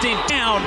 Evanston down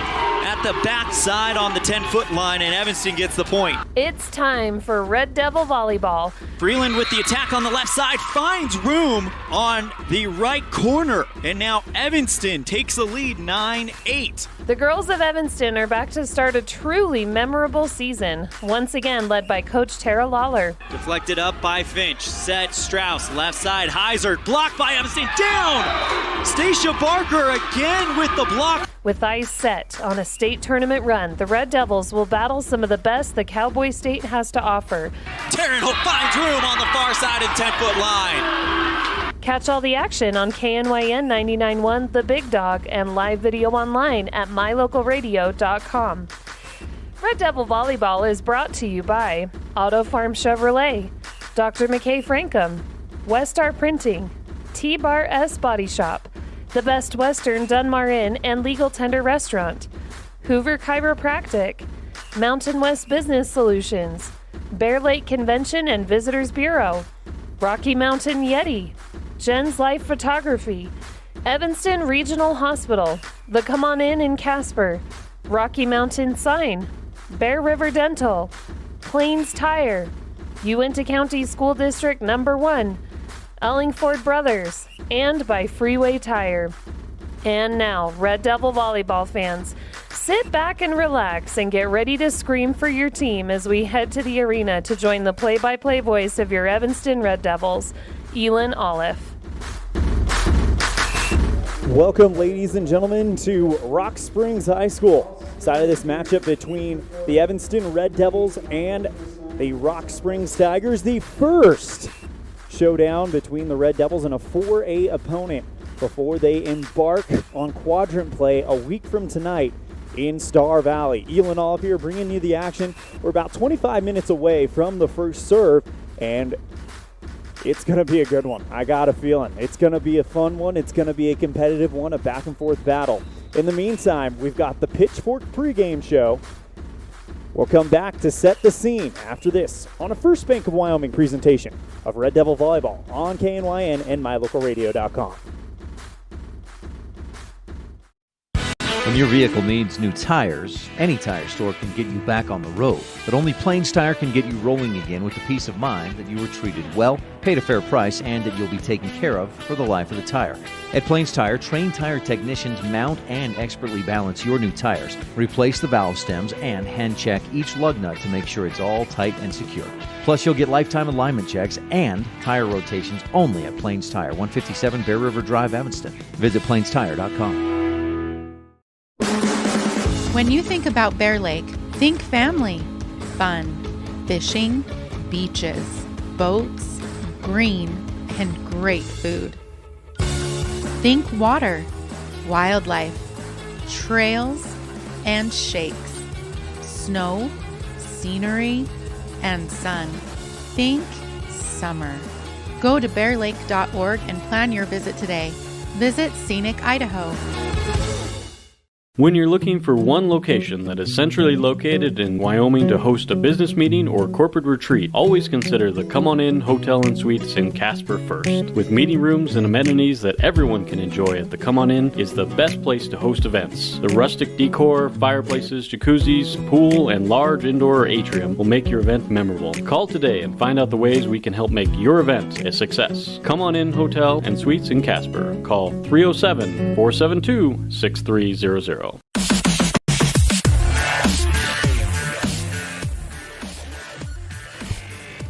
at the backside on the 10-foot line, and Evanston gets the point. It's time for Red Devil Volleyball. Freeland with the attack on the left side finds room on the right corner, and now Evanston takes the lead 9-8. The girls of Evanston are back to start a truly memorable season, once again led by Coach Tara Lawler. Deflected up by Finch, set Strauss, left side, Heiser, blocked by Evanston, down! Stacia Barker again with the block. With eyes set on a state tournament run, the Red Devils will battle some of the best the Cowboy State has to offer. Taryn Hope finds room on the far side of the 10-foot line. Catch all the action on KNYN 99.1 The Big Dog and live video online at mylocalradio.com. Red Devil Volleyball is brought to you by Auto Farm Chevrolet, Dr. McKay Frankham, Westar Printing, T-Bar S Body Shop, The Best Western Dunmar Inn and Legal Tender Restaurant, Hoover Chiropractic, Mountain West Business Solutions, Bear Lake Convention and Visitors Bureau, Rocky Mountain Yeti, Jen's Life Photography, Evanston Regional Hospital, The Come On Inn in Casper, Rocky Mountain Sign, Bear River Dental, Plains Tire, Uinta County School District Number 1, Ellingford Brothers, and by Freeway Tire. And now, Red Devil Volleyball fans, sit back and relax and get ready to scream for your team as we head to the arena to join the play-by-play voice of your Evanston Red Devils, ELAN OLLIFF. Welcome, ladies and gentlemen, to Rock Springs High School. Side of this matchup between the Evanston Red Devils and the Rock Springs Tigers, the first showdown between the Red Devils and a 4A opponent before they embark on quadrant play a week from tonight in Star Valley. ELAN OLLIFF here bringing you the action. We're about 25 minutes away from the first serve, and it's going to be a good one. I got a feeling. It's going to be a fun one. It's going to be a competitive one, a back-and-forth battle. In the meantime, we've got the Pitchfork pregame show. We'll come back to set the scene after this on a First Bank of Wyoming presentation of Red Devil Volleyball on KNYN and mylocalradio.com. When your vehicle needs new tires, any tire store can get you back on the road. But only Plains Tire can get you rolling again with the peace of mind that you were treated well, paid a fair price, and that you'll be taken care of for the life of the tire. At Plains Tire, trained tire technicians mount and expertly balance your new tires, replace the valve stems, and hand check each lug nut to make sure it's all tight and secure. Plus, you'll get lifetime alignment checks and tire rotations only at Plains Tire, 157 Bear River Drive, Evanston. Visit plainstire.com. When you think about Bear Lake, think family, fun, fishing, beaches, boats, green, and great food. Think water, wildlife, trails, and shakes, snow, scenery, and sun. Think summer. Go to bearlake.org and plan your visit today. Visit Scenic Idaho. When you're looking for one location that is centrally located in Wyoming to host a business meeting or corporate retreat, always consider the Come On In Hotel and Suites in Casper first. With meeting rooms and amenities that everyone can enjoy at the Come On In is the best place to host events. The rustic decor, fireplaces, jacuzzis, pool, and large indoor atrium will make your event memorable. Call today and find out the ways we can help make your event a success. Come On In Hotel and Suites in Casper. Call 307-472-6300.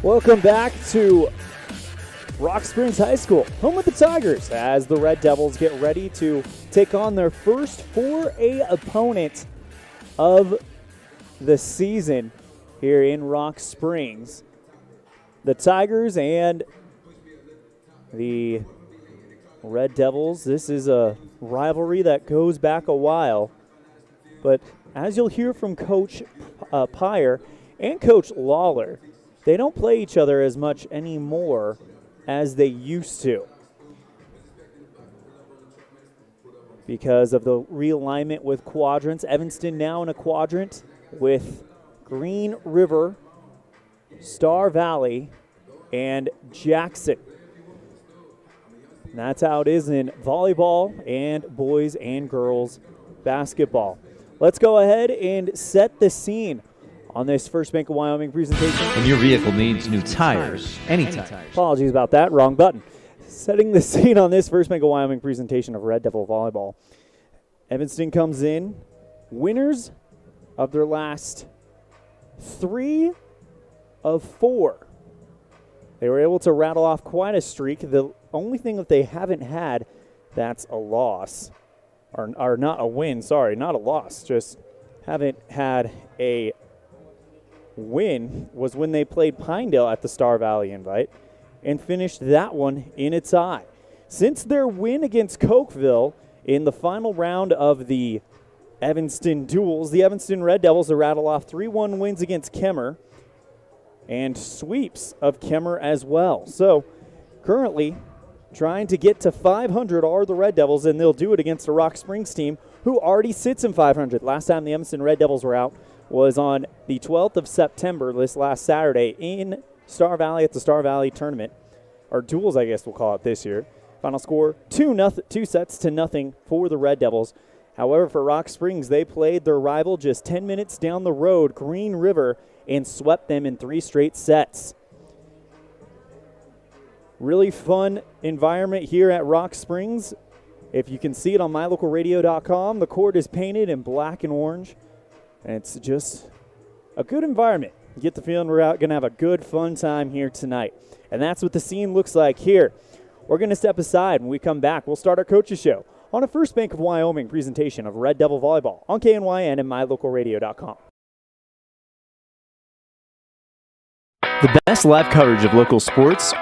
Welcome back to Rock Springs High School, home of the Tigers, as the Red Devils get ready to take on their first 4A opponent of the season here in Rock Springs. The Tigers and the Red Devils, this is a rivalry that goes back a while, but as you'll hear from Coach Pyre and Coach Lawler, they don't play each other as much anymore as they used to because of the realignment with quadrants. Evanston now in a quadrant with Green River, Star Valley, and Jackson. And that's how it is in volleyball and boys and girls basketball. Let's go ahead and set the scene on this First Bank of Wyoming presentation. When your vehicle needs new tires, any tires. Apologies about that, wrong button. Setting the scene on this First Bank of Wyoming presentation of Red Devil Volleyball. Evanston comes in, winners of their last 3 of 4. They were able to rattle off quite a streak. The only thing that they haven't had that's a loss, or not a win, sorry, not a loss, just haven't had a win, was when they played Pinedale at the Star Valley Invite and finished that one in a tie. Since their win against Cokeville in the final round of the Evanston duels, the Evanston Red Devils have rattled off 3-1 wins against Kemmer and sweeps of Kemmer as well. So currently trying to get to 500 are the Red Devils, and they'll do it against the Rock Springs team who already sits in 500. Last time the Evanston Red Devils were out was on the 12th of September, this last Saturday, in Star Valley at the Star Valley tournament, or duels I guess we'll call it this year. Final score, 2 sets to nothing for the Red Devils. However, for Rock Springs, they played their rival just 10 minutes down the road, Green River, and swept them in 3 straight sets. Really fun environment here at Rock Springs. If you can see it on mylocalradio.com, the court is painted in black and orange, and it's just a good environment. You get the feeling we're going to have a good, fun time here tonight. And that's what the scene looks like here. We're going to step aside. When we come back, we'll start our Coaches Show on a First Bank of Wyoming presentation of Red Devil Volleyball on KNYN and mylocalradio.com. The best live coverage of local sports,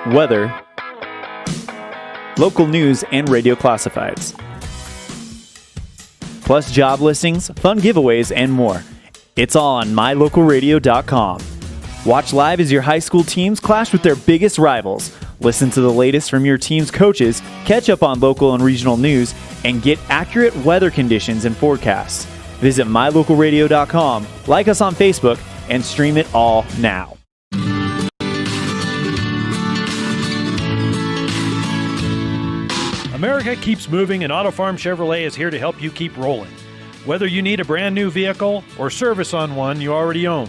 weather, local news, and radio classifieds. Plus job listings, fun giveaways, and more. It's all on mylocalradio.com. Watch live as your high school teams clash with their biggest rivals. Listen to the latest from your team's coaches, catch up on local and regional news, and get accurate weather conditions and forecasts. Visit mylocalradio.com, like us on Facebook, and stream it all now. America keeps moving, and Auto Farm Chevrolet is here to help you keep rolling. Whether you need a brand new vehicle or service on one you already own,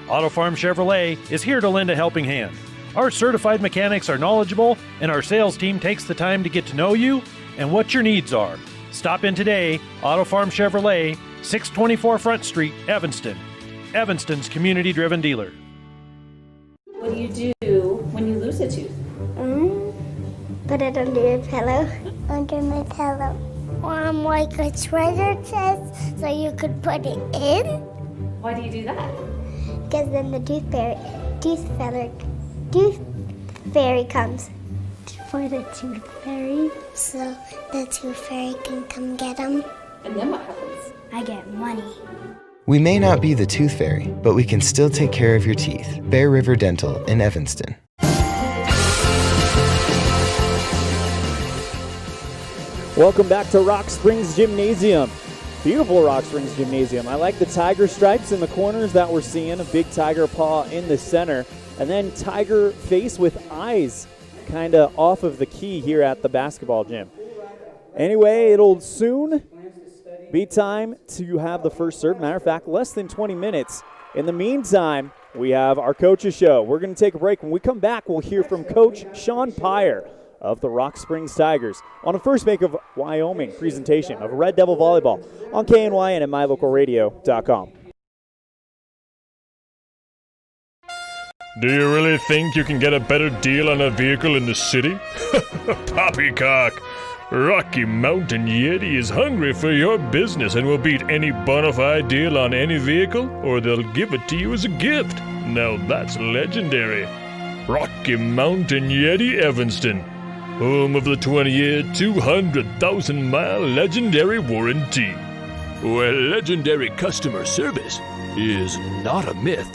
Auto Farm Chevrolet is here to lend a helping hand. Our certified mechanics are knowledgeable, and our sales team takes the time to get to know you and what your needs are. Stop in today, Auto Farm Chevrolet, 624 Front Street, Evanston. Evanston's community-driven dealer. What do you do when you lose a tooth? Put it under your pillow. Under my pillow. Like a treasure chest so you could put it in. Why do you do that? Because then the tooth fairy comes. For the tooth fairy. So the tooth fairy can come get them. And then what happens? I get money. We may not be the tooth fairy, but we can still take care of your teeth. Bear River Dental in Evanston. Welcome back to Rock Springs Gymnasium. Beautiful Rock Springs Gymnasium. I like the tiger stripes in the corners that we're seeing, a big tiger paw in the center, and then tiger face with eyes kind of off of the key here at the basketball gym. Anyway, it'll soon be time to have the first serve. Matter of fact, less than 20 minutes. In the meantime, we have our Coaches Show. We're going to take a break. When we come back, we'll hear from Coach Sean Pyer of the Rock Springs Tigers on a First Bank of Wyoming presentation of Red Devil Volleyball on KNYN and mylocalradio.com. Do you really think you can get a better deal on a vehicle in the city? Poppycock! Rocky Mountain Yeti is hungry for your business and will beat any bona fide deal on any vehicle, or they'll give it to you as a gift. Now that's legendary. Rocky Mountain Yeti Evanston, home of the 20-year, 200,000-mile legendary warranty, where legendary customer service is not a myth.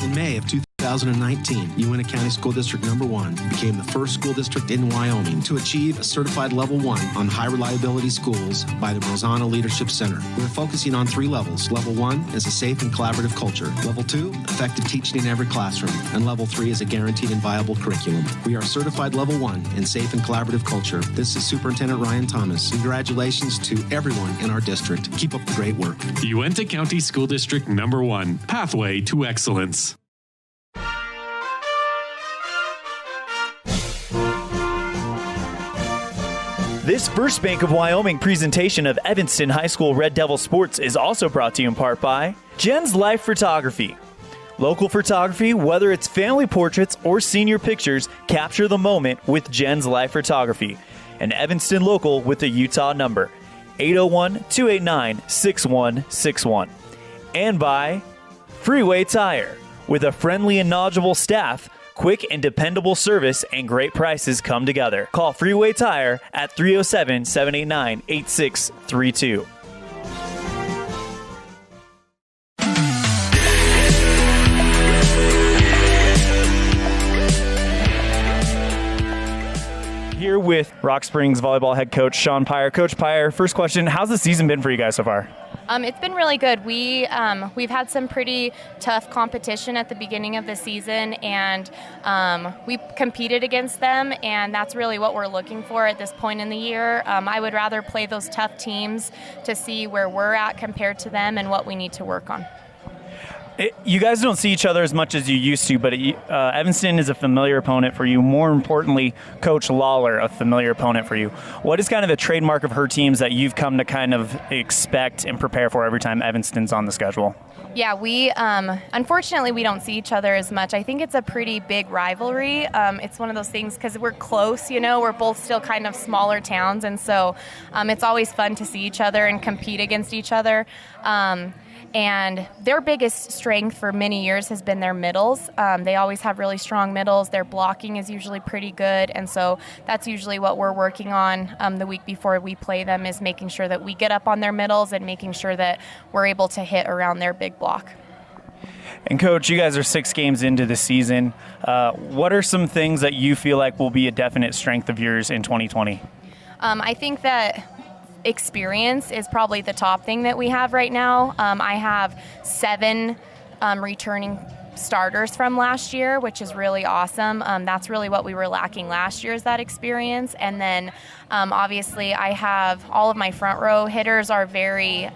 In May of 2000. 2019, Uintah County School District Number 1 became the first school district in Wyoming to achieve a certified Level 1 on high reliability schools by the Rosanna Leadership Center. We're focusing on 3 levels. Level 1 is a safe and collaborative culture. Level 2, effective teaching in every classroom. And Level 3 is a guaranteed and viable curriculum. We are certified Level 1 in safe and collaborative culture. This is Superintendent Ryan Thomas. Congratulations to everyone in our district. Keep up the great work. Uintah County School District Number 1, Pathway to Excellence. This First Bank of Wyoming presentation of Evanston High School Red Devil Sports is also brought to you in part by Jen's Life Photography. Local photography, whether it's family portraits or senior pictures, capture the moment with Jen's Life Photography. An Evanston local with a Utah number, 801-289-6161. And by Freeway Tire. With a friendly and knowledgeable staff, quick and dependable service, and great prices come together. Call Freeway Tire at 307-789-8632. Here with Rock Springs volleyball head coach Sean Pyre. Coach Pyre, first question, how's the season been for you guys so far? It's been really good. We've had some pretty tough competition at the beginning of the season, and we competed against them, and that's really what we're looking for at this point in the year. I would rather play those tough teams to see where we're at compared to them and what we need to work on. You guys don't see each other as much as you used to, but Evanston is a familiar opponent for you. More importantly, Coach Lawler, a familiar opponent for you. What is kind of the trademark of her teams that you've come to kind of expect and prepare for every time Evanston's on the schedule? Yeah, we unfortunately we don't see each other as much. I think it's a pretty big rivalry. It's one of those things because we're close, we're both still kind of smaller towns, and so it's always fun to see each other and compete against each other. And their biggest strength for many years has been their middles. They always have really strong middles. Their blocking is usually pretty good. And so that's usually what we're working on the week before we play them, is making sure that we get up on their middles and making sure that we're able to hit around their big block. And Coach, you guys are 6 games into the season. What are some things that you feel like will be a definite strength of yours in 2020? I think that experience is probably the top thing that we have right now. I have 7 returning starters from last year, which is really awesome. That's really what we were lacking last year, is that experience. And then obviously I have all of my front row hitters are very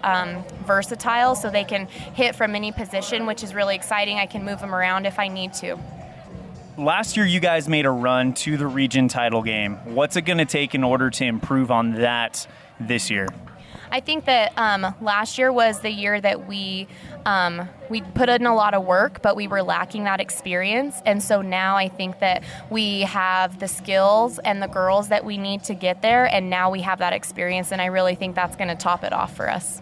versatile, so they can hit from any position, which is really exciting. I can move them around if I need to. Last year, you guys made a run to the region title game. What's it going to take in order to improve on that this year? I think that last year was the year that we put in a lot of work, but we were lacking that experience. And so now I think that we have the skills and the girls that we need to get there, and now we have that experience, and I really think that's going to top it off for us.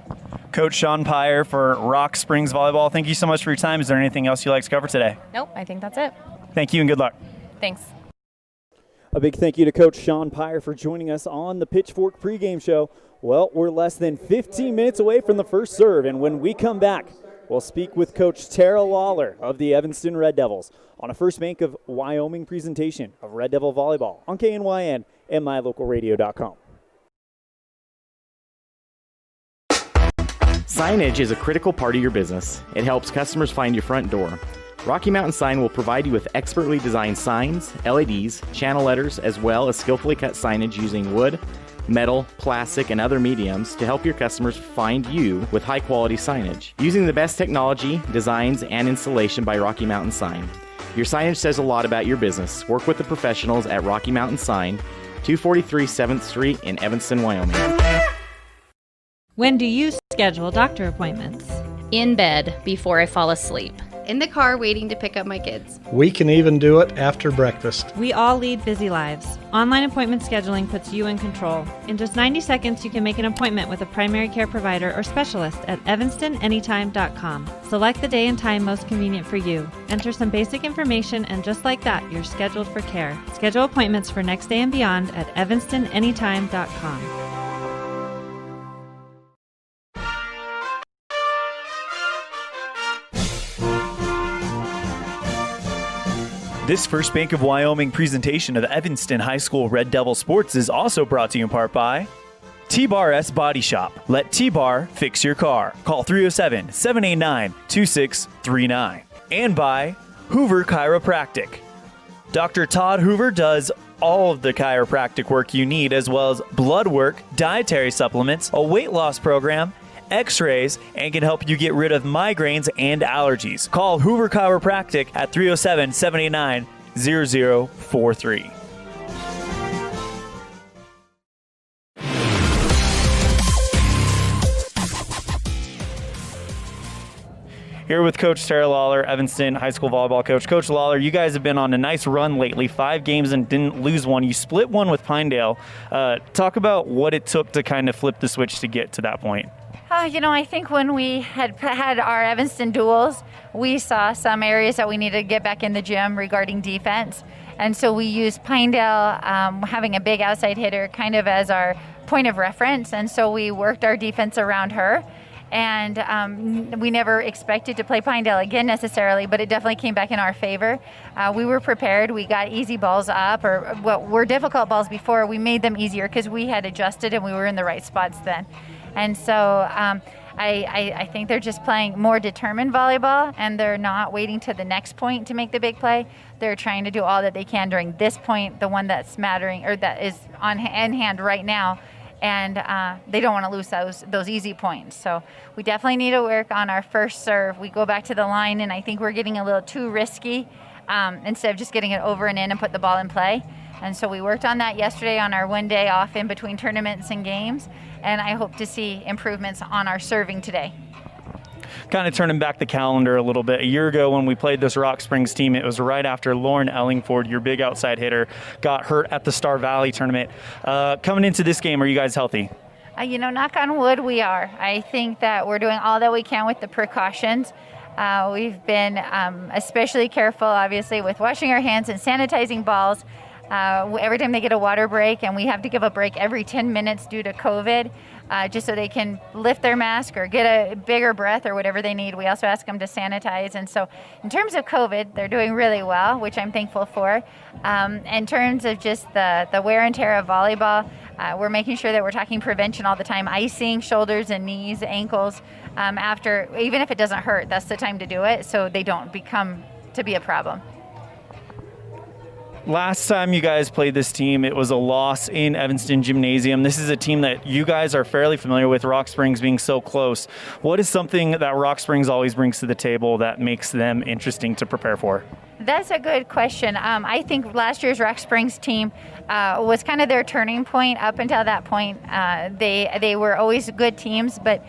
Coach Sean Pyre for Rock Springs Volleyball, thank you so much for your time. Is there anything else you'd like to cover today? Nope, I think that's it. Thank you and good luck. Thanks. A big thank you to Coach Sean Pyre for joining us on the Pitchfork pregame show. Well, we're less than 15 minutes away from the first serve, and when we come back, we'll speak with Coach Tara Lawler of the Evanston Red Devils on a First Bank of Wyoming presentation of Red Devil Volleyball on KNYN and MyLocalRadio.com. Signage is a critical part of your business. It helps customers find your front door. Rocky Mountain Sign will provide you with expertly designed signs, LEDs, channel letters, as well as skillfully cut signage using wood, metal, plastic, and other mediums to help your customers find you with high-quality signage. Using the best technology, designs, and installation by Rocky Mountain Sign. Your signage says a lot about your business. Work with the professionals at Rocky Mountain Sign, 243 7th Street in Evanston, Wyoming. When do you schedule doctor appointments? In bed before I fall asleep. In the car waiting to pick up my kids. We can even do it after breakfast. We all lead busy lives. Online appointment scheduling puts you in control. In just 90 seconds, you can make an appointment with a primary care provider or specialist at evanstonanytime.com. Select the day and time most convenient for you. Enter some basic information, and just like that, you're scheduled for care. Schedule appointments for next day and beyond at evanstonanytime.com. This First Bank of Wyoming presentation of Evanston High School Red Devil Sports is also brought to you in part by T-Bar S Body Shop. Let T-Bar fix your car. Call 307-789-2639. And by Hoover Chiropractic. Dr. Todd Hoover does all of the chiropractic work you need, as well as blood work, dietary supplements, a weight loss program, x-rays, and can help you get rid of migraines and allergies. Call Hoover Chiropractic at 307-789-0043. Here with Coach Tara Lawler, Evanston High School volleyball coach. Coach Lawler, you guys have been on a nice run lately, 5 games and didn't lose one. You split one with Pinedale. Talk about what it took to kind of flip the switch to get to that point. I think when we had our Evanston duels, we saw some areas that we needed to get back in the gym regarding defense. And so we used Pinedale having a big outside hitter kind of as our point of reference. And so we worked our defense around her. And we never expected to play Pinedale again necessarily, but it definitely came back in our favor. We were prepared. We got easy balls up, or what were difficult balls before. We made them easier because we had adjusted and we were in the right spots then. And so I think they're just playing more determined volleyball, and they're not waiting to the next point to make the big play. They're trying to do all that they can during this point, the one that's mattering or that is in hand right now. And they don't want to lose those easy points. So we definitely need to work on our first serve. We go back to the line, and I think we're getting a little too risky instead of just getting it over and in and put the ball in play. And so we worked on that yesterday on our one day off in between tournaments and games, and I hope to see improvements on our serving today. Kind of turning back the calendar a little bit. A year ago when we played this Rock Springs team, it was right after Lauren Ellingford, your big outside hitter, got hurt at the Star Valley tournament. Coming into this game, are you guys healthy? Knock on wood, we are. I think that we're doing all that we can with the precautions. We've been especially careful, obviously, with washing our hands and sanitizing balls. Every time they get a water break, and we have to give a break every 10 minutes due to COVID, just so they can lift their mask or get a bigger breath or whatever they need. We also ask them to sanitize. And so in terms of COVID, they're doing really well, which I'm thankful for. In terms of just the wear and tear of volleyball, we're making sure that we're talking prevention all the time, icing shoulders and knees, ankles. After, even if it doesn't hurt, that's the time to do it so they don't become to be a problem. Last time you guys played this team, it was a loss in Evanston Gymnasium. This is a team that you guys are fairly familiar with, Rock Springs being so close. What is something that Rock Springs always brings to the table that makes them interesting to prepare for? That's a good question. I think last year's Rock Springs team was kind of their turning point. Up until that point, they were always good teams, but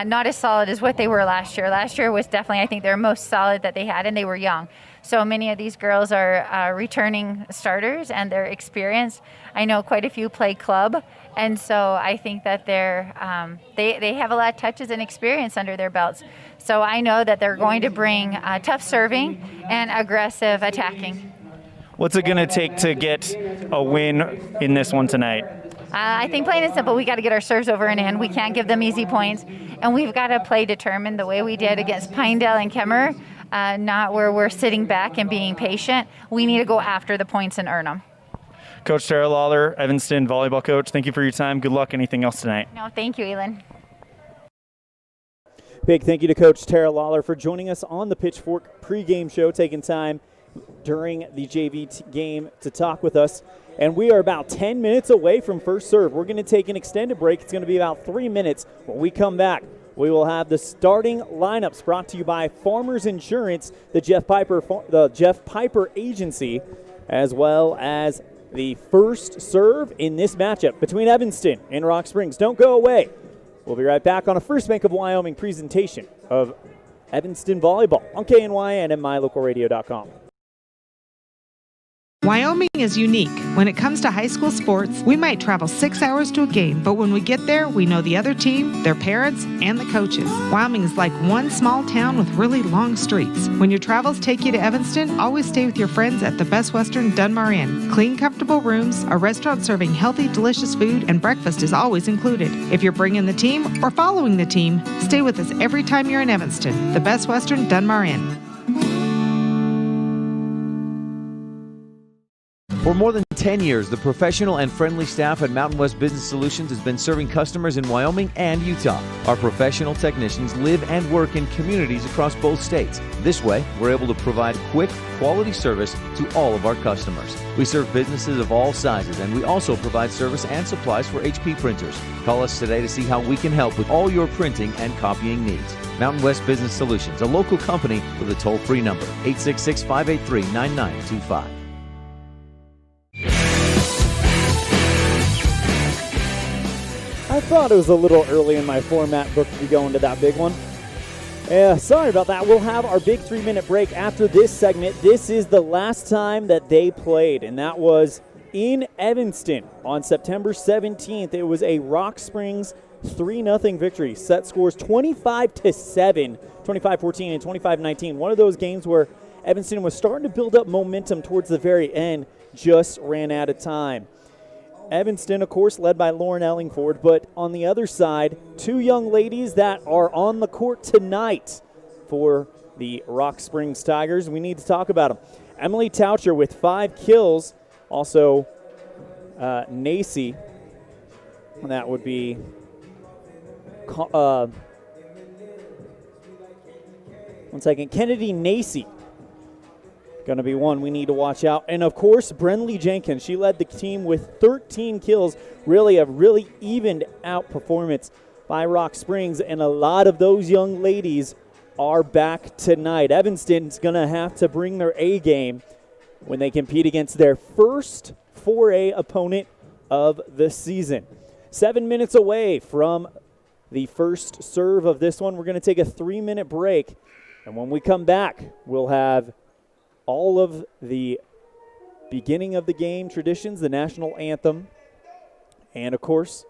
not as solid as what they were last year. Last year was definitely, I think, their most solid that they had, and they were young. So many of these girls are returning starters, and they're experienced. I know quite a few play club, and so I think that they have a lot of touches and experience under their belts. So I know that they're going to bring tough serving and aggressive attacking. What's it going to take to get a win in this one tonight? I think plain and simple, we got to get our serves over and in. We can't give them easy points, and we've got to play determined the way we did against Pinedale and Kemmerer. Not where we're sitting back and being patient. We need to go after the points and earn them. Coach Tara Lawler, Evanston volleyball coach, thank you for your time. Good luck. Anything else tonight? No, thank you, Elan. Big thank you to Coach Tara Lawler for joining us on the Pitchfork pregame show, taking time during the JV game to talk with us. And we are about 10 minutes away from first serve. We're going to take an extended break. It's going to be about 3 minutes. When we come back, we will have the starting lineups brought to you by Farmers Insurance, the Jeff Piper Agency, as well as the first serve in this matchup between Evanston and Rock Springs. Don't go away. We'll be right back on a First Bank of Wyoming presentation of Evanston Volleyball on KNYN and MyLocalRadio.com. Wyoming is unique. When it comes to high school sports, we might travel 6 hours to a game, but when we get there, we know the other team, their parents, and the coaches. Wyoming is like one small town with really long streets. When your travels take you to Evanston, always stay with your friends at the Best Western Dunmar Inn. Clean, comfortable rooms, a restaurant serving healthy, delicious food, and breakfast is always included. If you're bringing the team or following the team, stay with us every time you're in Evanston. The Best Western Dunmar Inn. For more than 10 years, the professional and friendly staff at Mountain West Business Solutions has been serving customers in Wyoming and Utah. Our professional technicians live and work in communities across both states. This way, we're able to provide quick, quality service to all of our customers. We serve businesses of all sizes, and we also provide service and supplies for HP printers. Call us today to see how we can help with all your printing and copying needs. Mountain West Business Solutions, a local company with a toll-free number, 866-583-9925. I thought it was a little early in my format book to be going to that big one. Sorry about that. We'll have our big 3-minute break after this segment. This is the last time that they played, and that was in Evanston on September 17th. It was a Rock Springs 3-0 victory. Set scores 25-7, 25-14, and 25-19. One of those games where Evanston was starting to build up momentum towards the very end, just ran out of time. Evanston, of course, led by Lauren Ellingford, but on the other side, two young ladies that are on the court tonight for the Rock Springs Tigers. We need to talk about them. Emily Taucher with 5 kills. Also, Nacy, that would be Kennedy Nacy. Going to be one we need to watch out. And, of course, Brenly Jenkins. She led the team with 13 kills. Really a really evened out performance by Rock Springs. And a lot of those young ladies are back tonight. Evanston's going to have to bring their A game when they compete against their first 4A opponent of the season. 7 minutes away from the first serve of this one. We're going to take a 3-minute break. And when we come back, we'll have all of the beginning of the game traditions, the national anthem, and, of course,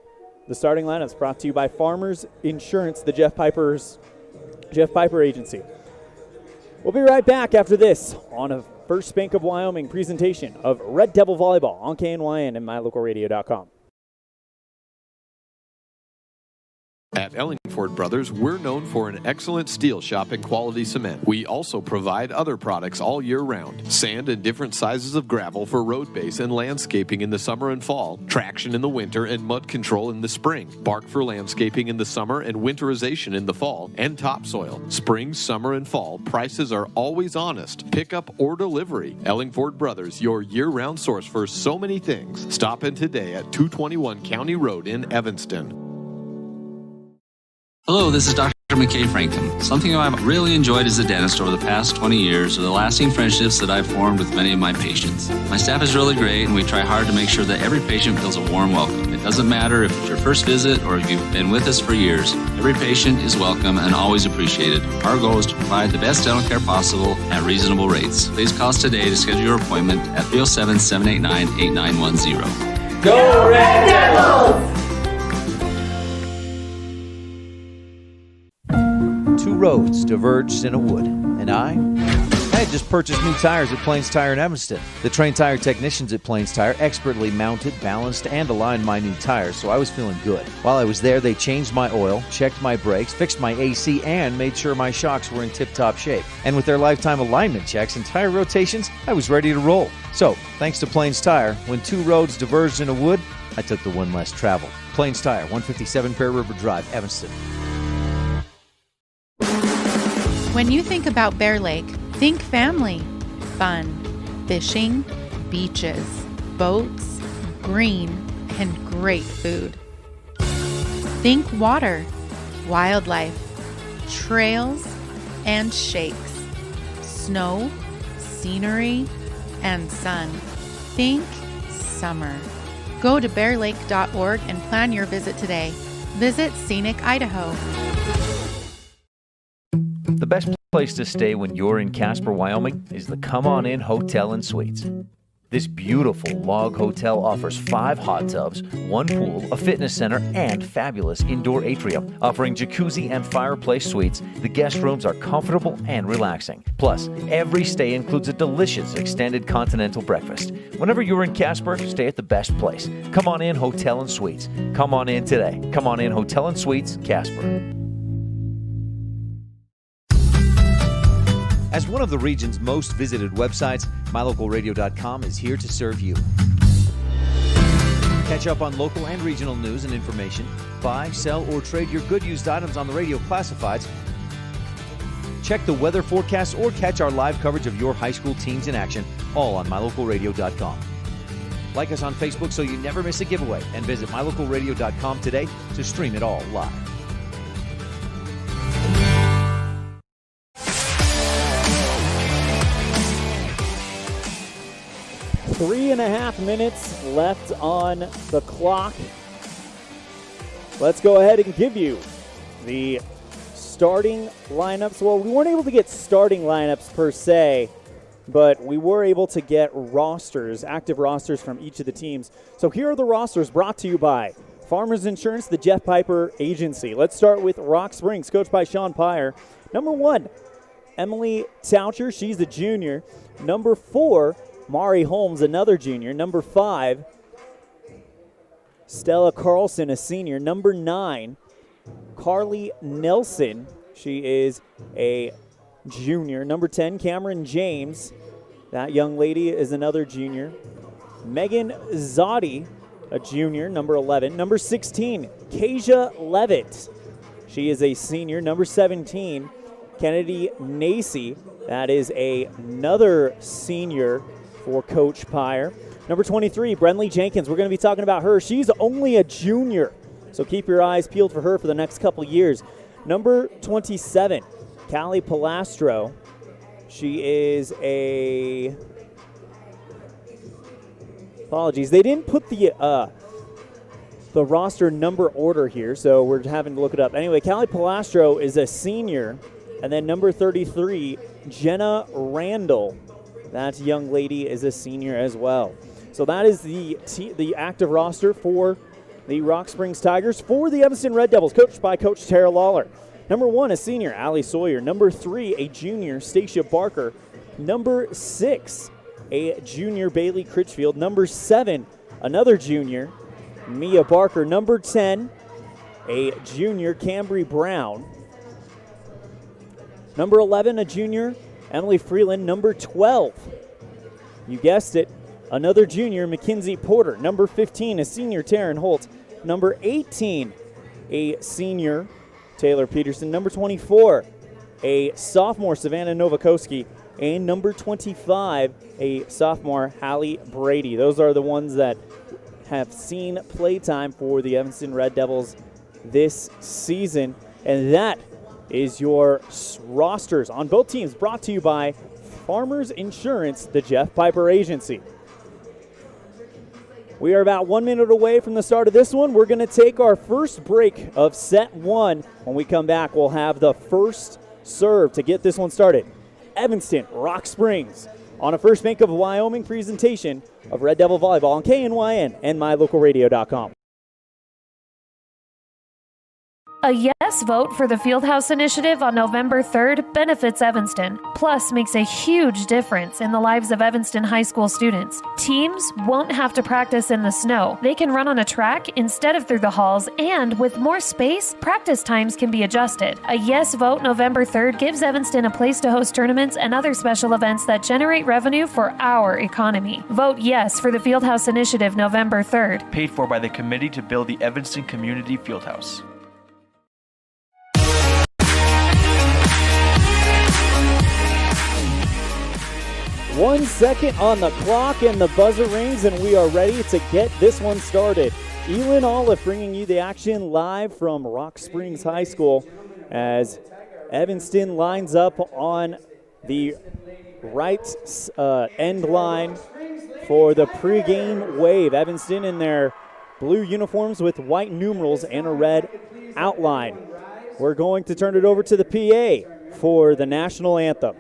the starting lineups brought to you by Farmers Insurance, the Jeff Piper Agency. We'll be right back after this on a First Bank of Wyoming presentation of Red Devil Volleyball on KNYN and MyLocalRadio.com. At Ellingford Brothers, we're known for an excellent steel shop and quality cement. We also provide other products all year round. Sand and different sizes of gravel for road base and landscaping in the summer and fall. Traction in the winter and mud control in the spring. Bark for landscaping in the summer and winterization in the fall. And topsoil. Spring, summer, and fall. Prices are always honest. Pickup or delivery. Ellingford Brothers, your year-round source for so many things. Stop in today at 221 County Road in Evanston. Hello, this is Dr. McKay Franklin. Something I've really enjoyed as a dentist over the past 20 years are the lasting friendships that I've formed with many of my patients. My staff is really great, and we try hard to make sure that every patient feels a warm welcome. It doesn't matter if it's your first visit or if you've been with us for years. Every patient is welcome and always appreciated. Our goal is to provide the best dental care possible at reasonable rates. Please call us today to schedule your appointment at 307-789-8910. Go Red Devils! Two roads diverged in a wood, and I had just purchased new tires at Plains Tire in Evanston. The trained tire technicians at Plains Tire expertly mounted, balanced, and aligned my new tires, so I was feeling good. While I was there, they changed my oil, checked my brakes, fixed my AC, and made sure my shocks were in tip-top shape. And with their lifetime alignment checks and tire rotations, I was ready to roll. So, thanks to Plains Tire, when two roads diverged in a wood, I took the one less traveled. Plains Tire, 157 Bear River Drive, Evanston. When you think about Bear Lake, think family, fun, fishing, beaches, boats, green, and great food. Think water, wildlife, trails, and shakes, snow, scenery, and sun. Think summer. Go to bearlake.org and plan your visit today. Visit Scenic Idaho. The best place to stay when you're in Casper, Wyoming is the Come On In Hotel and Suites. This beautiful log hotel offers 5 hot tubs, 1 pool, a fitness center, and fabulous indoor atrium. Offering jacuzzi and fireplace suites, the guest rooms are comfortable and relaxing. Plus, every stay includes a delicious extended continental breakfast. Whenever you're in Casper, stay at the best place. Come On In Hotel and Suites. Come on in today. Come On In Hotel and Suites, Casper. As one of the region's most visited websites, mylocalradio.com is here to serve you. Catch up on local and regional news and information. Buy, sell, or trade your good used items on the radio classifieds. Check the weather forecast or catch our live coverage of your high school teams in action, all on mylocalradio.com. Like us on Facebook so you never miss a giveaway, and visit mylocalradio.com today to stream it all live. Three and a half minutes left on the clock. Let's go ahead and give you the starting lineups. Well, we weren't able to get starting lineups per se, but we were able to get rosters, active rosters from each of the teams. So here are the rosters brought to you by Farmers Insurance, the Jeff Piper Agency. Let's start with Rock Springs, coached by Sean Pyre. Number 1, Emily Taucher, she's a junior. Number 4, Mari Holmes, another junior. Number 5, Stella Carlson, a senior. Number 9, Carly Nelson, she is a junior. Number 10, Cameron James, that young lady is another junior. Megan Zotti, a junior. Number 11. Number 16, Kasia Levitt, she is a senior. Number 17, Kennedy Nacy, that is another senior for Coach Pyre. Number 23, Brenley Jenkins. We're going to be talking about her. She's only a junior, so keep your eyes peeled for her for the next couple years. Number 27, Callie Palastro. She is a... Apologies. They didn't put the roster number order here, so we're having to look it up. Anyway, Callie Palastro is a senior. And then number 33, Jenna Randall. That young lady is a senior as well. So that is the active roster for the Rock Springs Tigers. For the Evanston Red Devils, coached by Coach Tara Lawler. Number 1, a senior, Allie Sawyer. Number 3, a junior, Stacia Barker. Number 6, a junior, Bailey Critchfield. Number 7, another junior, Mia Barker. Number 10, a junior, Cambry Brown. Number 11, a junior, Emily Freeland. Number 12, you guessed it, another junior, Mackenzie Porter. Number 15, a senior, Taryn Holt. Number 18, a senior, Taylor Peterson. Number 24, a sophomore, Savannah Novakoski. And number 25, a sophomore, Hallie Brady. Those are the ones that have seen playtime for the Evanston Red Devils this season. And that is your rosters on both teams, brought to you by Farmers Insurance, the Jeff Piper Agency. We are about 1 minute away from the start of this one. We're going to take our first break of set 1. When we come back, we'll have the first serve to get this one started. Evanston, Rock Springs, on a First Bank of Wyoming presentation of Red Devil Volleyball on KNYN and mylocalradio.com. A yes vote for the Fieldhouse Initiative on November 3rd benefits Evanston, plus makes a huge difference in the lives of Evanston high school students. Teams won't have to practice in the snow. They can run on a track instead of through the halls, and with more space, practice times can be adjusted. A yes vote November 3rd gives Evanston a place to host tournaments and other special events that generate revenue for our economy. Vote yes for the Fieldhouse Initiative November 3rd. Paid for by the Committee to Build the Evanston Community Fieldhouse. 1 second on the clock and the buzzer rings, and we are ready to get this one started. ELAN OLLIFF bringing you the action live from Rock Springs High School as Evanston lines up on the right end line for the pregame wave. Evanston in their blue uniforms with white numerals and a red outline. We're going to turn it over to the PA for the national anthem.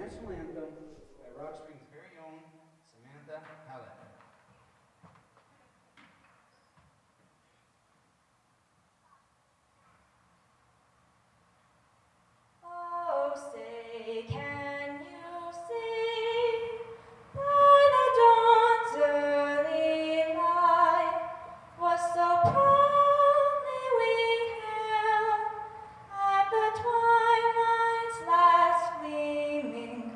Twilight's last gleaming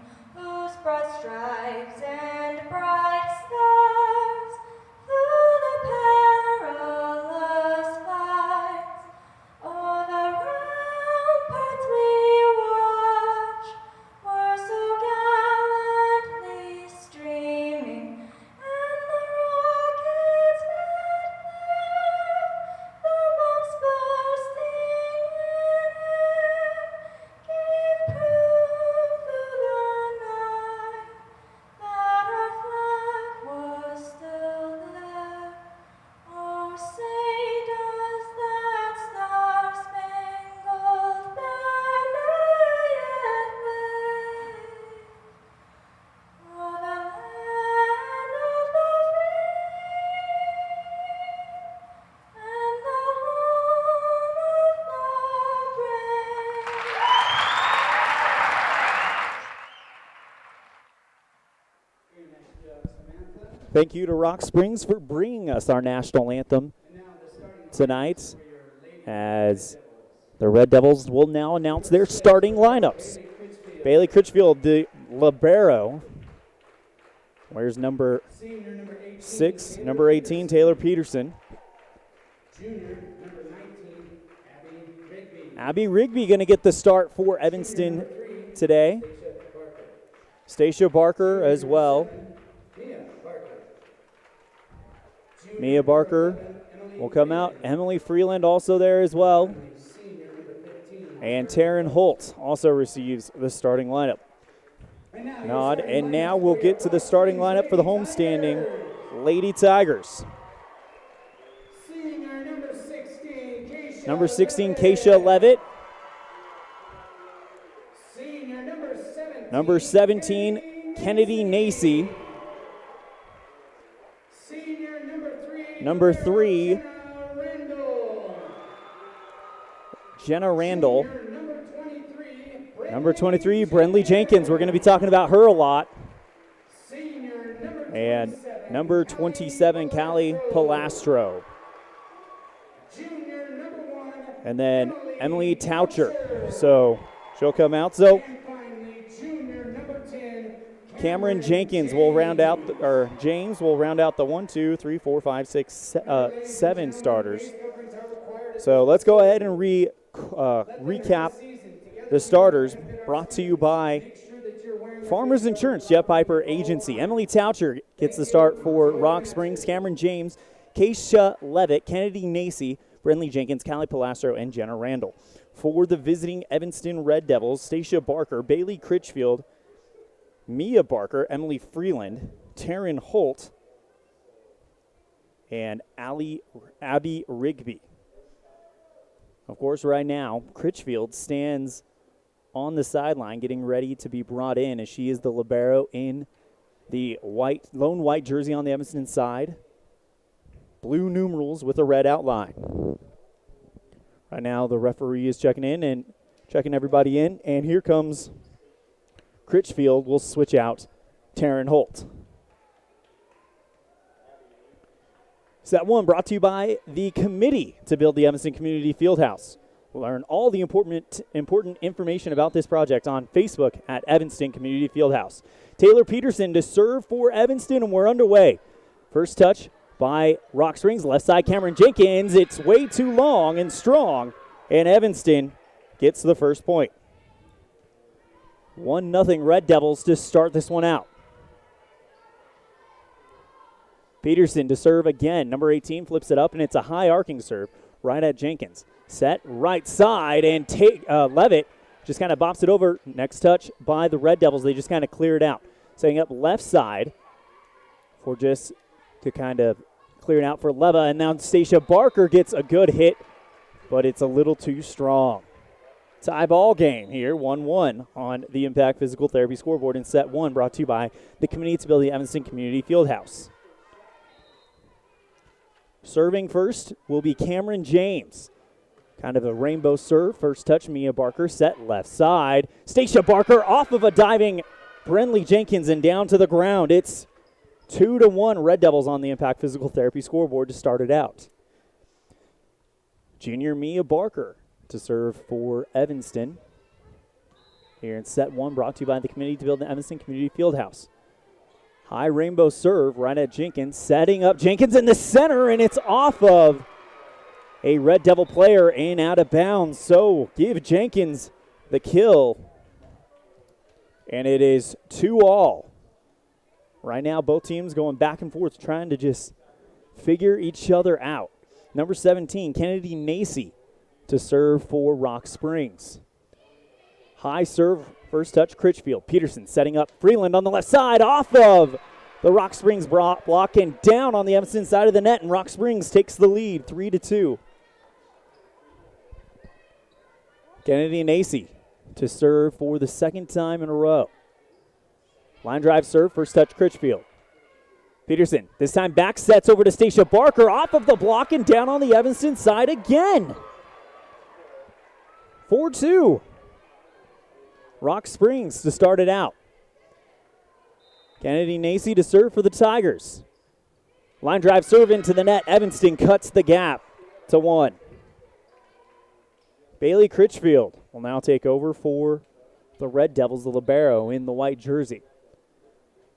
Thank you to Rock Springs for bringing us our national anthem tonight, as the Red Devils will now announce their starting lineups. Bailey Critchfield, the libero, wears number 6, number 18, Taylor Peterson. Abby Rigby going to get the start for Evanston today. Stacia Barker as well. Mia Barker will come out. Emily Freeland also there as well. And Taryn Holt also receives the starting lineup nod. And now we'll get to the starting lineup for the homestanding Lady Tigers. Number 16, Keisha Levitt. Number 17, Kennedy Nacy. Number 3, Jenna Randall. Number 23, Brenley Jenkins. We're going to be talking about her a lot. And number 27, Callie Palastro. And then Emily Taucher. So she'll come out. So Cameron Jenkins will round out, or James will round out the 1, 2, 3, 4, 5, 6, 7 starters. So let's go ahead and recap the starters, brought to you by Farmers Insurance, Jeff Piper Agency. Emily Taucher gets the start for Rock Springs. Cameron James, Keisha Levitt, Kennedy Nacy, Brenley Jenkins, Callie Palastro, and Jenna Randall. For the visiting Evanston Red Devils, Stacia Barker, Bailey Critchfield, Mia Barker, Emily Freeland, Taryn Holt, and Abby Rigby. Of course, right now, Critchfield stands on the sideline getting ready to be brought in, as she is the libero in the lone white jersey on the Evanston side. Blue numerals with a red outline. Right now, the referee is checking in and checking everybody in, and here comes Critchfield. Will switch out Taryn Holt. Set 1 brought to you by the committee to build the Evanston Community Fieldhouse. Learn all the important information about this project on Facebook at Evanston Community Fieldhouse. Taylor Peterson to serve for Evanston, and we're underway. First touch by Rock Springs. Left side, Cameron Jenkins. It's way too long and strong, and Evanston gets the first point. 1-0 Red Devils to start this one out. Peterson to serve again. Number 18 flips it up, and it's a high arcing serve right at Jenkins. Set right side, and Levitt just kind of bops it over. Next touch by the Red Devils. They just kind of clear it out. Setting up left side for just to kind of clear it out for Leva. And now Stacia Barker gets a good hit, but it's a little too strong. Tie ball game here, 1-1 on the Impact Physical Therapy scoreboard in set 1, brought to you by the Community to build the Evanston Community Fieldhouse. Serving first will be Cameron James. Kind of a rainbow serve. First touch, Mia Barker, set left side. Stacia Barker off of a diving Brenley Jenkins and down to the ground. It's 2-1 Red Devils on the Impact Physical Therapy scoreboard to start it out. Junior Mia Barker to serve for Evanston. Here in set 1, brought to you by the Committee to build the Evanston Community Fieldhouse. High rainbow serve right at Jenkins. Setting up Jenkins in the center, and it's off of a Red Devil player and out of bounds. So give Jenkins the kill. And it is 2-all. Right now, both teams going back and forth, trying to just figure each other out. Number 17, Kennedy Nacy to serve for Rock Springs. High serve, first touch, Critchfield. Peterson setting up Freeland on the left side, off of the Rock Springs block and down on the Evanston side of the net, and Rock Springs takes the lead, 3-2. Kennedy Nacy to serve for the second time in a row. Line drive serve, first touch, Critchfield. Peterson, this time back sets over to Stacia Barker, off of the block and down on the Evanston side again. 4-2. Rock Springs to start it out. Kennedy Nacy to serve for the Tigers. Line drive serve into the net. Evanston cuts the gap to 1. Bailey Critchfield will now take over for the Red Devils, the libero in the white jersey.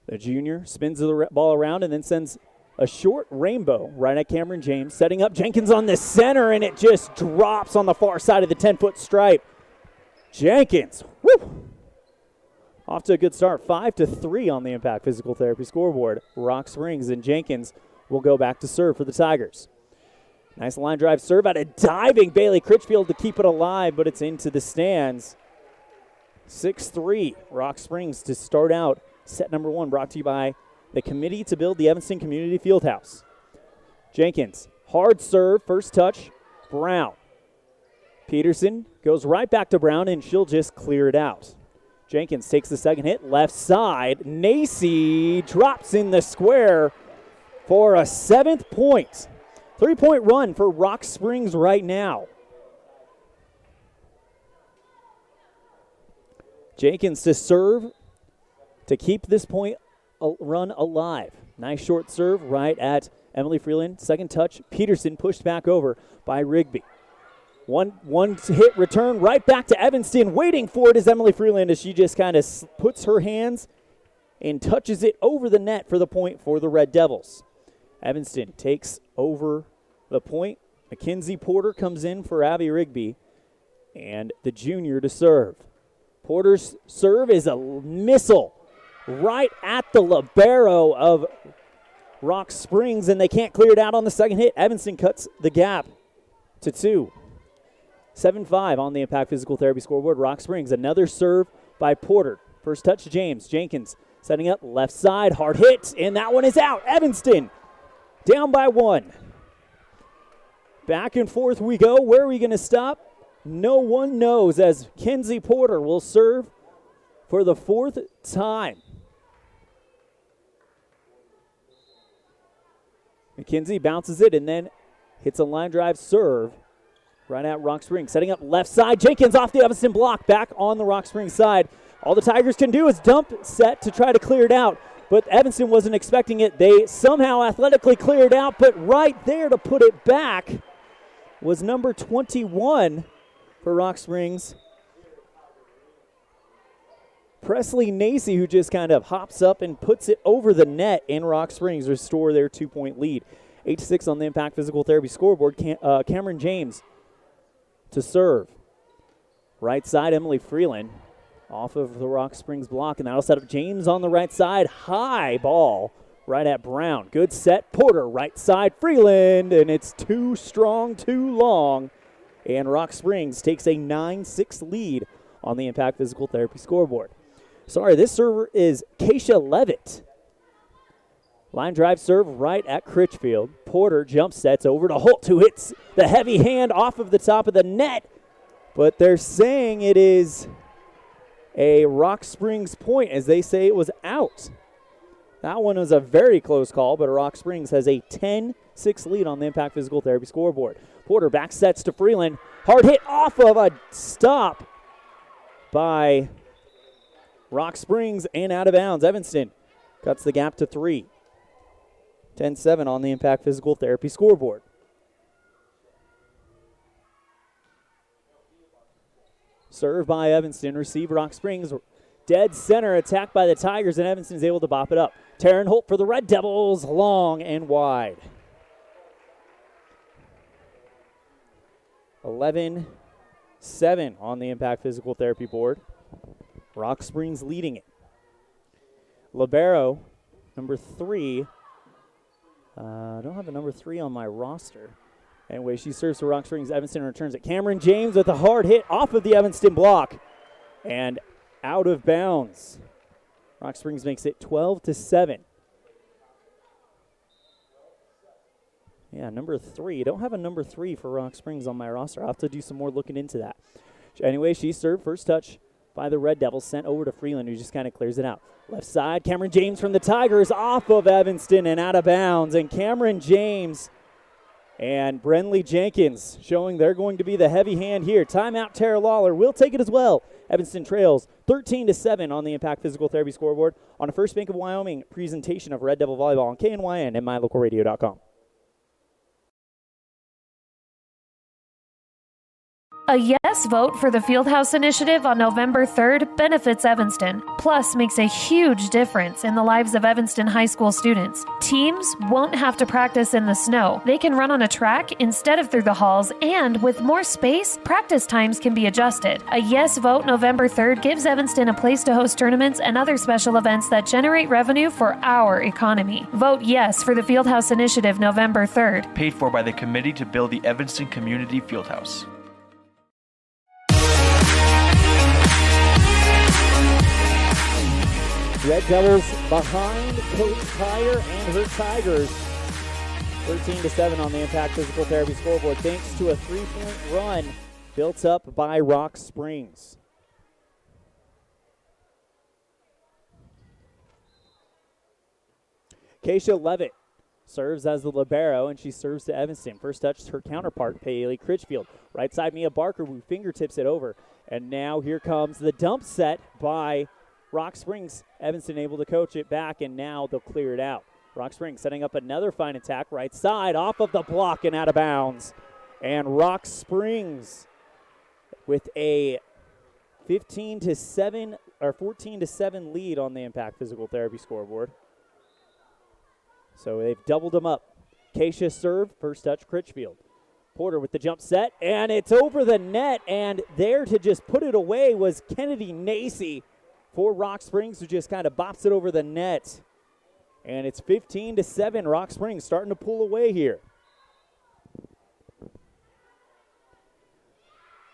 The junior spins the ball around and then sends a short rainbow right at Cameron James, setting up Jenkins on the center, and it just drops on the far side of the 10-foot stripe. Jenkins, woo! Off to a good start, 5-3 on the Impact Physical Therapy scoreboard. Rock Springs and Jenkins will go back to serve for the Tigers. Nice line drive serve out of diving Bailey Critchfield to keep it alive, but it's into the stands. 6-3, Rock Springs to start out set number 1, brought to you by the Committee to Build the Evanston Community Fieldhouse. Jenkins, hard serve, first touch, Brown. Peterson goes right back to Brown, and she'll just clear it out. Jenkins takes the second hit, left side. Nacy drops in the square for a 7th point. 3-point run for Rock Springs right now. Jenkins to serve to keep this point run alive. Nice short serve right at Emily Freeland. Second touch, Peterson pushed back over by Rigby. One hit return right back to Evanston. Waiting for it is Emily Freeland as she just kind of puts her hands and touches it over the net for the point for the Red Devils. Evanston takes over the point. Mackenzie Porter comes in for Abby Rigby and the junior to serve. Porter's serve is a missile right at the libero of Rock Springs, and they can't clear it out on the second hit. Evanston cuts the gap to 2. 7-5 on the Impact Physical Therapy scoreboard. Rock Springs, another serve by Porter. First touch, James. Jenkins setting up left side, hard hit, and that one is out. Evanston down by 1. Back and forth we go. Where are we going to stop? No one knows, as Kenzie Porter will serve for the 4th time. McKenzie bounces it and then hits a line drive serve right at Rock Springs. Setting up left side. Jenkins off the Evanston block. Back on the Rock Springs side. All the Tigers can do is dump set to try to clear it out. But Evanston wasn't expecting it. They somehow athletically cleared out. But right there to put it back was number 21 for Rock Springs. Presley Nacy, who just kind of hops up and puts it over the net, and Rock Springs restore their 2-point lead. 8-6 on the Impact Physical Therapy scoreboard. Cameron James to serve. Right side, Emily Freeland off of the Rock Springs block, and that'll set up James on the right side. High ball right at Brown. Good set. Porter, right side, Freeland, and it's too strong, too long. And Rock Springs takes a 9-6 lead on the Impact Physical Therapy scoreboard. Sorry, this server is Keisha Levitt. Line drive serve right at Critchfield. Porter jump sets over to Holt, who hits the heavy hand off of the top of the net. But they're saying it is a Rock Springs point, as they say it was out. That one was a very close call, but Rock Springs has a 10-6 lead on the Impact Physical Therapy scoreboard. Porter back sets to Freeland. Hard hit off of a stop by Rock Springs and out of bounds. Evanston cuts the gap to 3. 10-7 on the Impact Physical Therapy scoreboard. Serve by Evanston, receive Rock Springs. Dead center, attacked by the Tigers, and Evanston's able to bop it up. Taryn Holt for the Red Devils, long and wide. 11-7 on the Impact Physical Therapy board. Rock Springs leading it. Libero, number 3. I don't have a number 3 on my roster. Anyway, she serves for Rock Springs. Evanston returns it. Cameron James with a hard hit off of the Evanston block. And out of bounds. Rock Springs makes it 12-7. Yeah, number 3. Don't have a number 3 for Rock Springs on my roster. I'll have to do some more looking into that. Anyway, she served. First touch by the Red Devils, sent over to Freeland, who just kind of clears it out. Left side, Cameron James from the Tigers off of Evanston and out of bounds. And Cameron James and Brenley Jenkins showing they're going to be the heavy hand here. Timeout, Tara Lawler will take it as well Evanston trails 13-7 on the Impact Physical Therapy scoreboard on a First Bank of Wyoming presentation of Red Devil Volleyball on KNYN and mylocalradio.com. A yes vote for the Fieldhouse Initiative on November 3rd benefits Evanston, plus makes a huge difference in the lives of Evanston high school students. Teams won't have to practice in the snow. They can run on a track instead of through the halls, and with more space, practice times can be adjusted. A yes vote November 3rd gives Evanston a place to host tournaments and other special events that generate revenue for our economy. Vote yes for the Fieldhouse Initiative November 3rd. Paid for by the Committee to Build the Evanston Community Fieldhouse. Red Devils behind Coach Tyre and her Tigers. 13-7 on the Impact Physical Therapy scoreboard thanks to a 3-point run built up by Rock Springs. Keisha Levitt serves as the libero, and she serves to Evanston. First touch her counterpart, Paley Critchfield. Right side, Mia Barker, who fingertips it over. And now here comes the dump set by Rock Springs. Evanston able to coach it back, and now they'll clear it out. Rock Springs setting up another fine attack. Right side, off of the block and out of bounds. And Rock Springs with a 15-7 or 14-7 lead on the Impact Physical Therapy scoreboard. So they've doubled them up. Keisha serve, first touch Critchfield. Porter with the jump set, and it's over the net, and there to just put it away was Kennedy Nacy for Rock Springs, who just kind of bops it over the net. And it's 15-7. Rock Springs starting to pull away here.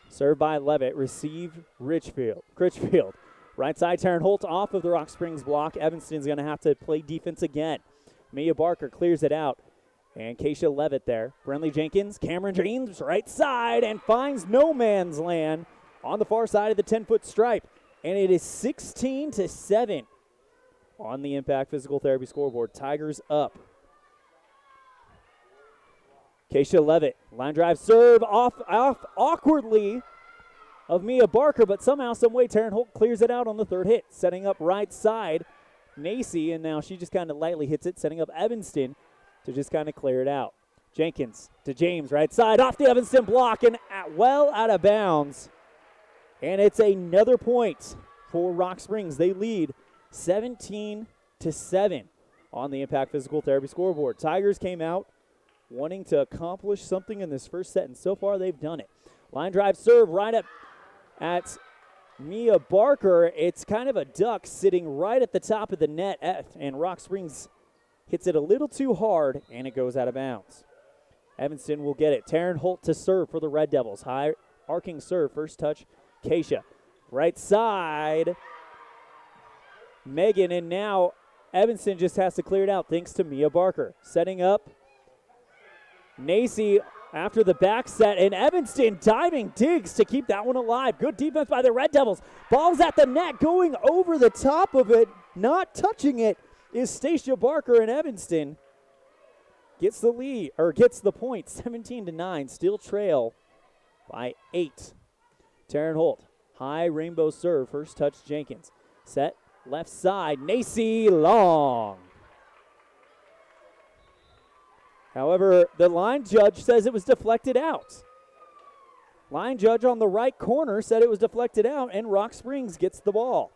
Served by Levitt. Receive Critchfield. Right side, Taryn Holt off of the Rock Springs block. Evanston's going to have to play defense again. Mia Barker clears it out. And Keisha Levitt there. Brenley Jenkins, Cameron James, right side, and finds no man's land on the far side of the 10-foot stripe. And it is 16-7 on the Impact Physical Therapy scoreboard. Tigers up. Keisha Levitt, line drive serve off awkwardly of Mia Barker, but somehow, some way, Taryn Holt clears it out on the third hit. Setting up right side, Nacy, and now she just kind of lightly hits it, setting up Evanston to just kind of clear it out. Jenkins to James, right side, off the Evanston block, and well out of bounds. And it's another point for Rock Springs. They lead 17-7 on the Impact Physical Therapy scoreboard. Tigers came out wanting to accomplish something in this first set, and so far they've done it. Line drive serve right up at Mia Barker. It's kind of a duck sitting right at the top of the net, and Rock Springs hits it a little too hard, and it goes out of bounds. Evanston will get it. Taryn Holt to serve for the Red Devils. High arcing serve, first touch, Keisha. Right side, Megan, and now Evanston just has to clear it out thanks to Mia Barker. Setting up Nacy after the back set, and Evanston diving digs to keep that one alive. Good defense by the Red Devils. Ball's at the net, going over the top of it, not touching it, is Stacia Barker, and Evanston gets the lead, or gets the point, 17-9, still trail by 8. Taryn Holt, high rainbow serve, first touch Jenkins. Set, left side, Nacy long. However, the line judge says it was deflected out. Line judge on the right corner said it was deflected out, and Rock Springs gets the ball.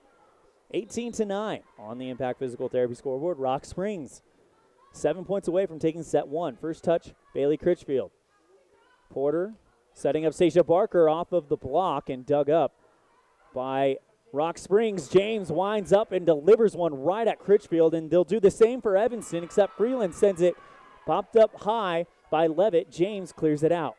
18-9 on the Impact Physical Therapy scoreboard. Rock Springs 7 points away from taking set one. First touch, Bailey Critchfield. Porter setting up Stacia Barker off of the block and dug up by Rock Springs. James winds up and delivers one right at Critchfield, and they'll do the same for Evanston, except Freeland sends it popped up high by Levitt. James clears it out.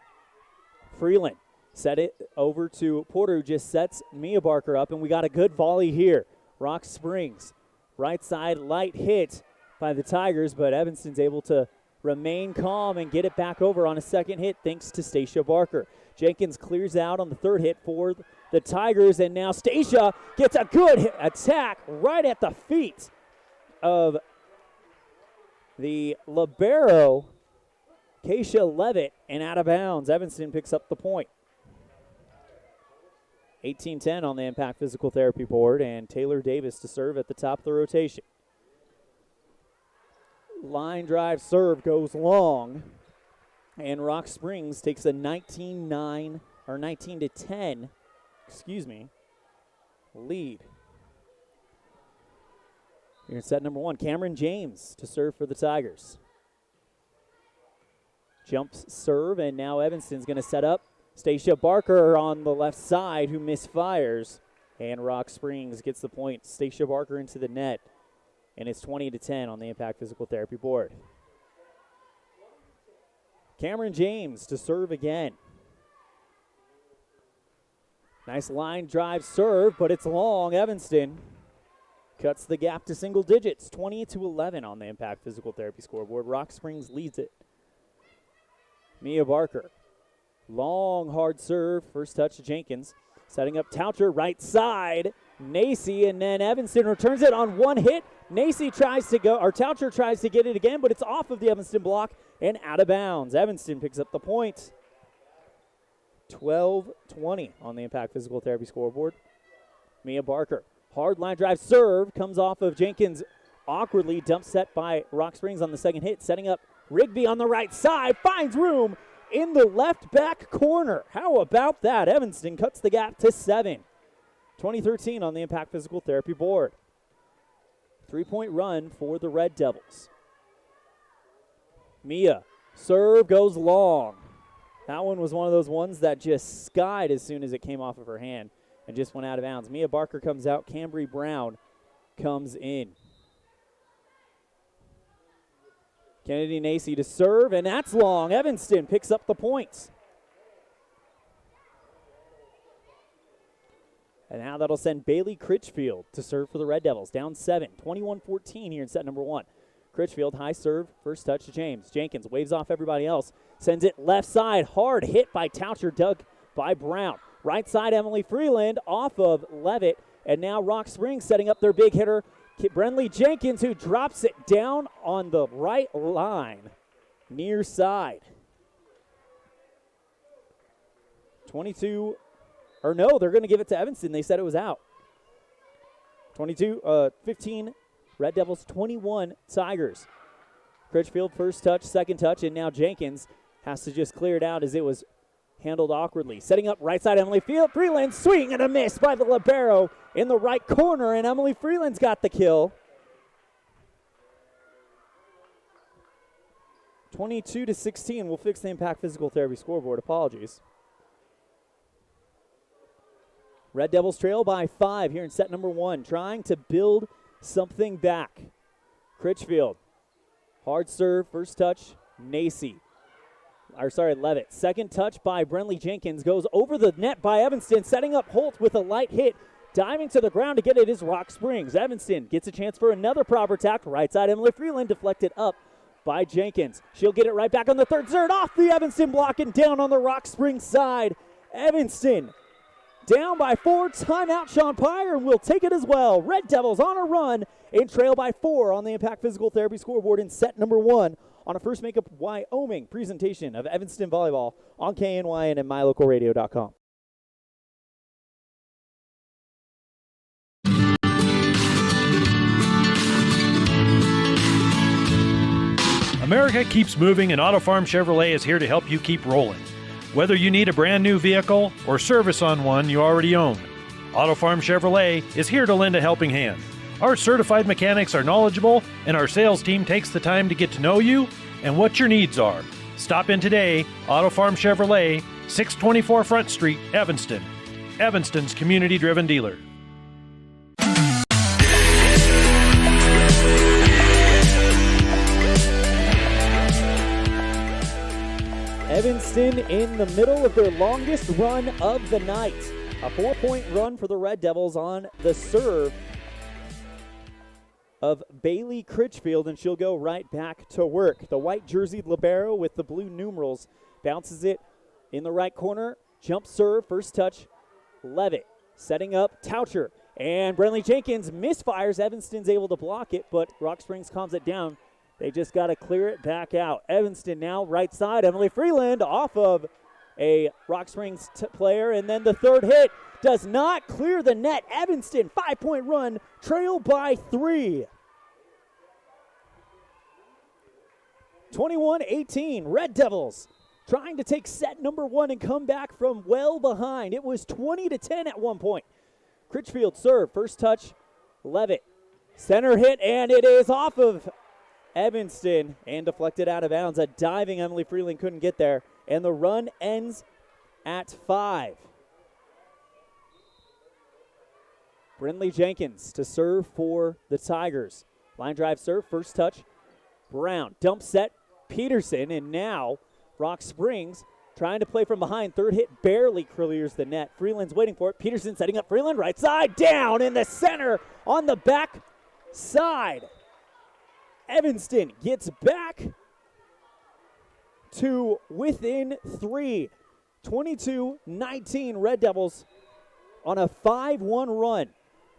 Freeland set it over to Porter, who just sets Mia Barker up, and we got a good volley here. Rock Springs, right side light hit by the Tigers, but Evanston's able to remain calm and get it back over on a second hit thanks to Stacia Barker. Jenkins clears out on the third hit for the Tigers, and now Stacia gets a good attack right at the feet of the libero, Keisha Levitt, and out of bounds. Evanston picks up the point. 18-10 on the Impact Physical Therapy board, and Taylor Davis to serve at the top of the rotation. Line drive serve goes long, and Rock Springs takes a 19-10 lead. Here in set number 1, Cameron James to serve for the Tigers. Jumps serve, and now Evanston's going to set up. Stacia Barker on the left side who misfires, and Rock Springs gets the point. Stacia Barker into the net, and it's 20-10 on the Impact Physical Therapy board. Cameron James to serve again. Nice line drive serve, but it's long. Evanston cuts the gap to single digits, 20-11 on the Impact Physical Therapy scoreboard. Rock Springs leads it. Mia Barker. Long, hard serve. First touch to Jenkins. Setting up Taucher, right side. Nacy, and then Evanston returns it on one hit. Nacy tries to go, or Taucher tries to get it again, but it's off of the Evanston block and out of bounds. Evanston picks up the point. 12-20 on the Impact Physical Therapy scoreboard. Mia Barker. Hard line drive serve. Comes off of Jenkins awkwardly. Dump set by Rock Springs on the second hit. Setting up Rigby on the right side. Finds room in the left back corner. How about that? Evanston cuts the gap to 7. 2013 on the Impact Physical Therapy board. 3-point run for the Red Devils. Mia. Serve goes long. That one was one of those ones that just skied as soon as it came off of her hand and just went out of bounds. Mia Barker comes out. Cambry Brown comes in. Kennedy Nacy to serve, and that's long. Evanston picks up the points. And now that'll send Bailey Critchfield to serve for the Red Devils. Down 7, 21-14 here in set number 1. Critchfield, high serve, first touch to James. Jenkins waves off everybody else, sends it left side. Hard hit by Taucher, dug by Brown. Right side, Emily Freeland off of Levitt. And now Rock Springs setting up their big hitter, Brenley Jenkins, who drops it down on the right line, near side. 22, or no, they're going to give it to Evanston. They said it was out. 15, Red Devils, 21, Tigers. Critchfield, first touch, second touch, and now Jenkins has to just clear it out as it was handled awkwardly. Setting up right side, Emily Freeland, swing and a miss by the libero in the right corner, and Emily Freeland's got the kill. 22-16. We'll fix the Impact Physical Therapy scoreboard. Apologies. Red Devils trail by 5 here in set number 1, trying to build something back. Critchfield, hard serve, first touch, Levitt. Second touch by Brenley Jenkins, goes over the net by Evanston, setting up Holt with a light hit. Diving to the ground to get it is Rock Springs. Evanston gets a chance for another proper attack. Right side, Emily Freeland deflected up by Jenkins. She'll get it right back on the third off the Evanston block and down on the Rock Springs side. Evanston down by 4. Timeout, Sean Pyre, and we'll take it as well. Red Devils on a run and trail by 4 on the Impact Physical Therapy scoreboard in set number 1 on a First Makeup Wyoming presentation of Evanston Volleyball on KNYN and MyLocalRadio.com. America keeps moving, and Auto Farm Chevrolet is here to help you keep rolling. Whether you need a brand new vehicle or service on one you already own, Auto Farm Chevrolet is here to lend a helping hand. Our certified mechanics are knowledgeable, and our sales team takes the time to get to know you and what your needs are. Stop in today. Auto Farm Chevrolet, 624 Front Street, Evanston. Evanston's community-driven dealer. Evanston in the middle of their longest run of the night. A 4-point run for the Red Devils on the serve of Bailey Critchfield, and she'll go right back to work. The white jerseyed libero with the blue numerals bounces it in the right corner. Jump serve, first touch, Levitt. Setting up Taucher, and Brenley Jenkins misfires. Evanston's able to block it, but Rock Springs calms it down. They just got to clear it back out. Evanston now right side. Emily Freeland off of a Rock Springs player, and then the third hit. does not clear the net. Evanston, 5-point run, trail by 3. 21-18, Red Devils trying to take set number 1 and come back from well behind. It was 20-10 at one point. Critchfield serve, first touch, Levitt. Center hit, and it is off of Evanston and deflected out of bounds. A diving Emily Freeland couldn't get there, and the run ends at 5. Brindley Jenkins to serve for the Tigers. Line drive serve, first touch, Brown. Dump set, Peterson, and now Rock Springs trying to play from behind. Third hit barely clears the net. Freeland's waiting for it. Peterson setting up Freeland, right side, down in the center on the back side. Evanston gets back to within 3. 22-19 Red Devils on a 5-1 run.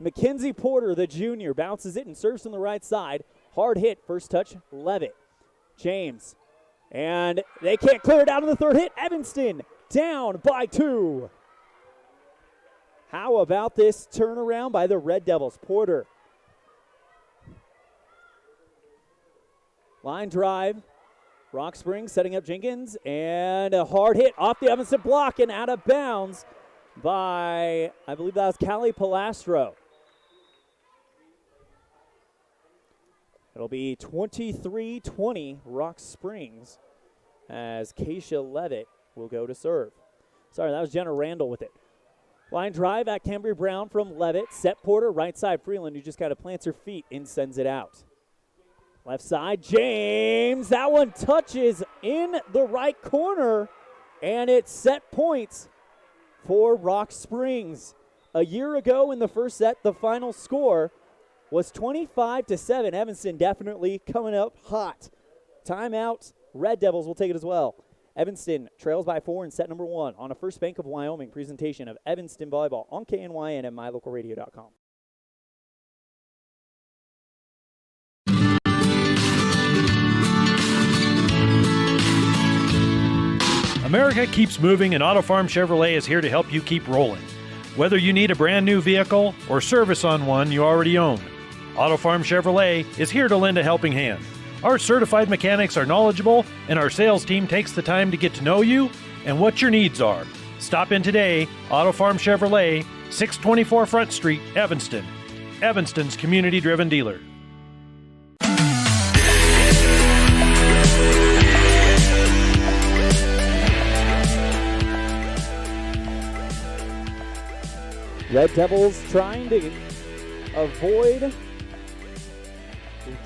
Mackenzie Porter, the junior, bounces it and serves from the right side. Hard hit, first touch, Levitt. James, and they can't clear it out in the third hit. Evanston down by 2. How about this turnaround by the Red Devils? Porter. Line drive. Rock Springs setting up Jenkins, and a hard hit off the Evanston block and out of bounds by, I believe that was Callie Palastro. It'll be 23-20 Rock Springs as Keisha Levitt will go to serve. Sorry, that was Jenna Randall with it. Line drive at Cambry Brown from Levitt. Set Porter, right side Freeland, who just kind of plants her feet and sends it out. Left side, James. That one touches in the right corner, and it's set points for Rock Springs. A year ago in the first set, the final score was 25-7. Evanston definitely coming up hot. Timeout. Red Devils will take it as well. Evanston trails by 4 in set number 1 on a First Bank of Wyoming presentation of Evanston Volleyball on KNYN and mylocalradio.com. America keeps moving, and Auto Farm Chevrolet is here to help you keep rolling. Whether you need a brand new vehicle or service on one you already own, Auto Farm Chevrolet is here to lend a helping hand. Our certified mechanics are knowledgeable, and our sales team takes the time to get to know you and what your needs are. Stop in today, Auto Farm Chevrolet, 624 Front Street, Evanston. Evanston's community-driven dealer. Red Devils trying to avoid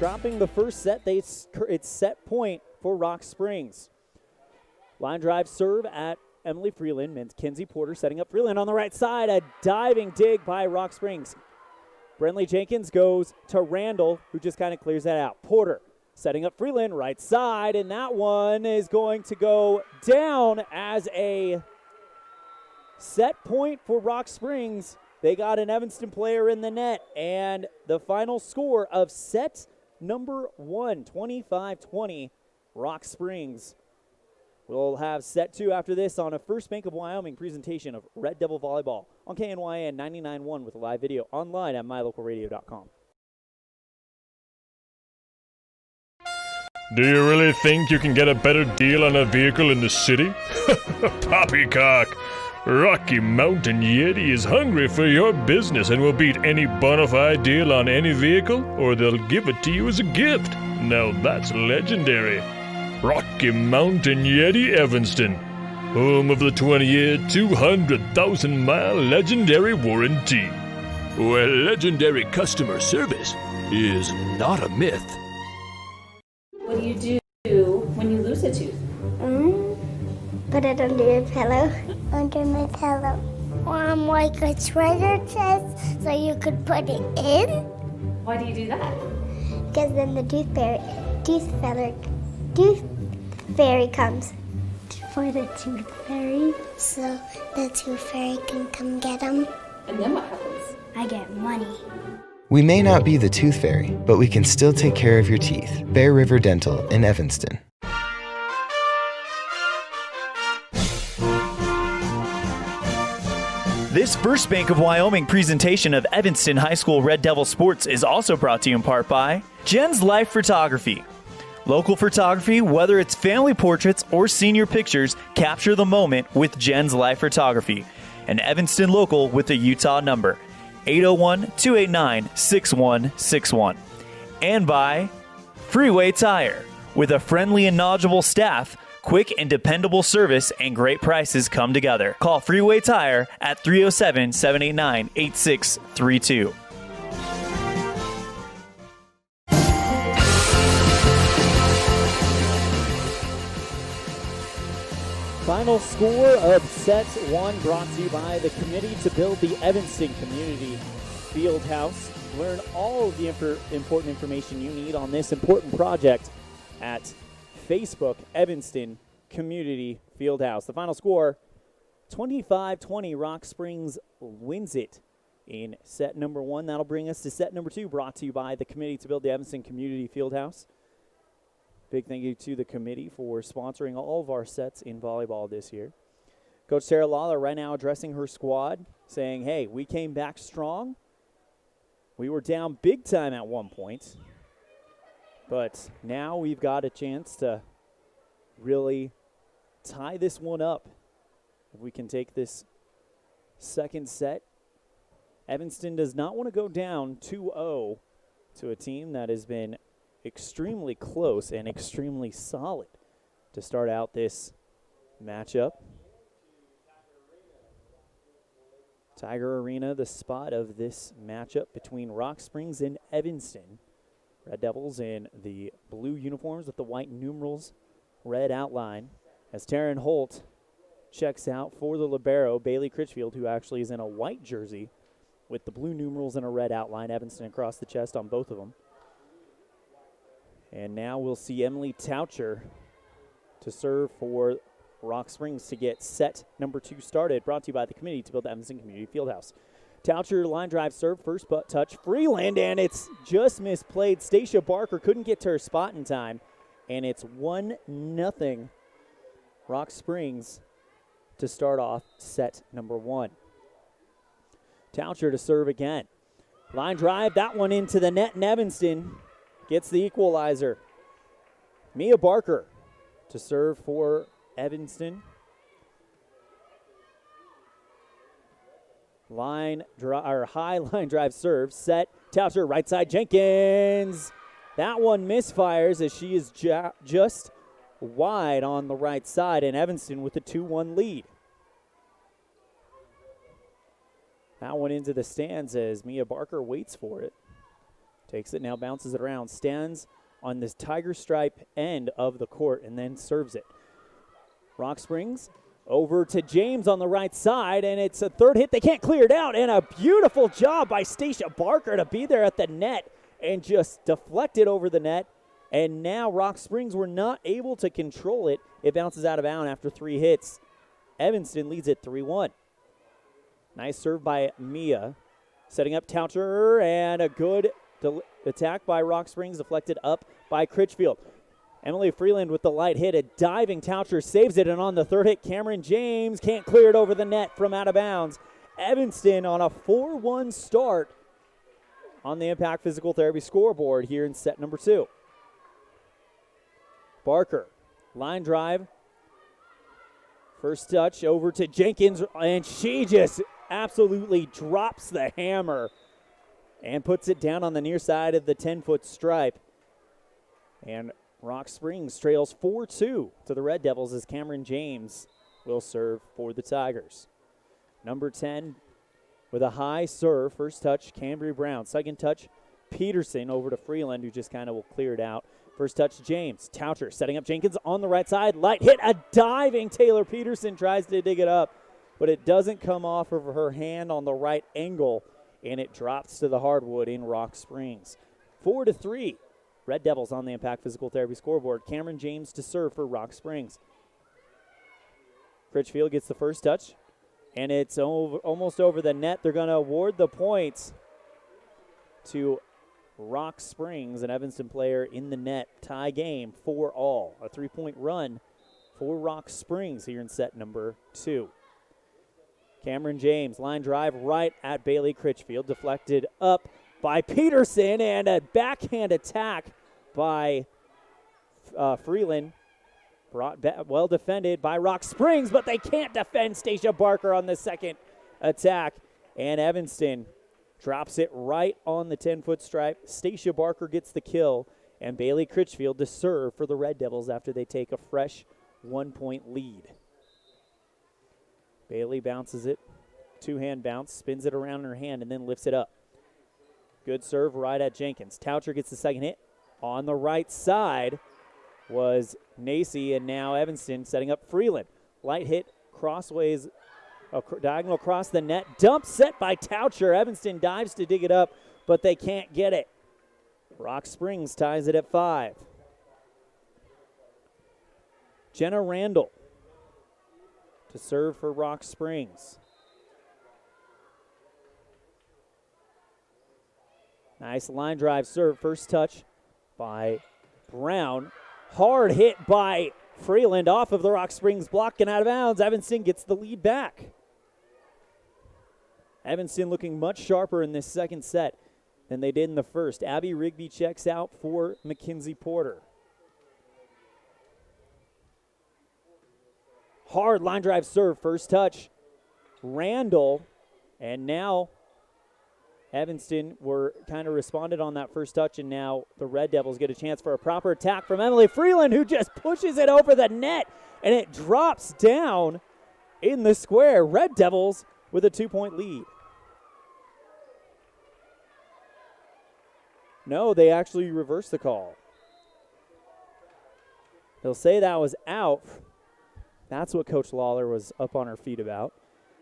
dropping the first set. It's set point for Rock Springs. Line drive serve at Emily Freeland. Mackenzie Porter setting up Freeland on the right side. A diving dig by Rock Springs. Brindley Jenkins goes to Randall, who just kind of clears that out. Porter setting up Freeland, right side, and that one is going to go down as a set point for Rock Springs. They got an Evanston player in the net, and the final score of set number 1, 25-20, Rock Springs. We'll have set 2 after this on a First Bank of Wyoming presentation of Red Devil Volleyball on KNYN 99.1 with a live video online at mylocalradio.com. Do you really think you can get a better deal on a vehicle in the city? Poppycock! Rocky Mountain Yeti is hungry for your business and will beat any bona fide deal on any vehicle, or they'll give it to you as a gift. Now that's legendary. Rocky Mountain Yeti Evanston, home of the 20-year, 200,000-mile legendary warranty, where legendary customer service is not a myth. What do you do when you lose a tooth? Put it under your pillow. Under my pillow. Like a treasure chest so you could put it in. Why do you do that? Because then the tooth fairy comes for the tooth fairy. So the tooth fairy can come get them. And then what happens? I get money. We may not be the tooth fairy, but we can still take care of your teeth. Bear River Dental in Evanston. This First Bank of Wyoming presentation of Evanston High School Red Devil Sports is also brought to you in part by Jen's Life Photography. Local photography, whether it's family portraits or senior pictures, capture the moment with Jen's Life Photography. An Evanston local with a Utah number, 801-289-6161. And by Freeway Tire. With a friendly and knowledgeable staff, quick and dependable service, and great prices come together. Call Freeway Tire at 307-789-8632. Final score of set 1 brought to you by the Committee to Build the Evanston Community Fieldhouse. Learn all of the important information you need on this important project at Facebook, Evanston Community Fieldhouse. The final score, 25-20, Rock Springs wins it in set number 1. That'll bring us to set number 2, brought to you by the Committee to Build the Evanston Community Fieldhouse. Big thank you to the committee for sponsoring all of our sets in volleyball this year. Coach Sarah Lawler right now addressing her squad, saying, hey, we came back strong. We were down big time at one point. But now we've got a chance to really tie this one up. If we can take this second set. Evanston does not want to go down 2-0 to a team that has been extremely close and extremely solid to start out this matchup. Tiger Arena, the spot of this matchup between Rock Springs and Evanston. Red Devils in the blue uniforms with the white numerals, red outline. As Taryn Holt checks out for the libero, Bailey Critchfield, who actually is in a white jersey with the blue numerals and a red outline. Evanston across the chest on both of them. And now we'll see Emily Taucher to serve for Rock Springs to get set number 2 started. Brought to you by the Committee to Build the Evanston Community Fieldhouse. Taucher line drive serve, first butt touch, Freeland, and it's just misplayed. Stacia Barker couldn't get to her spot in time, and it's 1-0 Rock Springs to start off set number 1. Taucher to serve again. Line drive, that one into the net, and Evanston gets the equalizer. Mia Barker to serve for Evanston. High line drive serve, set, Taucher, right side, Jenkins. That one misfires as she is just wide on the right side, and Evanston with a 2-1 lead. That one into the stands as Mia Barker waits for it. Takes it, now bounces it around, stands on this tiger stripe end of the court, and then serves it. Rock Springs over to James on the right side, and it's a third hit. They can't clear it out, and a beautiful job by Stacia Barker to be there at the net and just deflect it over the net. And now Rock Springs were not able to control it. It bounces out of bounds after 3 hits. Evanston leads it 3-1. Nice serve by Mia. Setting up Taucher, and a good attack by Rock Springs, deflected up by Critchfield. Emily Freeland with the light hit. A diving Taucher saves it, and on the third hit, Cameron James can't clear it over the net from out of bounds. Evanston on a 4-1 start on the Impact Physical Therapy scoreboard here in set number 2. Barker, line drive. First touch over to Jenkins, and she just absolutely drops the hammer and puts it down on the near side of the 10-foot stripe. And Rock Springs trails 4-2 to the Red Devils as Cameron James will serve for the Tigers. Number 10 with a high serve. First touch, Cambry Brown. Second touch, Peterson over to Freeland, who just kind of will clear it out. First touch, James. Taucher setting up Jenkins on the right side. Light hit, a diving Taylor Peterson tries to dig it up, but it doesn't come off of her hand on the right angle, and it drops to the hardwood in Rock Springs. 4-3. Red Devils on the Impact Physical Therapy scoreboard. Cameron James to serve for Rock Springs. Critchfield gets the first touch, and it's almost over the net. They're going to award the points to Rock Springs, an Evanston player in the net. Tie game 4-all. A 3-point run for Rock Springs here in set number 2. Cameron James, line drive right at Bailey Critchfield, deflected up by Peterson, and a backhand attack by Freeland. Brought back, well defended by Rock Springs, but they can't defend Stacia Barker on the second attack. And Evanston drops it right on the 10-foot stripe. Stacia Barker gets the kill, and Bailey Critchfield to serve for the Red Devils after they take a fresh 1-point lead. Bailey bounces it, two-hand bounce, spins it around in her hand, and then lifts it up. Good serve right at Jenkins. Toucher gets the second hit. On the right side was Nacy, and now Evanston setting up Freeland. Light hit, crossways, diagonal across the net. Dump set by Toucher. Evanston dives to dig it up, but they can't get it. Rock Springs ties it at 5. Jenna Randall to serve for Rock Springs. Nice line drive serve. First touch by Brown. Hard hit by Freeland off of the Rock Springs block and out of bounds. Evanston gets the lead back. Evanston looking much sharper in this second set than they did in the first. Abby Rigby checks out for Mackenzie Porter. Hard line drive serve. First touch, Randall. And now Evanston were kind of responded on that first touch, and now the Red Devils get a chance for a proper attack from Emily Freeland, who just pushes it over the net, and it drops down in the square. Red Devils with a 2-point lead. No, they actually reversed the call. They'll say that was out. That's what Coach Lawler was up on her feet about.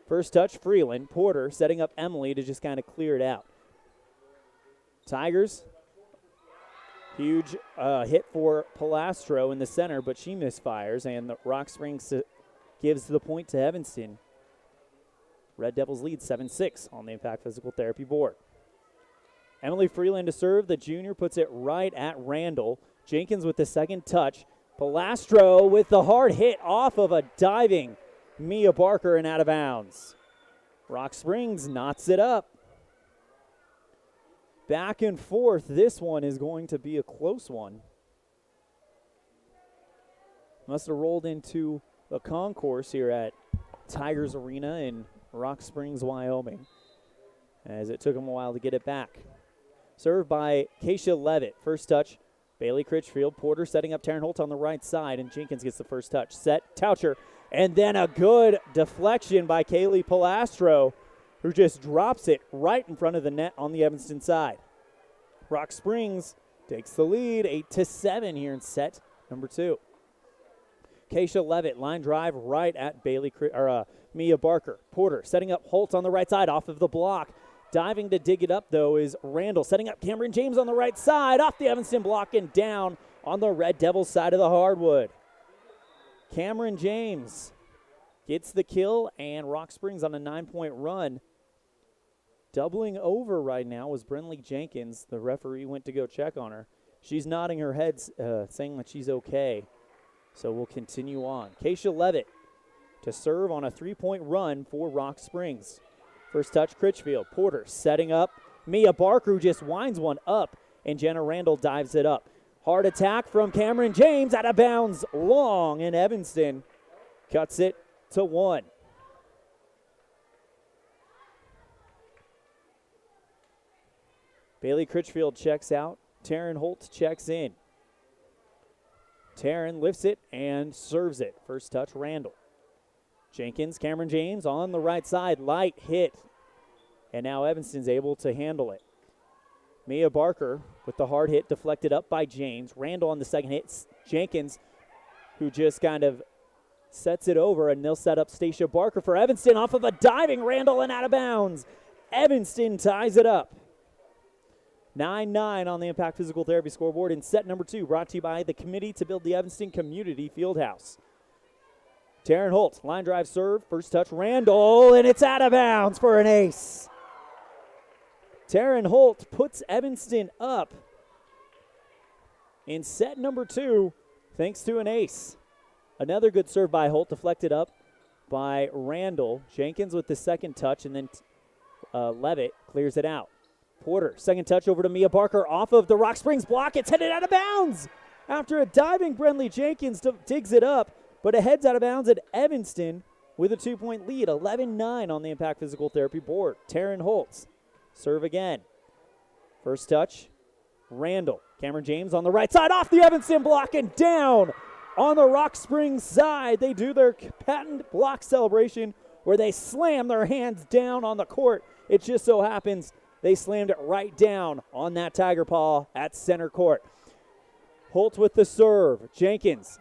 First touch, Freeland. Porter setting up Emily to just kind of clear it out. Tigers, huge hit for Palastro in the center, but she misfires, and the Rock Springs gives the point to Evanston. Red Devils lead 7-6 on the Impact Physical Therapy board. Emily Freeland to serve. The junior puts it right at Randall. Jenkins with the second touch. Palastro with the hard hit off of a diving Mia Barker and out of bounds. Rock Springs knots it up. Back and forth. This one is going to be a close one. Must have rolled into the concourse here at Tigers Arena in Rock Springs, Wyoming, as it took them a while to get it back. Served by Keisha Levitt. First touch, Bailey Critchfield. Porter setting up Taryn Holt on the right side, and Jenkins gets the first touch. Set, Toucher, and then a good deflection by Kaylee Palastro, who just drops it right in front of the net on the Evanston side. Rock Springs takes the lead, 8-7 here in set number 2. Keisha Levitt, line drive right at Mia Barker. Porter setting up Holt on the right side off of the block. Diving to dig it up, though, is Randall. Setting up Cameron James on the right side, off the Evanston block and down on the Red Devils side of the hardwood. Cameron James gets the kill, and Rock Springs on a 9-point run. Doubling over right now was Brenly Jenkins. The referee went to go check on her. She's nodding her head, saying that she's okay. So we'll continue on. Keisha Levitt to serve on a 3-point run for Rock Springs. First touch, Critchfield. Porter setting up Mia Barker, who just winds one up, and Jenna Randall dives it up. Hard attack from Cameron James, out of bounds, long, and Evanston cuts it to 1. Bailey Critchfield checks out. Taryn Holt checks in. Taryn lifts it and serves it. First touch, Randall. Jenkins, Cameron James on the right side, light hit. And now Evanston's able to handle it. Mia Barker with the hard hit, deflected up by James. Randall on the second hit. Jenkins, who just kind of sets it over, and they'll set up Stacia Barker for Evanston off of a diving Randall and out of bounds. Evanston ties it up. 9-9 on the Impact Physical Therapy scoreboard in set number 2, brought to you by the Committee to Build the Evanston Community Fieldhouse. Taryn Holt, line drive serve, first touch, Randall, and it's out of bounds for an ace. Taryn Holt puts Evanston up in set number 2 thanks to an ace. Another good serve by Holt, deflected up by Randall. Jenkins with the second touch, and then Levitt clears it out. Porter, second touch over to Mia Barker off of the Rock Springs block. It's headed out of bounds. After a diving, Brentley Jenkins digs it up, but it heads out of bounds at Evanston with a 2-point lead, 11-9 on the Impact Physical Therapy board. Taryn Holtz, serve again. First touch, Randall. Cameron James on the right side, off the Evanston block and down on the Rock Springs side. They do their patent block celebration where they slam their hands down on the court. It just so happens they slammed it right down on that Tiger Paw at center court. Holt with the serve. Jenkins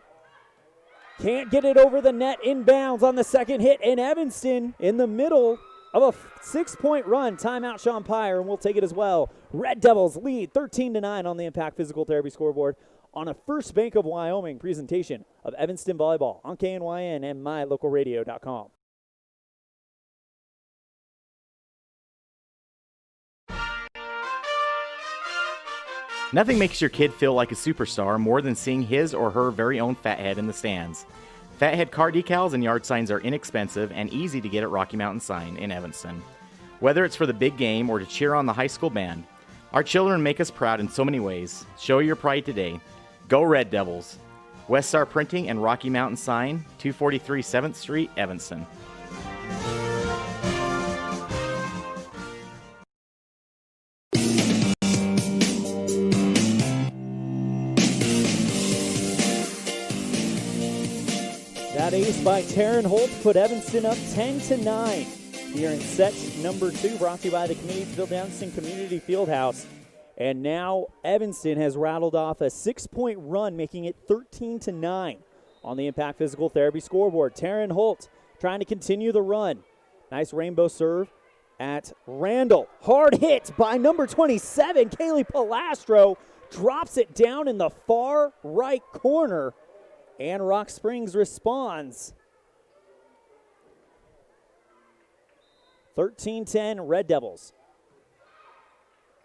can't get it over the net, inbounds on the second hit, and Evanston in the middle of a 6-point run. Timeout Sean Pyre, and we'll take it as well. Red Devils lead 13-9 on the Impact Physical Therapy scoreboard on a First Bank of Wyoming presentation of Evanston Volleyball on KNYN and mylocalradio.com. Nothing makes your kid feel like a superstar more than seeing his or her very own Fathead in the stands. Fathead car decals and yard signs are inexpensive and easy to get at Rocky Mountain Sign in Evanston. Whether it's for the big game or to cheer on the high school band, our children make us proud in so many ways. Show your pride today. Go Red Devils. West Star Printing and Rocky Mountain Sign, 243 7th Street, Evanston. That ace by Taryn Holt put Evanston up 10-9 here in set number 2, brought to you by the Community Field Evanston Community Fieldhouse. And now Evanston has rattled off a 6-point run, making it 13-9 on the Impact Physical Therapy scoreboard. Taryn Holt trying to continue the run. Nice rainbow serve at Randall. Hard hit by number 27, Kaylee Palastro. Drops it down in the far right corner. And Rock Springs responds. 13-10 Red Devils.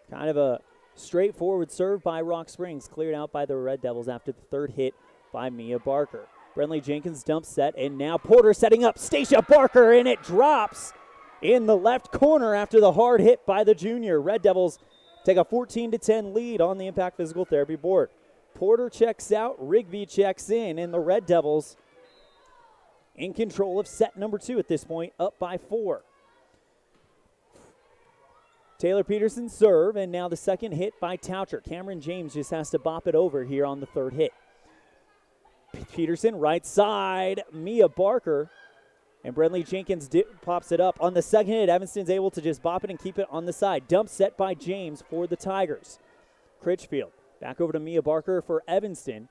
Kind of a straightforward serve by Rock Springs, cleared out by the Red Devils after the third hit by Mia Barker. Brentley Jenkins dump set, and now Porter setting up Stacia Barker, and it drops in the left corner after the hard hit by the junior. Red Devils take a 14-10 lead on the Impact Physical Therapy board. Porter checks out, Rigby checks in, and the Red Devils in control of set number 2 at this point, up by 4. Taylor Peterson serve, and now the second hit by Toucher. Cameron James just has to bop it over here on the third hit. Peterson, right side, Mia Barker, and Brentley Jenkins pops it up. On the second hit, Evanston's able to just bop it and keep it on the side. Dump set by James for the Tigers. Critchfield. Back over to Mia Barker for Evanston.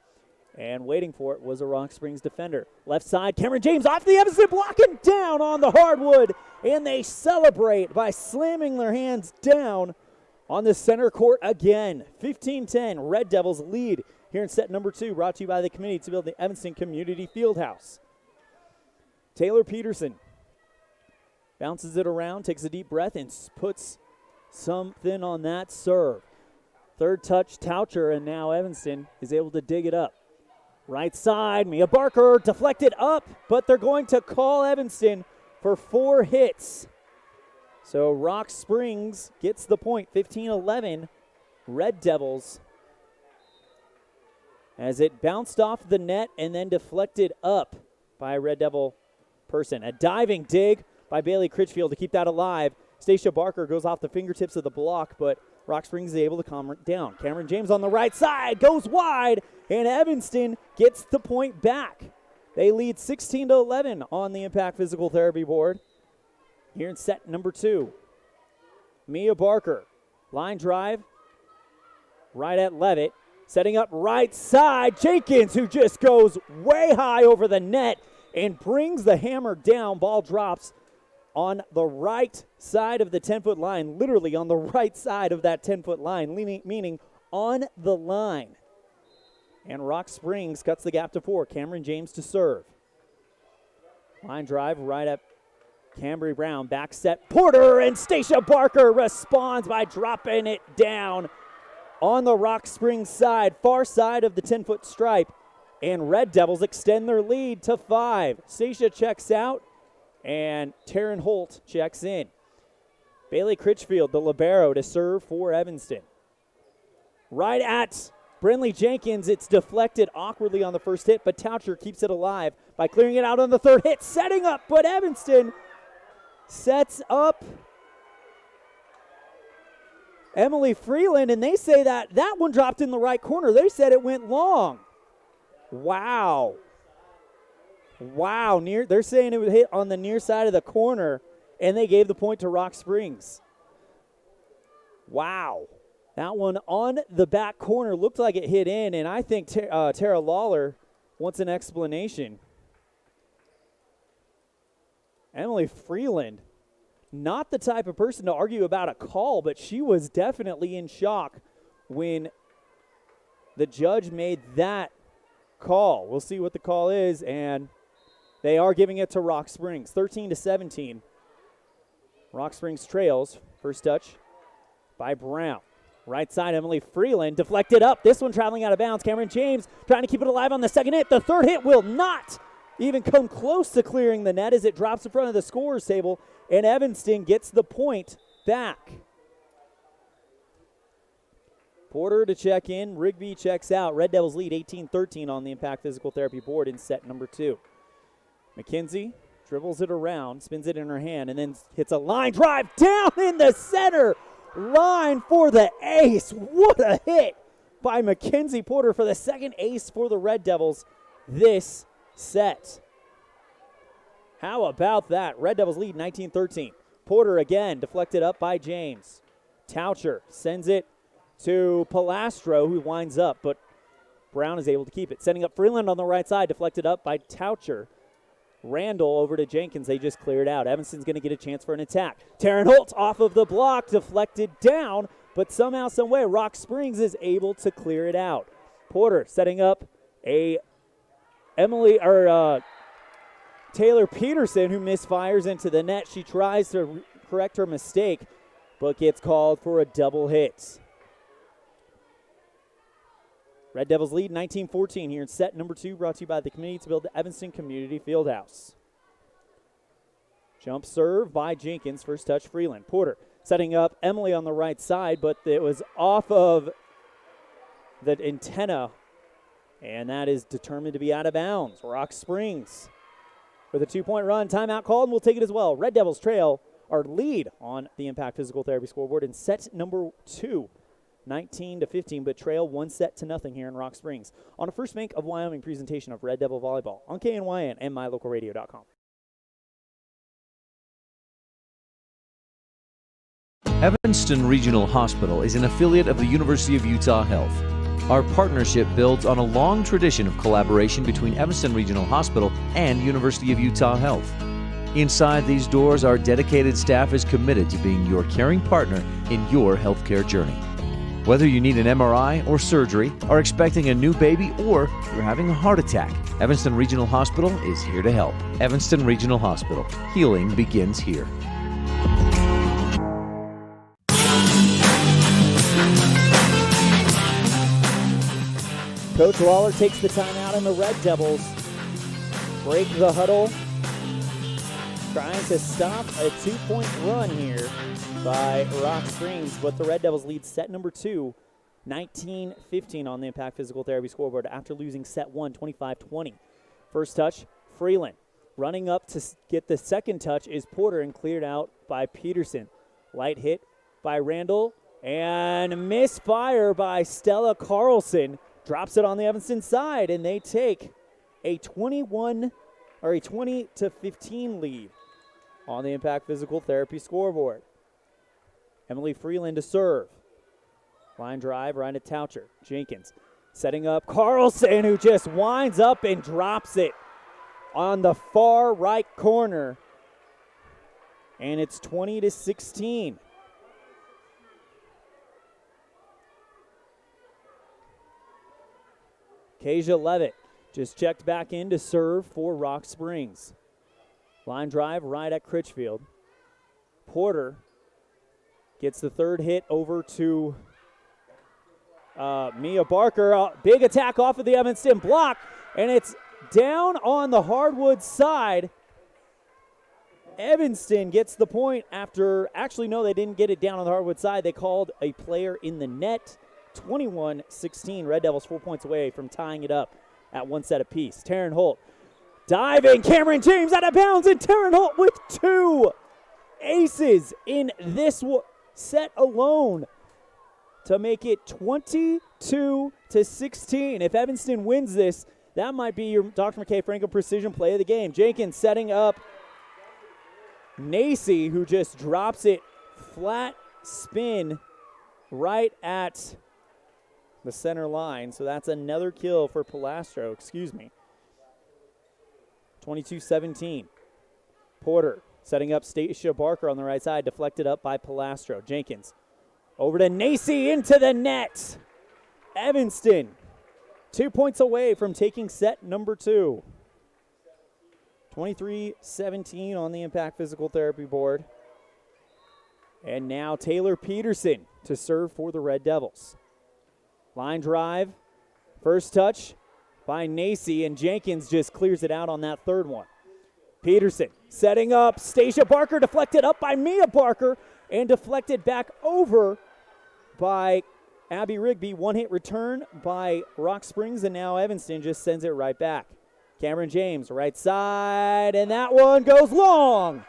And waiting for it was a Rock Springs defender. Left side, Cameron James off the Evanston block and down on the hardwood. And they celebrate by slamming their hands down on the center court again. 15-10, Red Devils lead here in set number 2, brought to you by the committee to build the Evanston Community Fieldhouse. Taylor Peterson bounces it around, takes a deep breath, and puts something on that serve. Third touch, Toucher, and now Evanston is able to dig it up. Right side, Mia Barker deflected up, but they're going to call Evanston for 4 hits. So Rock Springs gets the point, 15-11, Red Devils, as it bounced off the net and then deflected up by a Red Devil person. A diving dig by Bailey Critchfield to keep that alive. Stacia Barker goes off the fingertips of the block, but Rock Springs is able to calm it down. Cameron James on the right side goes wide, and Evanston gets the point back. They lead 16-11 on the Impact Physical Therapy board here in set number 2. Mia Barker, line drive, right at Levitt. Setting up right side, Jenkins, who just goes way high over the net and brings the hammer down. Ball drops on the right side of the 10-foot line, literally on the right side of that 10-foot line, meaning on the line. And Rock Springs cuts the gap to 4. Cameron James to serve. Line drive right at Cambry Brown. Back set, Porter, and Stacia Barker responds by dropping it down on the Rock Springs side, far side of the 10-foot stripe. And Red Devils extend their lead to 5. Stacia checks out, And Taryn Holt checks in. Bailey Critchfield, the libero, to serve for Evanston. Right at Brinley Jenkins, it's deflected awkwardly on the first hit, but Toucher keeps it alive by clearing it out on the third hit, setting up, but Evanston sets up Emily Freeland, and they say that one dropped in the right corner. They said it went long. Wow. Wow, they're saying it would hit on the near side of the corner, and they gave the point to Rock Springs. Wow. That one on the back corner looked like it hit in, and I think Tara Lawler wants an explanation. Emily Freeland, not the type of person to argue about a call, but she was definitely in shock when the judge made that call. We'll see what the call is, and they are giving it to Rock Springs, 13-17. Rock Springs trails. First touch by Brown. Right side, Emily Freeland deflected up. This one traveling out of bounds. Cameron James trying to keep it alive on the second hit. The third hit will not even come close to clearing the net as it drops in front of the scorer's table, and Evanston gets the point back. Porter to check in. Rigby checks out. Red Devils lead 18-13 on the Impact Physical Therapy board in set number 2. McKenzie dribbles it around, spins it in her hand, and then hits a line drive down in the center line for the ace. What a hit by Mackenzie Porter for the second ace for the Red Devils this set. How about that? Red Devils lead 19-13. Porter again deflected up by James. Toucher sends it to Palastro, who winds up, but Brown is able to keep it. Sending up Freeland on the right side, deflected up by Toucher. Randall over to Jenkins. They just cleared out. Evanston's going to get a chance for an attack. Taryn Holt off of the block, deflected down, but somehow, some way, Rock Springs is able to clear it out. Porter setting up a Taylor Peterson, who misfires into the net. She tries to correct her mistake, but gets called for a double hit. Red Devils lead 19-14 here in set number 2, brought to you by the Committee to Build the Evanston Community Fieldhouse. Jump serve by Jenkins. First touch, Freeland. Porter setting up Emily on the right side, but it was off of the antenna, and that is determined to be out of bounds. Rock Springs with a 2-point run. Timeout called, and we'll take it as well. Red Devils trail our lead on the Impact Physical Therapy scoreboard in set number 2. 19-15, but trail 1-0 here in Rock Springs. On a First Bank of Wyoming presentation of Red Devil Volleyball on KNYN and MyLocalRadio.com. Evanston Regional Hospital is an affiliate of the University of Utah Health. Our partnership builds on a long tradition of collaboration between Evanston Regional Hospital and University of Utah Health. Inside these doors, our dedicated staff is committed to being your caring partner in your healthcare journey. Whether you need an MRI or surgery, are expecting a new baby, or you're having a heart attack, Evanston Regional Hospital is here to help. Evanston Regional Hospital. Healing begins here. Coach Lawler takes the timeout, and the Red Devils break the huddle, trying to stop a 2-point run here by Rock Springs, but the Red Devils lead set number 2, 19-15 on the Impact Physical Therapy scoreboard after losing set 1, 25-20. First touch, Freeland. Running up to get the second touch is Porter, and cleared out by Peterson. Light hit by Randall, and misfire by Stella Carlson. Drops it on the Evanston side, and they take a 20-15 lead on the Impact Physical Therapy scoreboard. Emily Freeland to serve. Line drive right at Toucher. Jenkins setting up Carlson, who just winds up and drops it on the far right corner. And it's 20-16. Kasia Levitt just checked back in to serve for Rock Springs. Line drive right at Critchfield. Porter gets the third hit over to Mia Barker. Big attack off of the Evanston block, and it's down on the hardwood side. Evanston gets the point after, actually, no, they didn't get it down on the hardwood side. They called a player in the net. 21-16. Red Devils 4 points away from tying it up at one set apiece. Taryn Holt diving. Cameron James out of bounds, and Taryn Holt with 2 aces in this set alone to make it 22-16. If Evanston wins this, that might be your Dr. McKay Franklin precision play of the game. Jenkins setting up Nacy, who just drops it flat spin right at the center line. So that's another kill for Palastro, 22-17. Porter setting up Stacia Barker on the right side, deflected up by Palastro. Jenkins over to Nacy into the net. Evanston 2 points away from taking set number 2. 23-17 on the Impact Physical Therapy board. And now Taylor Peterson to serve for the Red Devils. Line drive, first touch by Nacy, and Jenkins just clears it out on that third one. Peterson setting up Stacia Barker, deflected up by Mia Barker, and deflected back over by Abby Rigby. One-hit return by Rock Springs, and now Evanston just sends it right back. Cameron James, right side, and that one goes long.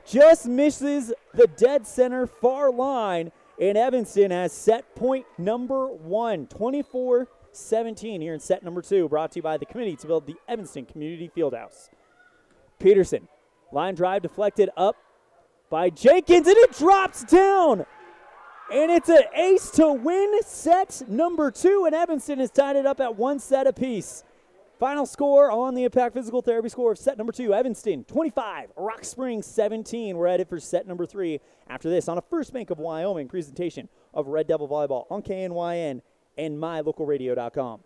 Just misses the dead center far line, and Evanston has set point number 1, 24-17 here in set number 2, brought to you by the committee to build the Evanston Community Fieldhouse. Peterson, line drive deflected up by Jenkins, and it drops down. And it's an ace to win set number 2, and Evanston has tied it up at 1 set apiece. Final score on the Impact Physical Therapy score of set number 2, Evanston 25, Rock Springs 17. We're headed for set number 3 after this on a First Bank of Wyoming presentation of Red Devil Volleyball on KNYN and mylocalradio.com.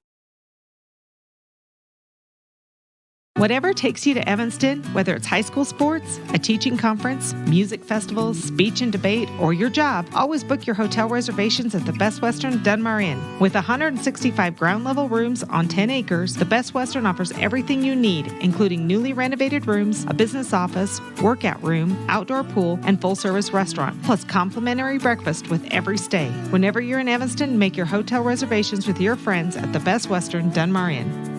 Whatever takes you to Evanston, whether it's high school sports, a teaching conference, music festivals, speech and debate, or your job, always book your hotel reservations at the Best Western Dunmar Inn. With 165 ground-level rooms on 10 acres, the Best Western offers everything you need, including newly renovated rooms, a business office, workout room, outdoor pool, and full-service restaurant, plus complimentary breakfast with every stay. Whenever you're in Evanston, make your hotel reservations with your friends at the Best Western Dunmar Inn.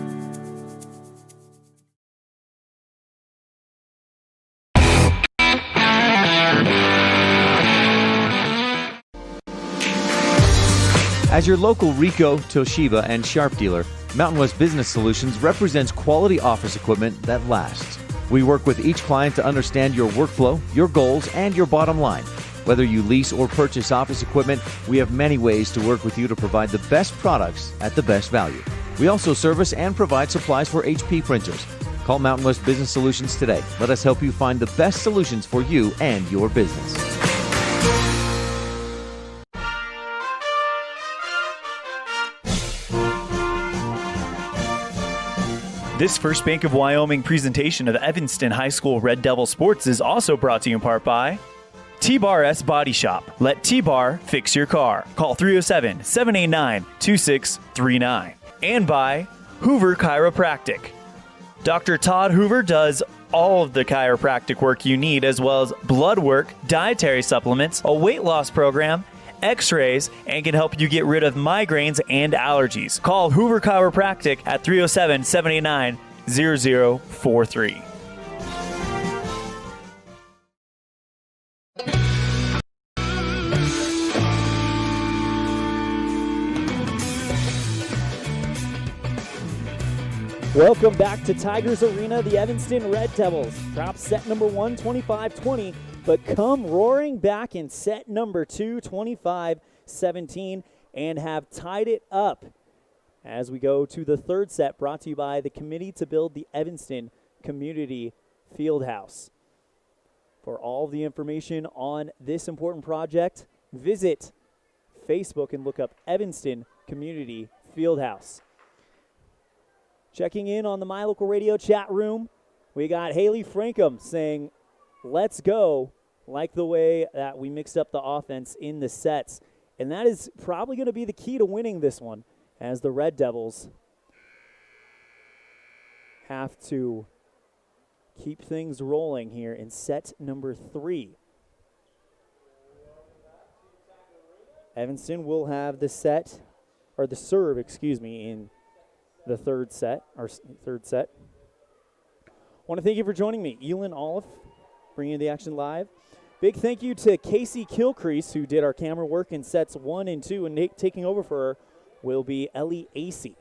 As your local Ricoh, Toshiba, and Sharp dealer, Mountain West Business Solutions represents quality office equipment that lasts. We work with each client to understand your workflow, your goals, and your bottom line. Whether you lease or purchase office equipment, we have many ways to work with you to provide the best products at the best value. We also service and provide supplies for HP printers. Call Mountain West Business Solutions today. Let us help you find the best solutions for you and your business. This First Bank of Wyoming presentation of Evanston High School Red Devil Sports is also brought to you in part by T-Bar S Body Shop. Let T-Bar fix your car. Call 307-789-2639. And by Hoover Chiropractic. Dr. Todd Hoover does all of the chiropractic work you need, as well as blood work, dietary supplements, a weight loss program, x-rays, and can help you get rid of migraines and allergies. Call Hoover Chiropractic at 307-789-0043. Welcome back to Tigers Arena. The Evanston Red Devils drop set number 1, 25-20, but come roaring back in set number 2, 25-17, and have tied it up as we go to the third set, brought to you by the committee to build the Evanston Community Fieldhouse. For all the information on this important project, visit Facebook and look up Evanston Community Fieldhouse. Checking in on the My Local Radio chat room, we got Haley Frankham saying, let's go, like the way that we mixed up the offense in the sets. And that is probably going to be the key to winning this one, as the Red Devils have to keep things rolling here in set number 3. Evanston will have the serve, in the third set. Want to thank you for joining me, ELAN, OLLIFF, bringing you the action live. Big thank you to Casey Kilcrease, who did our camera work in sets 1 and 2, and taking over for her will be Ellie Acey.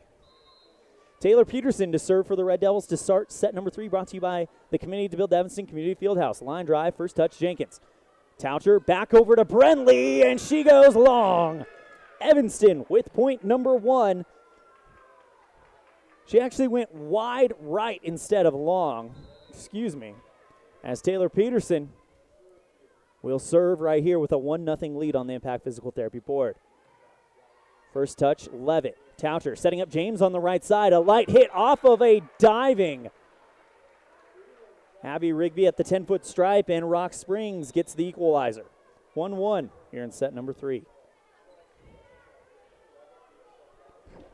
Taylor Peterson to serve for the Red Devils to start set number 3, brought to you by the Committee to Build Evanston Community Fieldhouse. Line drive, first touch, Jenkins. Toucher back over to Brenly, and she goes long. Evanston with point number 1. She actually went wide right instead of long, as Taylor Peterson will serve right here with a 1-0 lead on the Impact Physical Therapy board. First touch, Levitt. Toucher setting up James on the right side. A light hit off of a diving Abby Rigby at the 10-foot stripe, and Rock Springs gets the equalizer. 1-1 here in set number 3.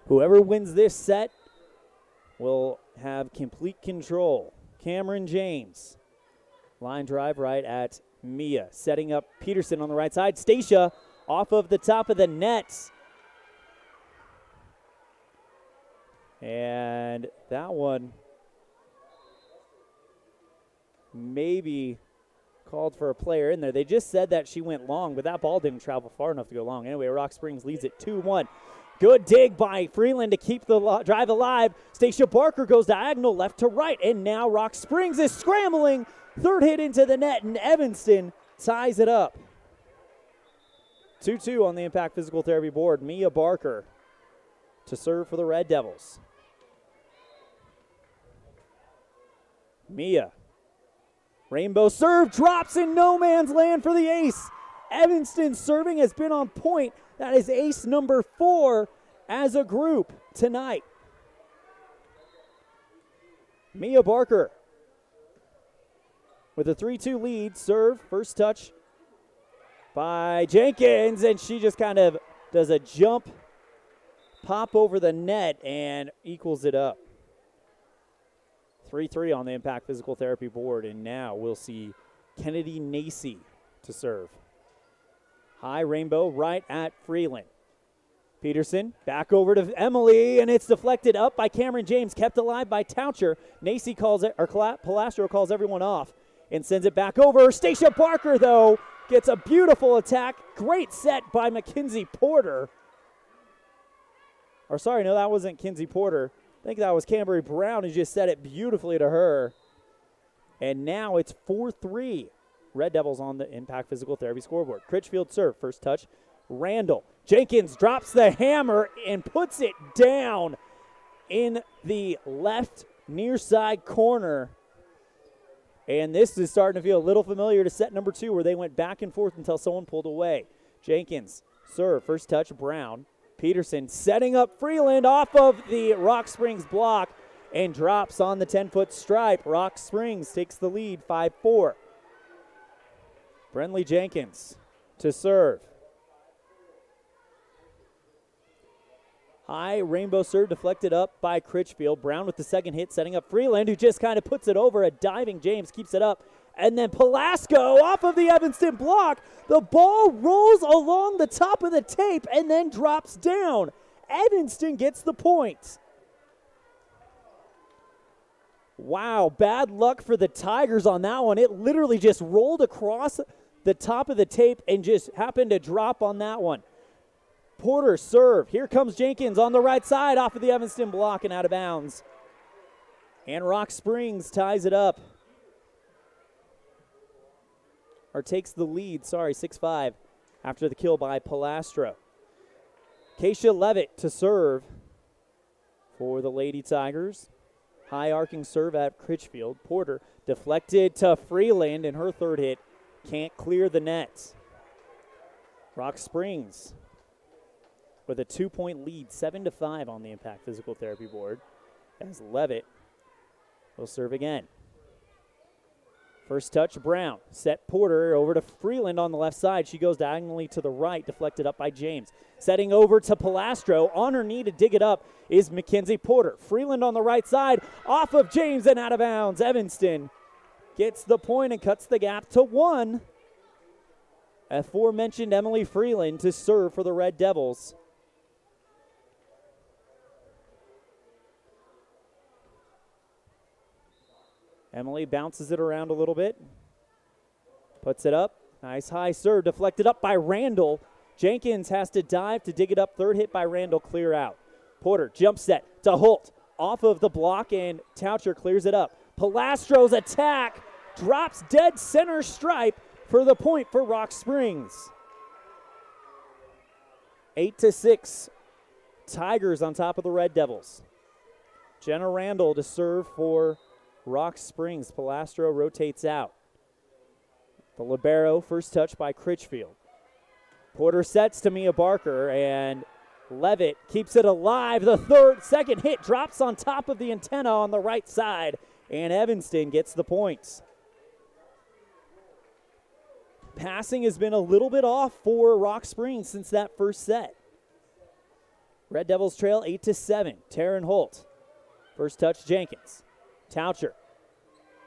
Whoever wins this set will have complete control. Cameron James. Line drive right at Mia. Setting up Peterson on the right side. Stacia off of the top of the net. And that one maybe called for a player in there. They just said that she went long, but that ball didn't travel far enough to go long. Anyway, Rock Springs leads it 2-1. Good dig by Freeland to keep the drive alive. Stacia Barker goes diagonal left to right, and now Rock Springs is scrambling. Third hit into the net, and Evanston ties it up. 2-2 on the Impact Physical Therapy board. Mia Barker to serve for the Red Devils. Mia. Rainbow serve drops in no man's land for the ace. Evanston serving has been on point. That is ace number 4 as a group tonight. Mia Barker with a 3-2 lead. Serve, first touch by Jenkins, and she just kind of does a jump, pop over the net, and equals it up. 3-3 on the Impact Physical Therapy board, and now we'll see Kennedy Nacy to serve. High Rainbow right at Freeland. Peterson back over to Emily, and it's deflected up by Cameron James, kept alive by Toucher. Nacy calls it, or Palastro calls everyone off and sends it back over. Stacia Barker, though, gets a beautiful attack. Great set by Mackenzie Porter. Or sorry, no, that wasn't Kinsey Porter. I think that was Camberry Brown who just set it beautifully to her. And now it's 4-3. Red Devils on the Impact Physical Therapy scoreboard. Critchfield serve, first touch. Randall. Jenkins drops the hammer and puts it down in the left near side corner. And this is starting to feel a little familiar to set number 2, where they went back and forth until someone pulled away. Jenkins serve, first touch, Brown. Peterson setting up Freeland off of the Rock Springs block and drops on the 10-foot stripe. Rock Springs takes the lead, 5-4. Brenly Jenkins to serve. High Rainbow serve deflected up by Critchfield. Brown with the second hit, setting up Freeland, who just kind of puts it over. A diving James keeps it up. And then Palasco off of the Evanston block. The ball rolls along the top of the tape and then drops down. Evanston gets the point. Wow, bad luck for the Tigers on that one. It literally just rolled across the top of the tape and just happened to drop on that one. Porter serve. Here comes Jenkins on the right side off of the Evanston block and out of bounds. And Rock Springs ties it up. Or takes the lead, 6-5, after the kill by Palastro. Keisha Levitt to serve for the Lady Tigers. High arcing serve at Critchfield. Porter deflected to Freeland, and her third hit can't clear the net. Rock Springs with a 2-point lead, 7-5 on the Impact Physical Therapy board, as Levitt will serve again. First touch, Brown. Set Porter over to Freeland on the left side. She goes diagonally to the right, deflected up by James. Setting over to Palastro. On her knee to dig it up is Mackenzie Porter. Freeland on the right side, off of James and out of bounds. Evanston gets the point and cuts the gap to 1. Aforementioned Emily Freeland to serve for the Red Devils. Emily bounces it around a little bit. Puts it up. Nice high serve. Deflected up by Randall. Jenkins has to dive to dig it up. Third hit by Randall. Clear out. Porter jump set to Holt. Off of the block, and Taucher clears it up. Palastro's attack drops dead center stripe for the point for Rock Springs. 8-6. Tigers on top of the Red Devils. Jenna Randall to serve for Rock Springs. Palastro rotates out. The libero, first touch by Critchfield. Porter sets to Mia Barker, and Levitt keeps it alive. The second hit drops on top of the antenna on the right side, and Evanston gets the points. Passing has been a little bit off for Rock Springs since that first set. Red Devils trail 8-7. Taryn Holt. First touch, Jenkins. Taucher.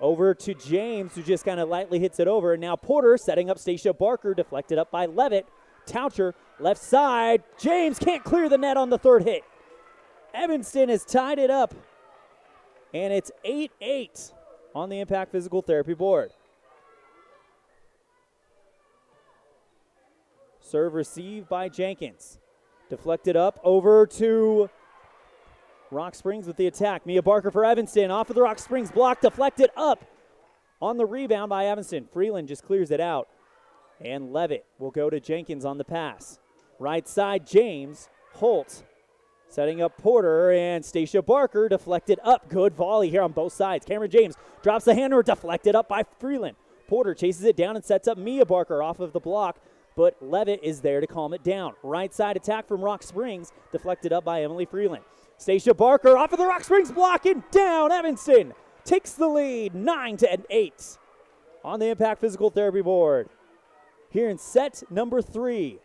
Over to James, who just kind of lightly hits it over. And now Porter setting up Stacia Barker, deflected up by Levitt. Taucher, left side. James can't clear the net on the third hit. Evanston has tied it up. And it's 8-8 on the Impact Physical Therapy board. Serve received by Jenkins. Deflected up over to Rock Springs with the attack. Mia Barker for Evanston. Off of the Rock Springs block. Deflected up on the rebound by Evanston. Freeland just clears it out. And Levitt will go to Jenkins on the pass. Right side, James. Holt setting up Porter, and Stacia Barker deflected up. Good volley here on both sides. Cameron James drops the hander, deflected up by Freeland. Porter chases it down and sets up Mia Barker off of the block, but Levitt is there to calm it down. Right side attack from Rock Springs, deflected up by Emily Freeland. Stacia Barker off of the Rock Springs block and down. Evanston takes the lead, 9-8 on the Impact Physical Therapy board. Here in set number 3.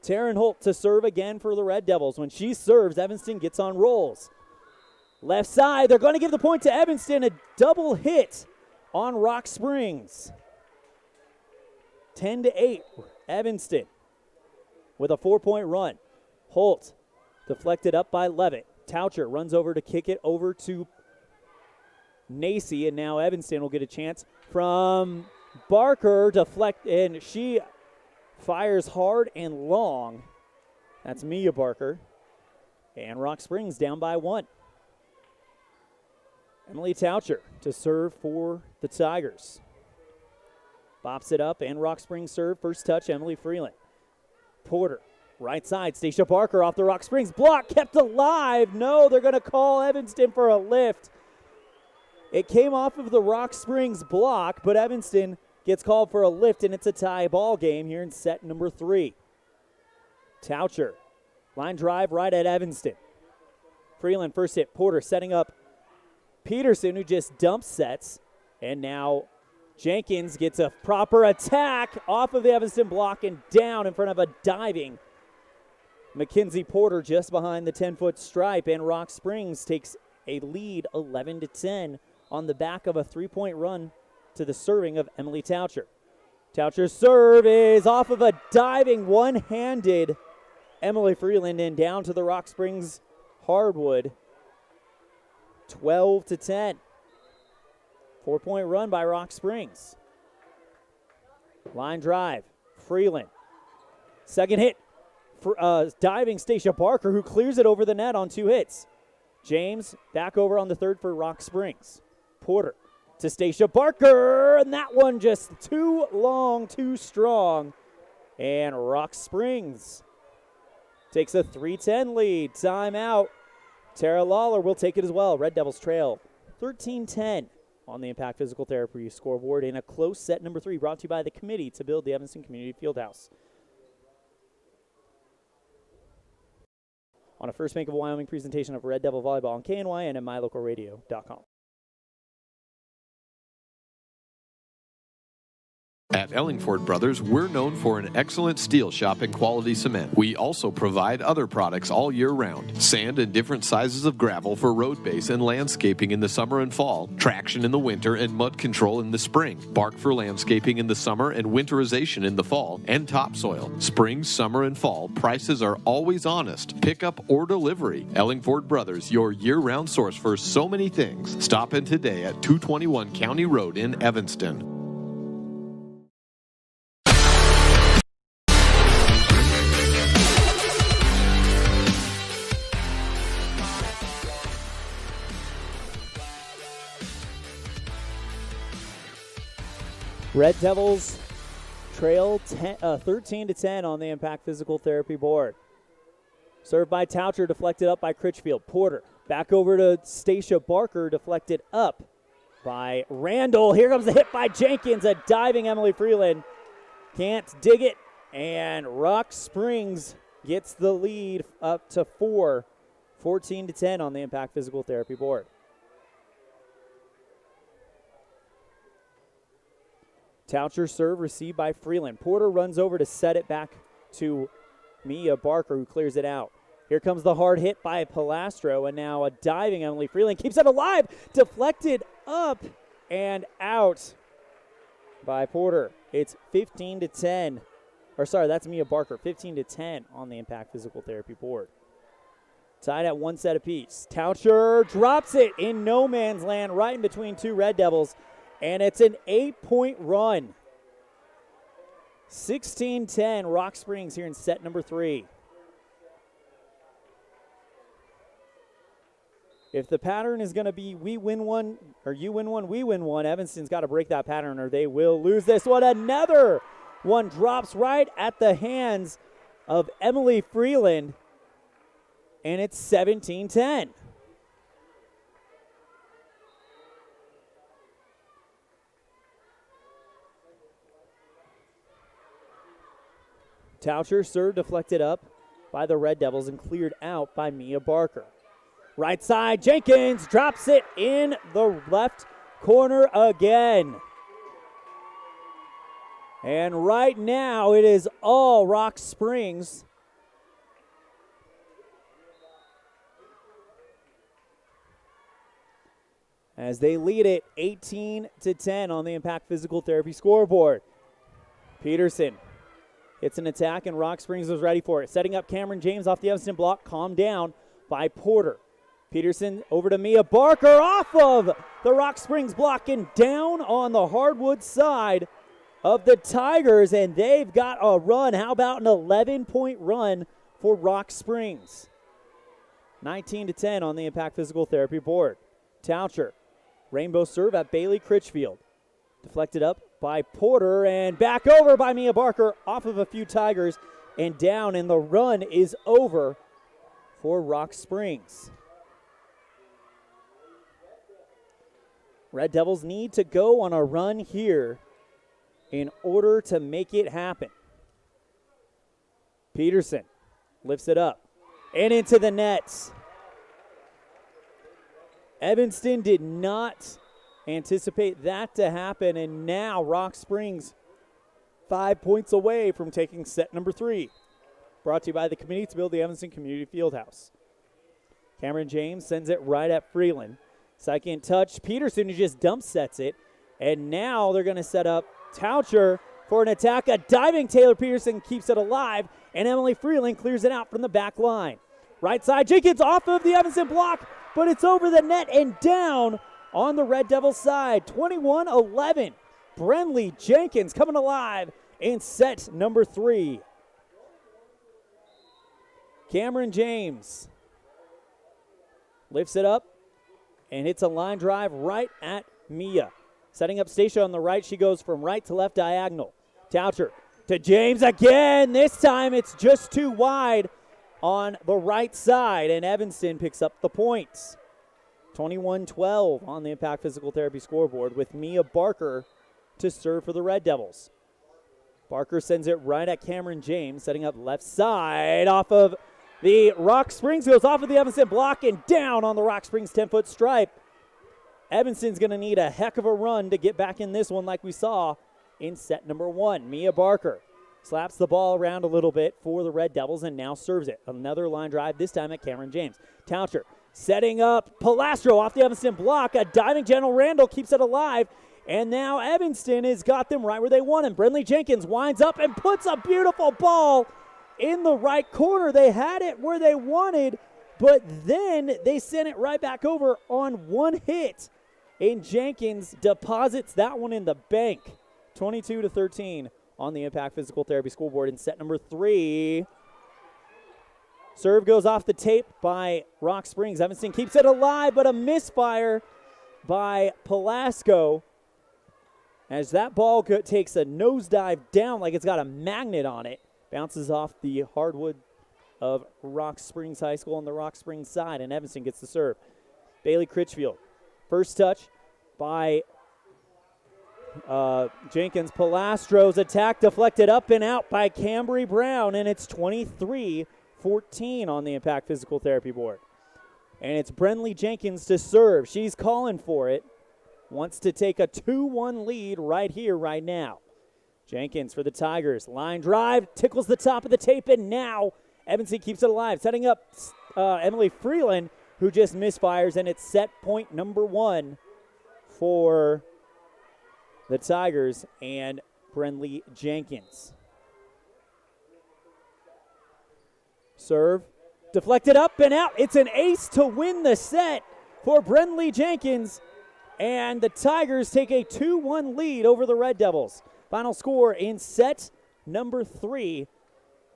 Taryn Holt to serve again for the Red Devils. When she serves, Evanston gets on rolls. Left side, they're going to give the point to Evanston. A double hit on Rock Springs. 10-8, Evanston with a 4-point run. Holt deflected up by Levitt. Taucher runs over to kick it over to Nacy, and now Evanston will get a chance from Barker. Deflect, and she fires hard and long. That's Mia Barker. And Rock Springs down by 1. Emily Taucher to serve for the Tigers. Bops it up, and Rock Springs serve. First touch, Emily Freeland. Porter, right side, Stacia Barker off the Rock Springs block, kept alive. No, they're going to call Evanston for a lift. It came off of the Rock Springs block, but Evanston gets called for a lift, and it's a tie ball game here in set number 3. Taucher, line drive right at Evanston. Freeland first hit. Porter setting up Peterson, who just dump sets, and now Jenkins gets a proper attack off of the Evanston block and down in front of a diving Mackenzie Porter just behind the 10-foot stripe, and Rock Springs takes a lead 11-10 on the back of a 3-point run to the serving of Emily Taucher. Taucher's serve is off of a diving one-handed Emily Freeland and down to the Rock Springs hardwood. 12-10. 4-point run by Rock Springs. Line drive. Freeland. Second hit. Diving Stacia Barker, who clears it over the net on 2 hits. James back over on the third for Rock Springs. Porter to Stacia Barker, and that one just too long, too strong. And Rock Springs takes a 3-10 lead. Timeout. Tara Lawler will take it as well. Red Devils trail 13-10 on the Impact Physical Therapy scoreboard in a close set number 3, brought to you by the committee to build the Evanston Community Fieldhouse. On a First Bank of Wyoming presentation of Red Devil Volleyball on KNYN and MyLocalRadio.com. At Ellingford Brothers, we're known for an excellent steel shop and quality cement. We also provide other products all year round. Sand and different sizes of gravel for road base and landscaping in the summer and fall. Traction in the winter and mud control in the spring. Bark for landscaping in the summer and winterization in the fall. And topsoil. Spring, summer, and fall, prices are always honest. Pickup or delivery. Ellingford Brothers, your year-round source for so many things. Stop in today at 221 County Road in Evanston. Red Devils trail 13-10 on the Impact Physical Therapy board. Served by Toucher, deflected up by Critchfield. Porter back over to Stacia Barker, deflected up by Randall. Here comes the hit by Jenkins, a diving Emily Freeland. Can't dig it, and Rock Springs gets the lead up to 4, 14-10 on the Impact Physical Therapy board. Toucher serve received by Freeland. Porter runs over to set it back to Mia Barker, who clears it out. Here comes the hard hit by Palastro, and now a diving Emily Freeland keeps it alive. Deflected up and out by Porter. It's 15-10. Or sorry, that's Mia Barker. 15-10 on the Impact Physical Therapy board. Tied at 1 set apiece. Toucher drops it in no man's land right in between two Red Devils. And it's an 8-point run. 16-10, Rock Springs here in set number 3. If the pattern is going to be we win one, or you win one, we win one, Evanston's got to break that pattern or they will lose this one. Another one drops right at the hands of Emily Freeland, and it's 17-10. Toucher serve deflected up by the Red Devils and cleared out by Mia Barker. Right side, Jenkins drops it in the left corner again. And right now it is all Rock Springs. As they lead it 18-10 on the Impact Physical Therapy scoreboard. Peterson. It's an attack, and Rock Springs was ready for it. Setting up Cameron James off the Evanston block, calmed down by Porter. Peterson over to Mia Barker off of the Rock Springs block and down on the hardwood side of the Tigers, and they've got a run. How about an 11-point run for Rock Springs? 19-10 on the Impact Physical Therapy board. Toucher, rainbow serve at Bailey Critchfield. Deflected up by Porter and back over by Mia Barker off of a few Tigers and down, and the run is over for Rock Springs. Red Devils need to go on a run here in order to make it happen. Peterson lifts it up and into the nets. Evanston did not anticipate that to happen, and now Rock Springs 5 points away from taking set number 3. Brought to you by the Committee to Build the Evanston Community Fieldhouse. Cameron James sends it right at Freeland. Second touch, Peterson who just dump sets it, and now they're going to set up Toucher for an attack. A diving Taylor Peterson keeps it alive, and Emily Freeland clears it out from the back line. Right side, Jenkins off of the Evanston block, but it's over the net and down on the Red Devils side. 21-11. Brenly Jenkins coming alive in set number 3. Cameron James lifts it up and hits a line drive right at Mia. Setting up Stacia on the right. She goes from right to left diagonal. Toucher to James again. This time it's just too wide on the right side, and Evanston picks up the points. 21-12 on the Impact Physical Therapy scoreboard with Mia Barker to serve for the Red Devils. Barker sends it right at Cameron James, setting up left side off of the Rock Springs, goes off of the Evanston block and down on the Rock Springs 10-foot stripe. Evanston's going to need a heck of a run to get back in this one like we saw in set number 1. Mia Barker slaps the ball around a little bit for the Red Devils and now serves it. Another line drive, this time at Cameron James. Tauncher setting up Palastro off the Evanston block. A diving General Randall keeps it alive. And now Evanston has got them right where they want him. Brenley Jenkins winds up and puts a beautiful ball in the right corner. They had it where they wanted, but then they sent it right back over on one hit. And Jenkins deposits that one in the bank. 22-13 on the Impact Physical Therapy scoreboard in set number 3. Serve goes off the tape by Rock Springs. Evanston keeps it alive, but a misfire by Pelasco as that ball takes a nosedive down like it's got a magnet on it. Bounces off the hardwood of Rock Springs High School on the Rock Springs side, and Evanston gets the serve. Bailey Critchfield. First touch by Jenkins. Palastro's attack deflected up and out by Cambry Brown, and it's 23-14 on the Impact Physical Therapy board. And it's Brenley Jenkins to serve. She's calling for it. Wants to take a 2-1 lead right here, right now. Jenkins for the Tigers. Line drive, tickles the top of the tape, and now Evanston keeps it alive. Setting up Emily Freeland, who just misfires, and it's set point number 1 for the Tigers and Brenley Jenkins. Serve, deflected up and out. It's an ace to win the set for Brenley Jenkins, and the Tigers take a 2-1 lead over the Red Devils. Final score in set number 3.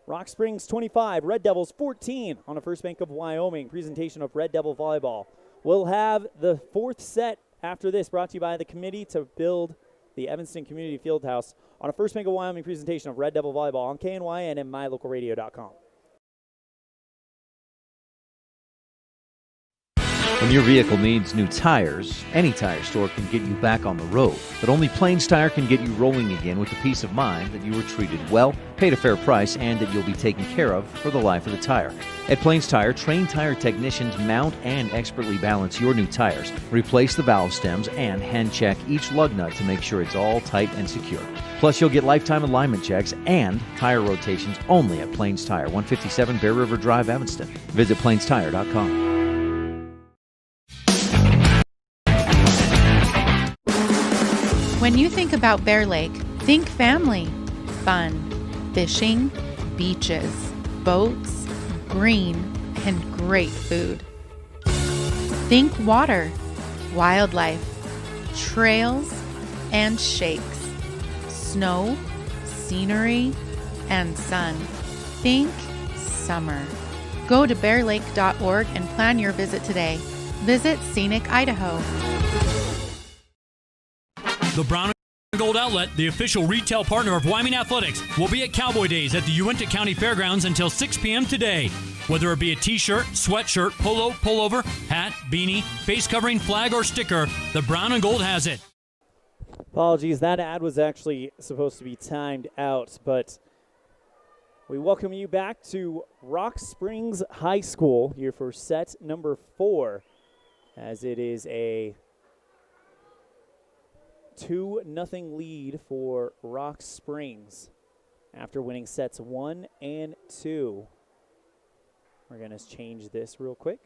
Rock Springs 25, Red Devils 14 on a First Bank of Wyoming presentation of Red Devil Volleyball. We'll have the 4th set after this, brought to you by the Committee to Build the Evanston Community Fieldhouse on a First Bank of Wyoming presentation of Red Devil Volleyball on KNYN and MyLocalRadio.com. When your vehicle needs new tires, any tire store can get you back on the road. But only Plains Tire can get you rolling again with the peace of mind that you were treated well, paid a fair price, and that you'll be taken care of for the life of the tire. At Plains Tire, trained tire technicians mount and expertly balance your new tires, replace the valve stems, and hand check each lug nut to make sure it's all tight and secure. Plus, you'll get lifetime alignment checks and tire rotations only at Plains Tire, 157 Bear River Drive, Evanston. Visit plainstire.com. When you think about Bear Lake, think family, fun, fishing, beaches, boats, green, and great food. Think water, wildlife, trails, and shakes, snow, scenery, and sun. Think summer. Go to bearlake.org and plan your visit today. Visit Scenic Idaho. The Brown and Gold Outlet, the official retail partner of Wyoming Athletics, will be at Cowboy Days at the Uinta County Fairgrounds until 6 p.m. today. Whether it be a t-shirt, sweatshirt, polo, pullover, hat, beanie, face covering, flag, or sticker, the Brown and Gold has it. Apologies, that ad was actually supposed to be timed out, but we welcome you back to Rock Springs High School here for set number 4, as it is a 2-0 lead for Rock Springs after winning sets 1 and 2. We're going to change this real quick.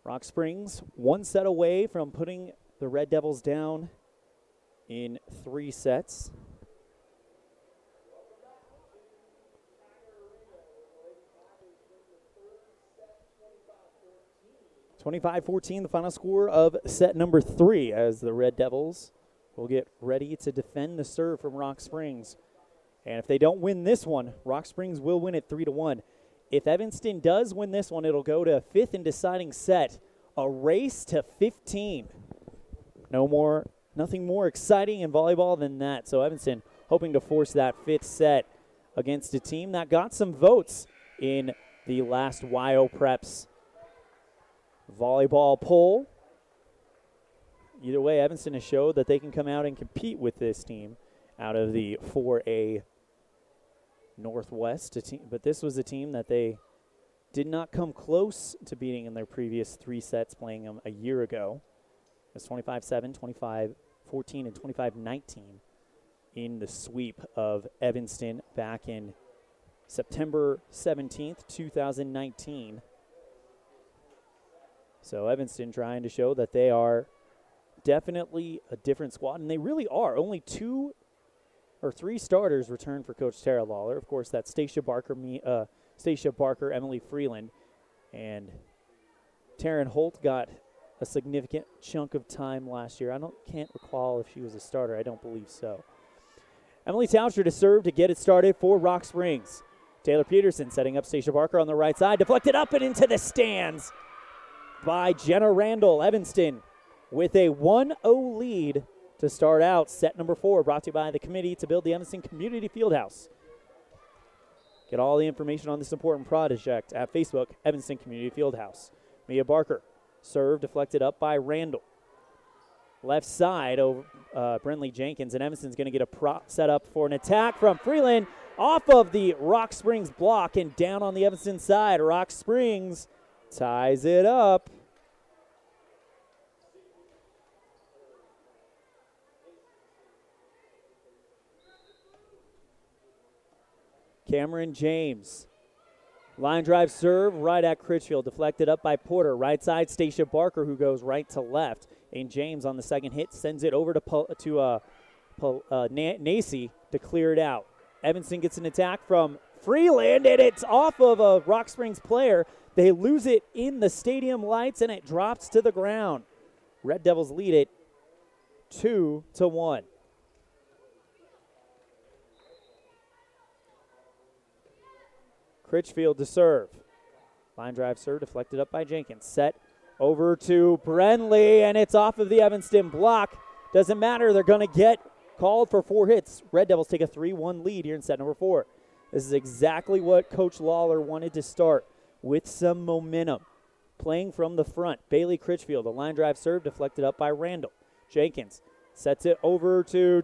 Rock Springs 1 set away from putting the Red Devils down in 3 sets. 25-14, the final score of set number 3, as the Red Devils will get ready to defend the serve from Rock Springs. And if they don't win this one, Rock Springs will win it 3-1. If Evanston does win this one, it'll go to a 5th and deciding set, a race to 15. Nothing more exciting in volleyball than that. So Evanston hoping to force that 5th set against a team that got some votes in the last WYO Preps volleyball poll. Either way, Evanston has showed that they can come out and compete with this team out of the 4A Northwest, but this was a team that they did not come close to beating in their previous 3 sets, playing them a year ago. It was 25-7, 25-14, and 25-19 in the sweep of Evanston back in September 17th, 2019. So Evanston trying to show that they are definitely a different squad, and they really are. Only 2 or 3 starters returned for Coach Tara Lawler. Of course, that's Stacia Barker, Emily Freeland, and Taryn Holt got a significant chunk of time last year. Can't recall if she was a starter. I don't believe so. Emily Tauscher to serve to get it started for Rock Springs. Taylor Peterson setting up Stacia Barker on the right side, deflected up and into the stands by Jenna Randall. Evanston with a 1-0 lead to start out set number 4, brought to you by the committee to build the Evanston Community Fieldhouse. Get all the information on this important project at Facebook, Evanston Community Fieldhouse. Mia Barker, serve deflected up by Randall. Left side over Brentley Jenkins, and Evanston's going to get a prop set up for an attack from Freeland off of the Rock Springs block and down on the Evanston side. Rock Springs ties it up. Cameron James. Line drive serve right at Critchfield. Deflected up by Porter. Right side, Stacia Barker, who goes right to left. And James on the second hit sends it over to Nacy to clear it out. Evanston gets an attack from Freeland, and it's off of a Rock Springs player. They lose it in the stadium lights, and it drops to the ground. Red Devils lead it 2-1. Critchfield to serve. Line drive serve deflected up by Jenkins. Set over to Brentley, and it's off of the Evanston block. Doesn't matter. They're going to get called for 4 hits. Red Devils take a 3-1 lead here in set number 4. This is exactly what Coach Lawler wanted to start, with some momentum. Playing from the front. Bailey Critchfield, a line drive serve deflected up by Randall. Jenkins sets it over to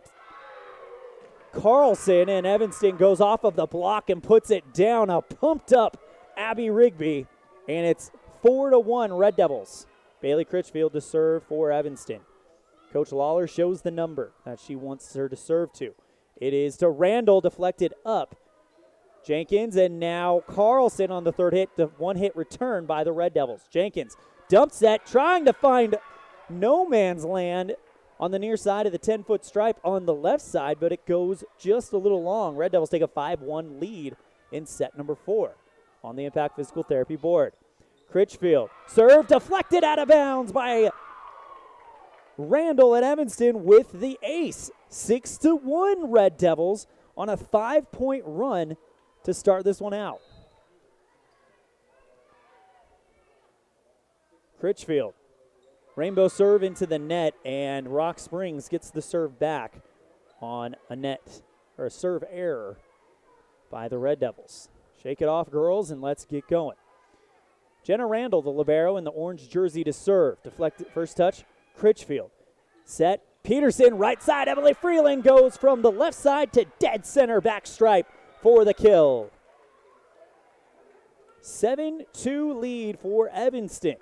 Carlson, and Evanston goes off of the block and puts it down. A pumped up Abby Rigby, and it's 4-1 Red Devils. Bailey Critchfield to serve for Evanston. Coach Lawler shows the number that she wants her to serve to. It is to Randall, deflected up. Jenkins, and now Carlson on the third hit. The 1-hit return by the Red Devils. Jenkins dump set, trying to find no man's land on the near side of the 10-foot stripe on the left side, but it goes just a little long. Red Devils take a 5-1 lead in set number 4 on the Impact Physical Therapy board. Critchfield, serve deflected out of bounds by Randall at Evanston with the ace. 6-1 Red Devils on a 5-point run to start this one out. Critchfield. Rainbow serve into the net, and Rock Springs gets the serve back on a net, or a serve error by the Red Devils. Shake it off, girls, and let's get going. Jenna Randall, the libero in the orange jersey to serve. Deflected first touch, Critchfield. Set, Peterson, right side, Emily Freeland goes from the left side to dead center back stripe for the kill. 7-2 lead for Evanston.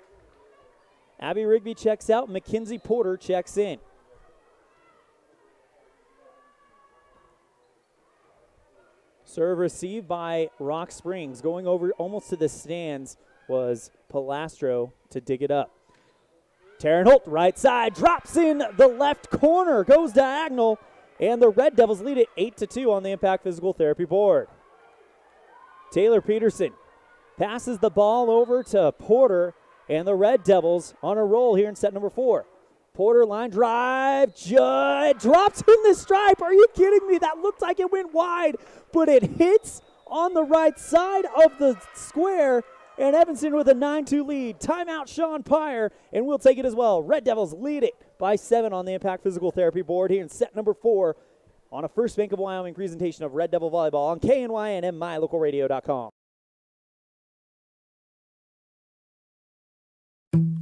Abby Rigby checks out. Mackenzie Porter checks in. Serve received by Rock Springs. Going over almost to the stands was Palastro to dig it up. Taryn Holt, right side, drops in the left corner, goes diagonal, and the Red Devils lead it 8-2 on the Impact Physical Therapy board. Taylor Peterson passes the ball over to Porter, and the Red Devils on a roll here in set number 4. Porter line drive, Judd drops in the stripe. Are you kidding me? That looked like it went wide, but it hits on the right side of the square, and Evanston with a 9-2 lead. Timeout Sean Pyre, and we'll take it as well. Red Devils lead it by 7 on the Impact Physical Therapy board here in set number 4 on a First Bank of Wyoming presentation of Red Devil Volleyball on KNYN and MyLocalRadio.com.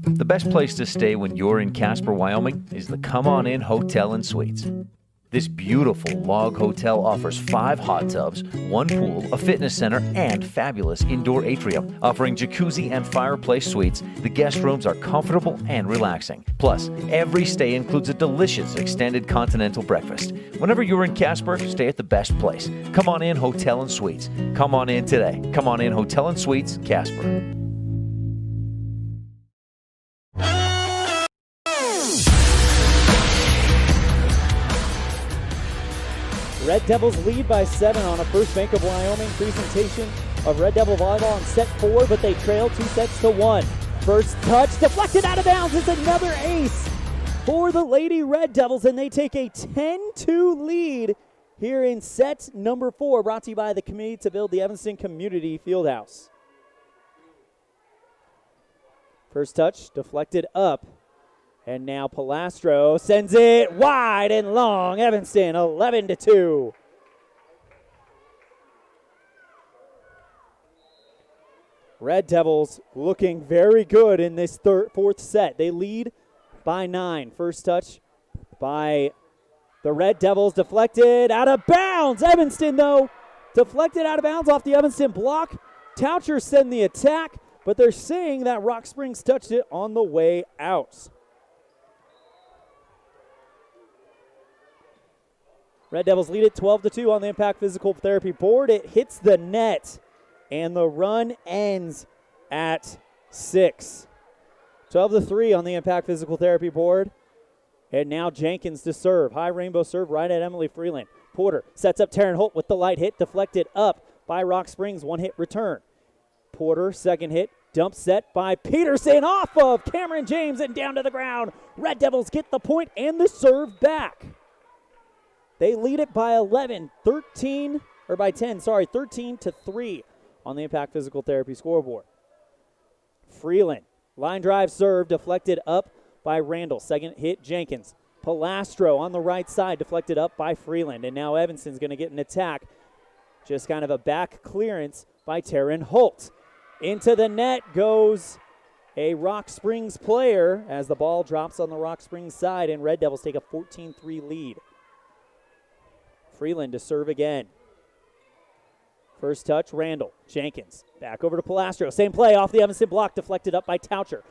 The best place to stay when you're in Casper, Wyoming is the Come On In Hotel and Suites. This beautiful log hotel offers 5 hot tubs, 1 pool, a fitness center, and fabulous indoor atrium. Offering jacuzzi and fireplace suites, the guest rooms are comfortable and relaxing. Plus, every stay includes a delicious extended continental breakfast. Whenever you're in Casper, stay at the best place. Come on in Hotel and Suites. Come on in today. Come on in Hotel and Suites, Casper. Red Devils lead by 7 on a first Bank of Wyoming presentation of Red Devil Volleyball on set 4, but they trail 2-1. First touch deflected out of bounds. It's another ace for the Lady Red Devils, and they take a 10-2 lead here in set number 4, brought to you by the Committee to Build the Evanston Community Fieldhouse. First touch deflected up. And now Palastro sends it wide and long. Evanston 11-2. Red Devils looking very good in this fourth set. They lead by 9. First touch by the Red Devils, deflected out of bounds. Evanston, though, deflected out of bounds off the Evanston block. Toucher send the attack, but they're saying that Rock Springs touched it on the way out. Red Devils lead it 12-2 on the Impact Physical Therapy board. It hits the net, and the run ends at 6. 12-3 on the Impact Physical Therapy board. And now Jenkins to serve. High rainbow serve right at Emily Freeland. Porter sets up Taryn Holt with the light hit, deflected up by Rock Springs. 1-hit return. Porter, second hit, dump set by Peterson off of Cameron James and down to the ground. Red Devils get the point and the serve back. They lead it by 13-3 on the Impact Physical Therapy scoreboard. Freeland, line drive serve, deflected up by Randall. Second hit, Jenkins. Palastro on the right side, deflected up by Freeland. And now Evanston's going to get an attack. Just kind of a back clearance by Taryn Holt. Into the net goes a Rock Springs player as the ball drops on the Rock Springs side, and Red Devils take a 14-3 lead. Freeland to serve again. First touch, Randall. Jenkins back over to Palastro. Same play off the Evanston block, deflected up by Toucher.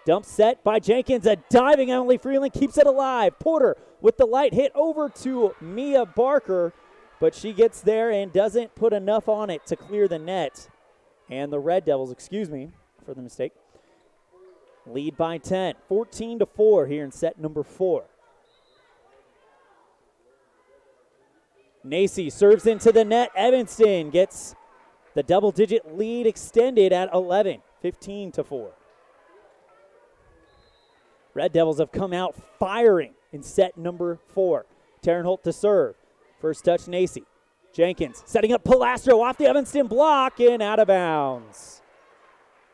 Dump set by Jenkins. A diving Emily Freeland keeps it alive. Porter with the light hit over to Mia Barker, but she gets there and doesn't put enough on it to clear the net. And the Red Devils, excuse me for the mistake, lead by 10. 14-4 here in set number 4. Nacy serves into the net. Evanston gets the double-digit lead extended at 11, 15-4. Red Devils have come out firing in set number 4. Taryn Holt to serve. First touch, Nacy. Jenkins setting up Palastro off the Evanston block and out of bounds.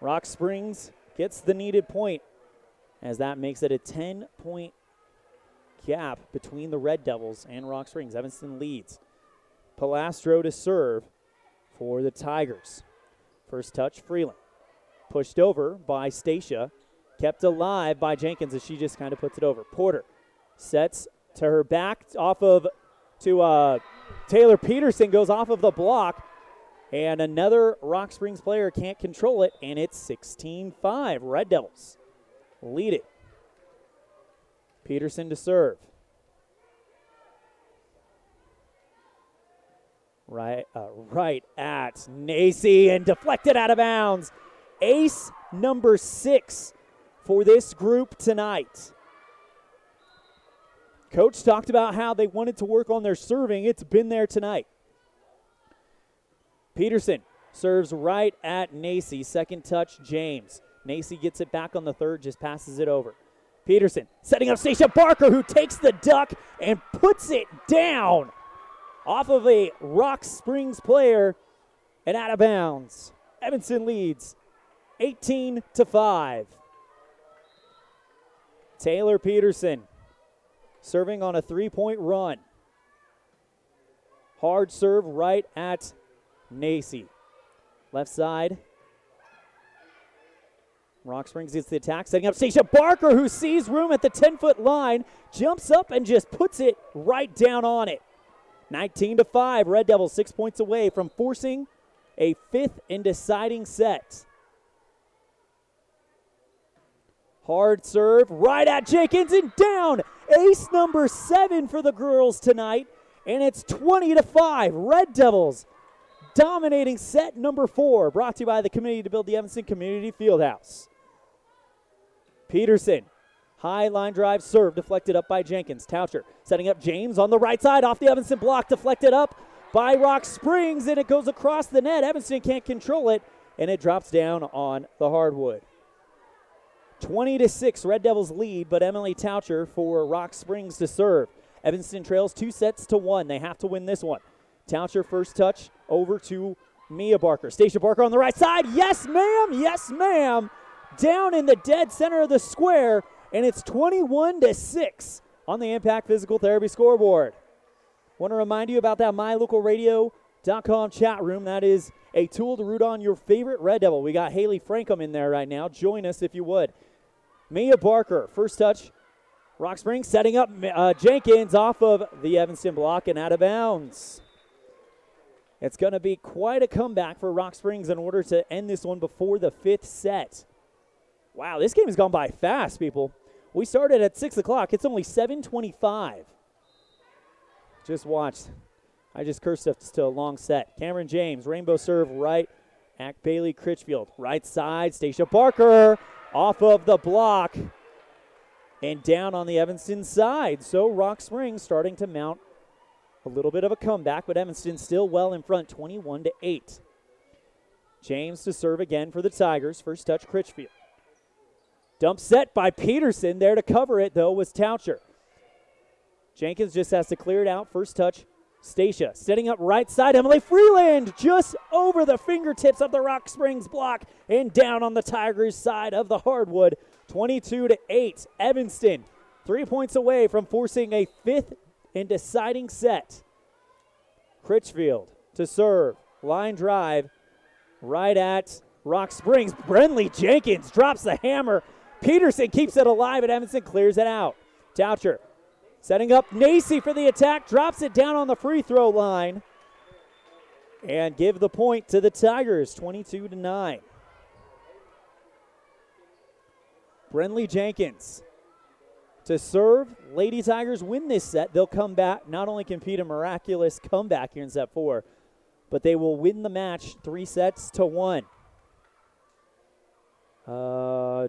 Rock Springs gets the needed point as that makes it a 10-point gap between the Red Devils and Rock Springs. Evanston leads. Palastro to serve for the Tigers. First touch, Freeland. Pushed over by Stacia. Kept alive by Jenkins as she just kind of puts it over. Porter sets to her back to Taylor Peterson, goes off of the block. And another Rock Springs player can't control it, and it's 16-5. Red Devils lead it. Peterson to serve. Right at Nacy and deflected out of bounds. Ace number 6 for this group tonight. Coach talked about how they wanted to work on their serving. It's been there tonight. Peterson serves right at Nacy. Second touch, James. Nacy gets it back on the third, just passes it over. Peterson setting up Stacia Barker, who takes the duck and puts it down off of a Rock Springs player and out of bounds. Evanston leads 18-5. Taylor Peterson serving on a 3-point run. Hard serve right at Nacy. Left side. Rock Springs gets the attack, setting up Stacia Barker, who sees room at the 10-foot line, jumps up and just puts it right down on it. 19-5, Red Devils 6 points away from forcing a fifth and deciding set. Hard serve, right at Jenkins and down. Ace number 7 for the girls tonight, and it's 20-5. Red Devils dominating set number 4, brought to you by the Committee to Build the Evanston Community Fieldhouse. Peterson, high line drive serve, deflected up by Jenkins. Toucher setting up James on the right side, off the Evanston block, deflected up by Rock Springs, and it goes across the net. Evanston can't control it, and it drops down on the hardwood. 20-6, Red Devils lead, but Emily Toucher for Rock Springs to serve. Evanston trails 2-1. They have to win this one. Toucher first touch over to Mia Barker. Stacia Barker on the right side. Yes, ma'am. Yes, ma'am. Down in the dead center of the square, and it's 21-6 on the Impact Physical Therapy scoreboard. Want to remind you about that mylocalradio.com chat room. That is a tool to root on your favorite Red Devil. We got Haley Frankham in there right now. Join us if you would. Mia Barker, first touch. Rock Springs setting up Jenkins off of the Evanston block and out of bounds. It's going to be quite a comeback for Rock Springs in order to end this one before the 5th set. Wow, this game has gone by fast, people. We started at 6 o'clock. It's only 7:25. Just watch. I just cursed us to a long set. Cameron James, rainbow serve right at Bailey Critchfield. Right side, Stacia Barker off of the block and down on the Evanston side. So Rock Springs starting to mount a little bit of a comeback, but Evanston still well in front, 21-8. James to serve again for the Tigers. First touch, Critchfield. Dump set by Peterson. There to cover it, though, was Toucher. Jenkins just has to clear it out. First touch, Stacia. Setting up right side, Emily Freeland just over the fingertips of the Rock Springs block and down on the Tigers' side of the hardwood. 22-8. Evanston 3 points away from forcing a 5th and deciding set. Critchfield to serve. Line drive right at Rock Springs. Brenley Jenkins drops the hammer. Peterson keeps it alive, and Evanston clears it out. Toucher setting up Nacy for the attack, drops it down on the free throw line, and give the point to the Tigers, 22-9. Brenley Jenkins to serve. Lady Tigers win this set. They'll come back, not only compete a miraculous comeback here in set 4, but they will win the match 3-1.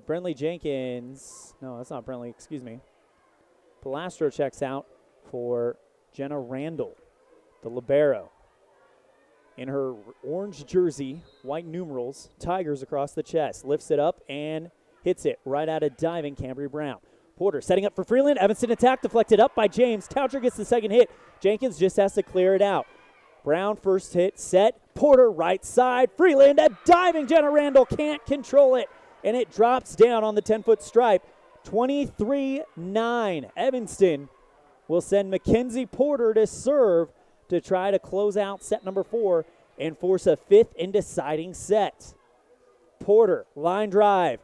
Brenley Jenkins, no, that's not Brenley, excuse me. Palastro checks out for Jenna Randall, the libero. In her orange jersey, white numerals, Tigers across the chest. Lifts it up and hits it right out of diving Cambry Brown. Porter setting up for Freeland. Evanston attack deflected up by James. Toucher gets the second hit. Jenkins just has to clear it out. Brown first hit, set. Porter right side. Freeland, a diving Jenna Randall can't control it, and it drops down on the 10-foot stripe. 23-9. Evanston will send Mackenzie Porter to serve to try to close out set number 4 and force a 5th and deciding set. Porter, line drive,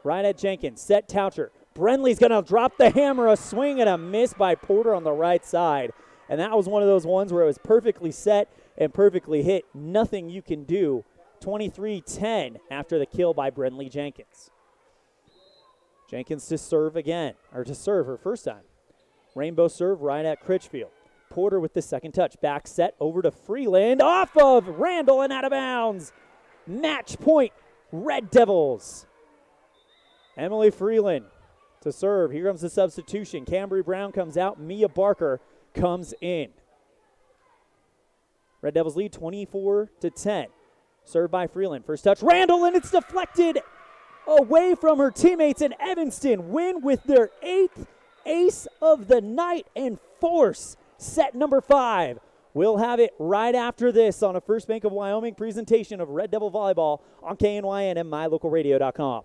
right at Jenkins. Set Toucher. Brenley's going to drop the hammer. A swing and a miss by Porter on the right side. And that was one of those ones where it was perfectly set and perfectly hit. Nothing you can do. 23-10 after the kill by Brenley Jenkins. Jenkins to serve again, or to serve her first time. Rainbow serve right at Critchfield. Porter with the second touch. Back set over to Freeland. Off of Randall and out of bounds. Match point, Red Devils. Emily Freeland to serve. Here comes the substitution. Cambry Brown comes out. Mia Barker comes in. Red Devils lead 24-10. Served by Freeland. First touch, Randall, and it's deflected away from her teammates, and Evanston win with their 8th ace of the night and force set number 5. We'll have it right after this on a First Bank of Wyoming presentation of Red Devil Volleyball on KNYN and mylocalradio.com.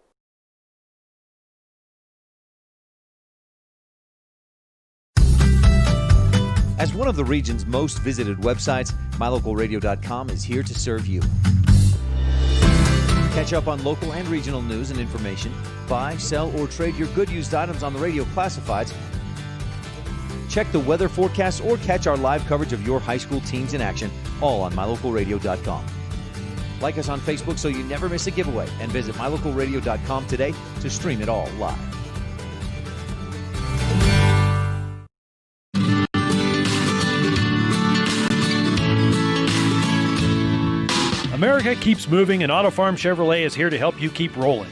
As one of the region's most visited websites, mylocalradio.com is here to serve you. Catch up on local and regional news and information. Buy, sell, or trade your good used items on the radio classifieds. Check the weather forecast or catch our live coverage of your high school teams in action, all on mylocalradio.com. Like us on Facebook so you never miss a giveaway, and visit mylocalradio.com today to stream it all live. America keeps moving, and Auto Farm Chevrolet is here to help you keep rolling.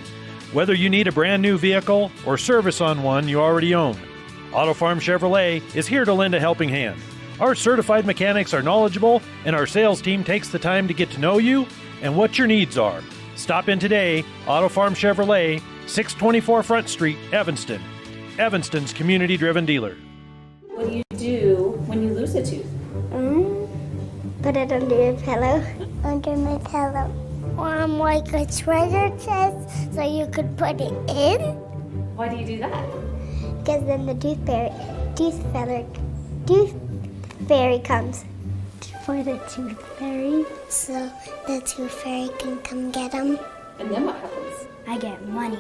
Whether you need a brand new vehicle or service on one you already own, Auto Farm Chevrolet is here to lend a helping hand. Our certified mechanics are knowledgeable, and our sales team takes the time to get to know you and what your needs are. Stop in today, Auto Farm Chevrolet, 624 Front Street, Evanston. Evanston's community-driven dealer. What do you do when you lose a tooth? Put it under your pillow. Under my pillow. Like a treasure chest so you could put it in. Why do you do that? Because then the tooth fairy comes for the tooth fairy. So the tooth fairy can come get them. And then what happens? I get money.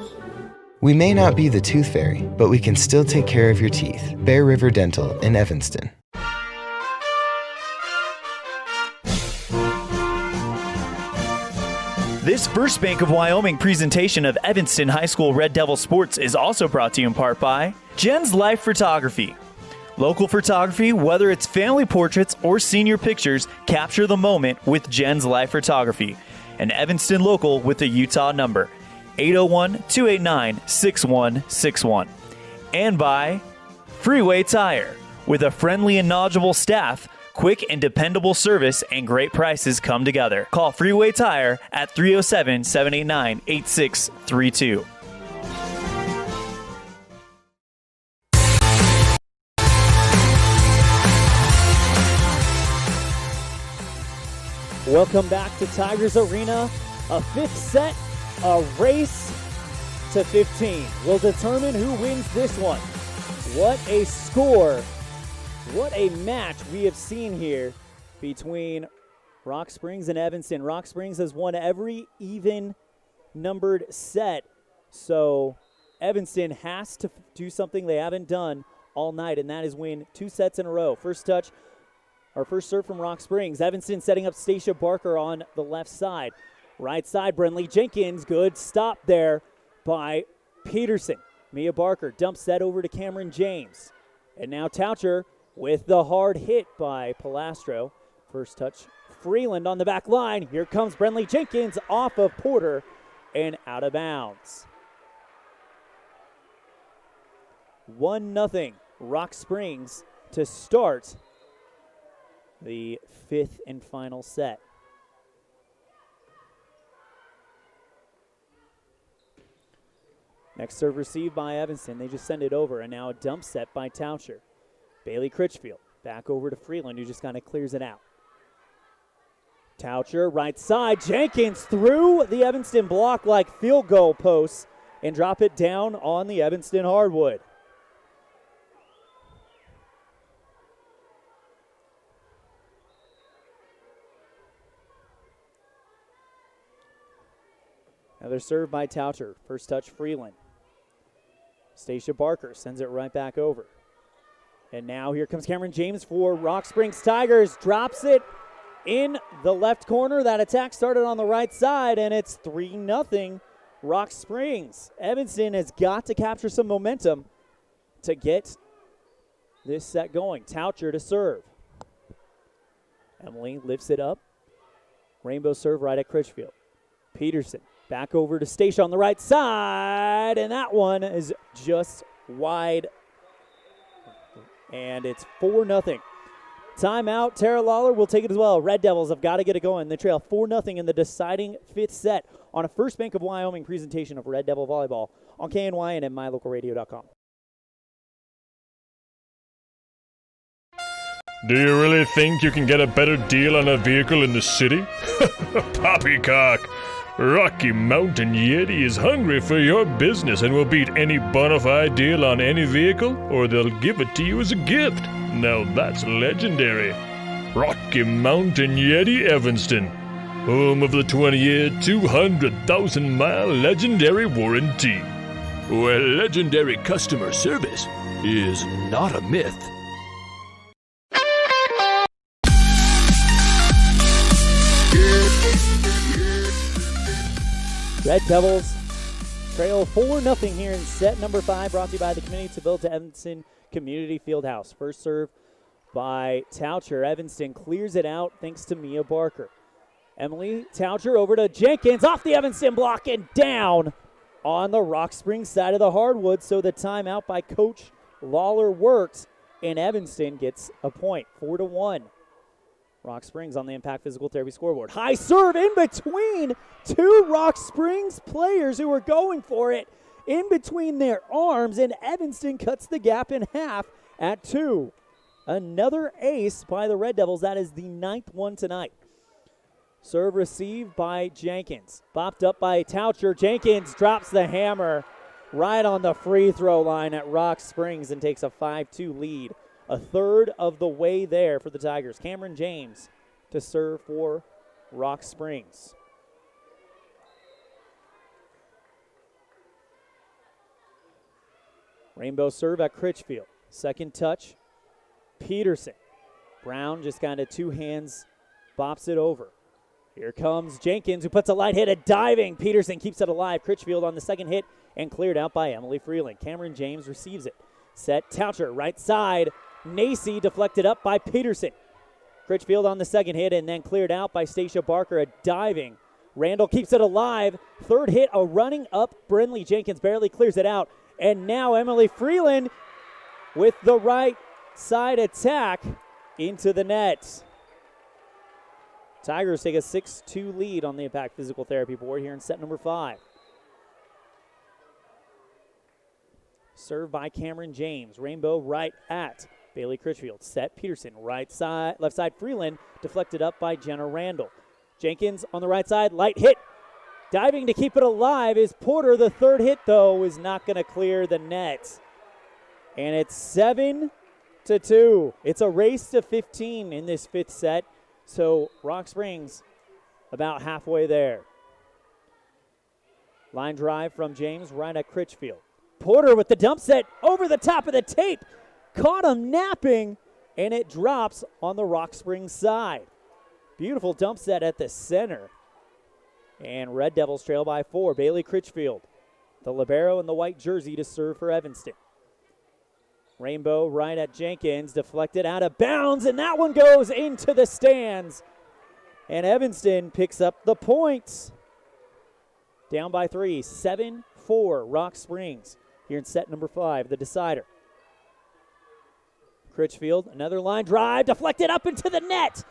We may not be the tooth fairy, but we can still take care of your teeth. Bear River Dental in Evanston. This First Bank of Wyoming presentation of Evanston High School Red Devil Sports is also brought to you in part by Jen's Life Photography. Local photography, whether it's family portraits or senior pictures, capture the moment with Jen's Life Photography. An Evanston local with a Utah number, 801-289-6161. And by Freeway Tire. With a friendly and knowledgeable staff, quick and dependable service and great prices come together. Call Freeway Tire at 307-789-8632. Welcome back to Tigers Arena. A fifth set, a race to 15 will determine who wins this one. What a score. What a match we have seen here between Rock Springs and Evanston. Rock Springs has won every even-numbered set, so Evanston has to do something they haven't done all night, and that is win 2 sets in a row. First serve from Rock Springs. Evanston setting up Stacia Barker on the left side. Right side, Brenley Jenkins. Good stop there by Peterson. Mia Barker dumps that over to Cameron James. And now Toucher with the hard hit by Palastro. First touch, Freeland on the back line. Here comes Brenley Jenkins off of Porter and out of bounds. 1-0 Rock Springs to start the fifth and final set. Next serve received by Evanston. They just send it over, and now a dump set by Toucher. Bailey Critchfield back over to Freeland, who just kind of clears it out. Toucher, right side. Jenkins through the Evanston block like field goal posts and drop it down on the Evanston hardwood. Another serve by Toucher. First touch, Freeland. Stacia Barker sends it right back over. And now here comes Cameron James for Rock Springs Tigers. Drops it in the left corner. That attack started on the right side, and it's 3-0 Rock Springs. Evanston has got to capture some momentum to get this set going. Toucher to serve. Emily lifts it up. Rainbow serve right at Critchfield. Peterson back over to Stacia on the right side, and that one is just wide. And it's 4-0. Timeout. Tara Lawler will take it as well. Red Devils have got to get it going. They trail 4-0 in the deciding fifth set on a First Bank of Wyoming presentation of Red Devil Volleyball on KNY and at mylocalradio.com. Do you really think you can get a better deal on a vehicle in the city? Poppycock! Rocky Mountain Yeti is hungry for your business and will beat any bona fide deal on any vehicle, or they'll give it to you as a gift. Now that's legendary. Rocky Mountain Yeti Evanston. home of the 20-year, 200,000-mile legendary warranty, where legendary customer service is not a myth. Red Devils trail 4-0 here in set number 5, brought to you by the Community Civilta Evanston Community Fieldhouse. First serve by Toucher. Evanston clears it out thanks to Mia Barker. Emily Toucher over to Jenkins, off the Evanston block and down on the Rock Springs side of the hardwood. So the timeout by Coach Lawler works, and Evanston gets a point, 4-1. Rock Springs on the Impact Physical Therapy scoreboard. High serve in between two Rock Springs players who were going for it in between their arms, and Evanston cuts the gap in half at 2. Another ace by the Red Devils. That is the 9th one tonight. Serve received by Jenkins. Bopped up by Toucher. Jenkins drops the hammer right on the free throw line at Rock Springs and takes a 5-2 lead. A third of the way there for the Tigers. Cameron James to serve for Rock Springs. Rainbow serve at Critchfield. Second touch, Peterson. Brown just kind of two hands, bops it over. Here comes Jenkins, who puts a light hit, a diving. Peterson keeps it alive. Critchfield on the second hit and cleared out by Emily Freeland. Cameron James receives it. Set Toucher, right side. Nacy deflected up by Peterson. Critchfield on the second hit and then cleared out by Stacia Barker, a diving. Randall keeps it alive. Third hit, a running up. Brinley Jenkins barely clears it out. And now Emily Freeland with the right side attack into the net. Tigers take a 6-2 lead on the Impact Physical Therapy board here in set number 5. Served by Cameron James. Rainbow right at Bailey Critchfield. Set Peterson. Right side, left side Freeland. Deflected up by Jenna Randall. Jenkins on the right side. Light hit. Diving to keep it alive is Porter. The third hit, though, is not going to clear the net. And it's 7-2. It's a race to 15 in this 5th set. So Rock Springs about halfway there. Line drive from James right at Critchfield. Porter with the dump set over the top of the tape. Caught him napping, and it drops on the Rock Springs side. Beautiful dump set at the center. And Red Devils trail by 4. Bailey Critchfield, the libero in the white jersey, to serve for Evanston. Rainbow right at Jenkins, deflected out of bounds, and that one goes into the stands. And Evanston picks up the points. Down by 3, 7-4, Rock Springs here in set number 5, the decider. Critchfield, another line drive, deflected up into the net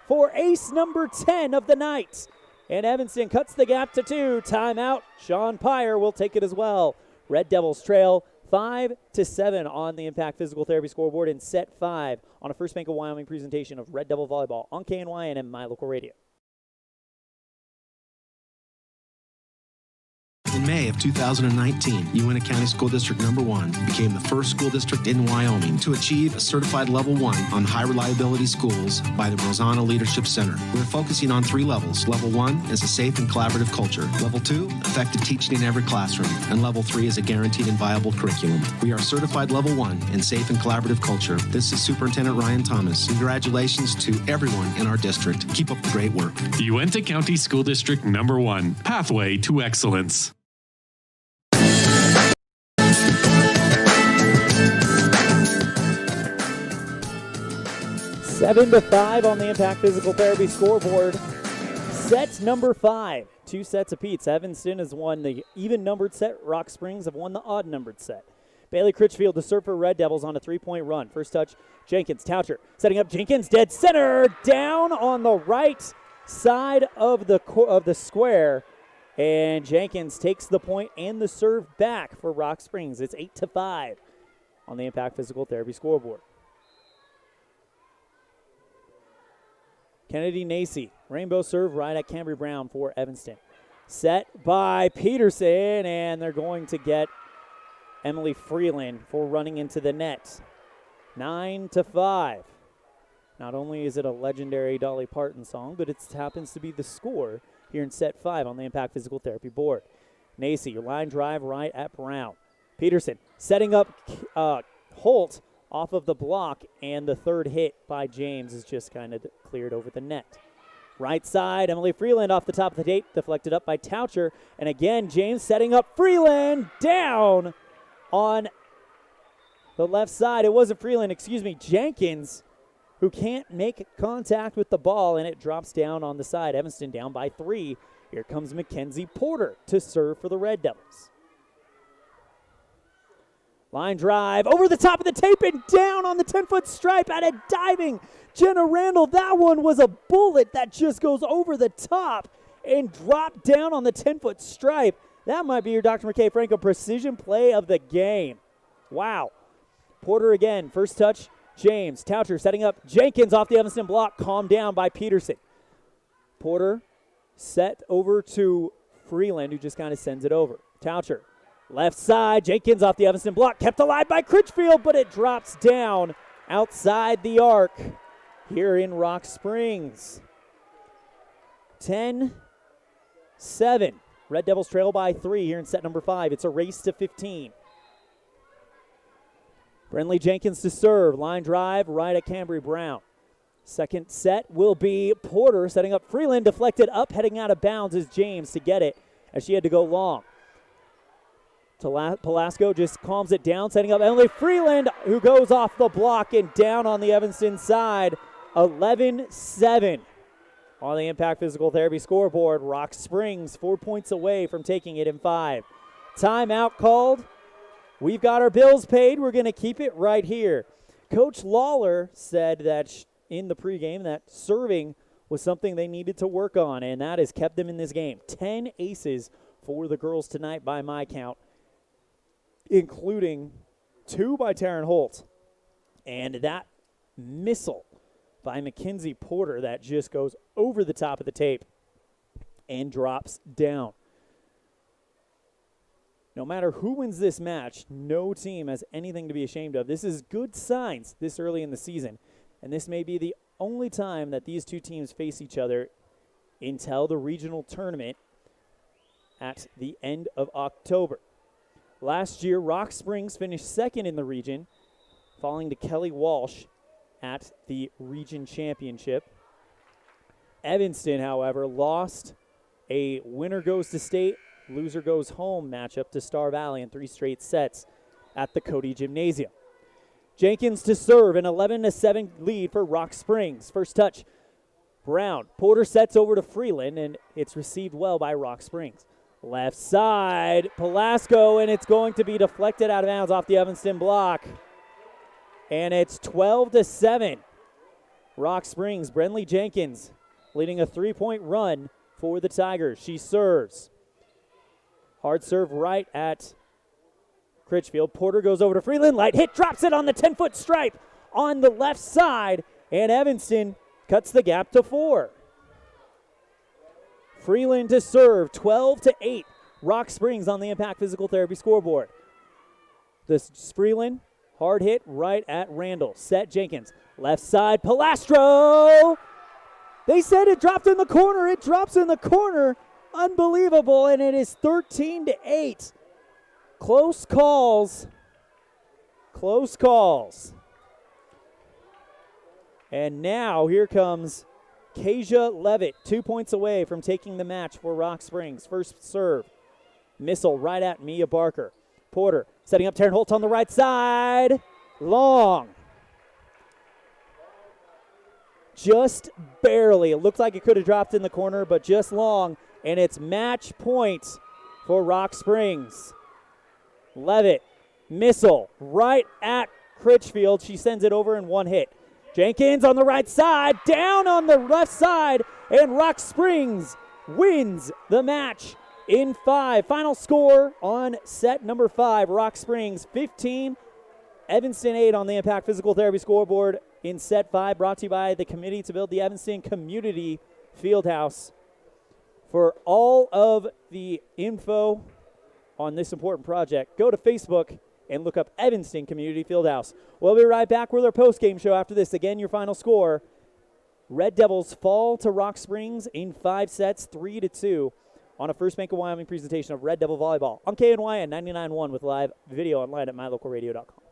for ace number 10 of the night. And Evanston cuts the gap to 2. Timeout. Sean Pyre will take it as well. Red Devils trail 5-7 on the Impact Physical Therapy scoreboard in set 5 on a First Bank of Wyoming presentation of Red Devil Volleyball on KNY and My Local Radio. In May of 2019, Uintah County School District Number 1 became the first school district in Wyoming to achieve a certified level 1 on high reliability schools by the Rosanna Leadership Center. We're focusing on 3 levels. Level 1 is a safe and collaborative culture. Level 2, effective teaching in every classroom. And Level 3 is a guaranteed and viable curriculum. We are certified Level 1 in safe and collaborative culture. This is Superintendent Ryan Thomas. Congratulations to everyone in our district. Keep up the great work. Uintah County School District Number 1, Pathway to Excellence. 7-5 on the Impact Physical Therapy scoreboard. Set number 5, 2 sets apiece. Evanston has won the even-numbered set. Rock Springs have won the odd-numbered set. Bailey Critchfield to serve for Red Devils on a 3-point run. First touch, Jenkins. Toucher setting up Jenkins, dead center, down on the right side of the square. And Jenkins takes the point and the serve back for Rock Springs. It's 8-5 on the Impact Physical Therapy scoreboard. Kennedy Nacy, rainbow serve right at Cambry Brown for Evanston. Set by Peterson, and they're going to get Emily Freeland for running into the net. 9-5. Not only is it a legendary Dolly Parton song, but it happens to be the score here in set 5 on the Impact Physical Therapy board. Nacy, your line drive right at Brown. Peterson setting up Holt off of the block, and the third hit by James is just kind of cleared over the net. Right side, Emily Freeland off the top of the tape, deflected up by Toucher, and again, James setting up Freeland down on the left side. It wasn't Freeland, Jenkins, who can't make contact with the ball, and it drops down on the side. Evanston down by 3. Here comes Mackenzie Porter to serve for the Red Devils. Line drive over the top of the tape and down on the 10-foot stripe at a diving Jenna Randall. That one was a bullet that just goes over the top and dropped down on the 10-foot stripe. That might be your Dr. McKay Franco precision play of the game. Wow. Porter again, first touch, James. Toucher setting up Jenkins off the Evanston block, calmed down by Peterson. Porter set over to Freeland, who just kind of sends it over. Toucher, left side, Jenkins off the Evanston block, kept alive by Critchfield, but it drops down outside the arc here in Rock Springs. 10-7. Red Devils trail by 3 here in set number 5. It's a race to 15. Brenley Jenkins to serve. Line drive right at Cambry Brown. Second set will be Porter setting up Freeland. Deflected up, heading out of bounds is James to get it as she had to go long. Pelasco just calms it down, setting up Emily Freeland, who goes off the block and down on the Evanston side. 11-7 on the Impact Physical Therapy scoreboard. Rock Springs 4 points away from taking it in 5. Timeout called. We've got our bills paid. We're going to keep it right here. Coach Lawler said that in the pregame that serving was something they needed to work on, and that has kept them in this game. 10 aces for the girls tonight by my count, including 2 by Taryn Holt. And that missile by Mackenzie Porter that just goes over the top of the tape and drops down. No matter who wins this match, no team has anything to be ashamed of. This is good signs this early in the season, and this may be the only time that these two teams face each other until the regional tournament at the end of October. Last year, Rock Springs finished second in the region, falling to Kelly Walsh at the region championship. Evanston, however, lost a winner goes to state, loser goes home matchup to Star Valley in 3 straight sets at the Cody Gymnasium. Jenkins to serve, an 11-7 lead for Rock Springs. First touch, Brown. Porter sets over to Freeland, and it's received well by Rock Springs. Left side, Pelasco, and it's going to be deflected out of bounds off the Evanston block. And it's 12-7. Rock Springs, Brenley Jenkins leading a 3-point run for the Tigers. She serves. Hard serve right at Critchfield. Porter goes over to Freeland. Light hit, drops it on the 10-foot stripe on the left side, and Evanston cuts the gap to 4. Freeland to serve, 12-8. Rock Springs on the Impact Physical Therapy scoreboard. This Freeland, hard hit right at Randall. Set Jenkins. Left side, Palastro. They said it dropped in the corner. It drops in the corner. Unbelievable, and it is 13-8. Close calls. Close calls. And now here comes Kasia Levitt, 2 points away from taking the match for Rock Springs. First serve. Missile right at Mia Barker. Porter setting up Taryn Holt on the right side. Long. Just barely. It looked like it could have dropped in the corner, but just long. And it's match point for Rock Springs. Levitt, missile right at Critchfield. She sends it over in one hit. Jenkins on the right side, down on the left side, and Rock Springs wins the match in 5. Final score on set number 5, Rock Springs 15, Evanston 8 on the Impact Physical Therapy scoreboard in set 5, brought to you by the Committee to Build the Evanston Community Fieldhouse. For all of the info on this important project, go to Facebook and look up Evanston Community Fieldhouse. We'll be right back with our post-game show after this. Again, your final score. Red Devils fall to Rock Springs in 5 sets, 3-2, on a First Bank of Wyoming presentation of Red Devil Volleyball on KNYN 99.1 with live video online at mylocalradio.com.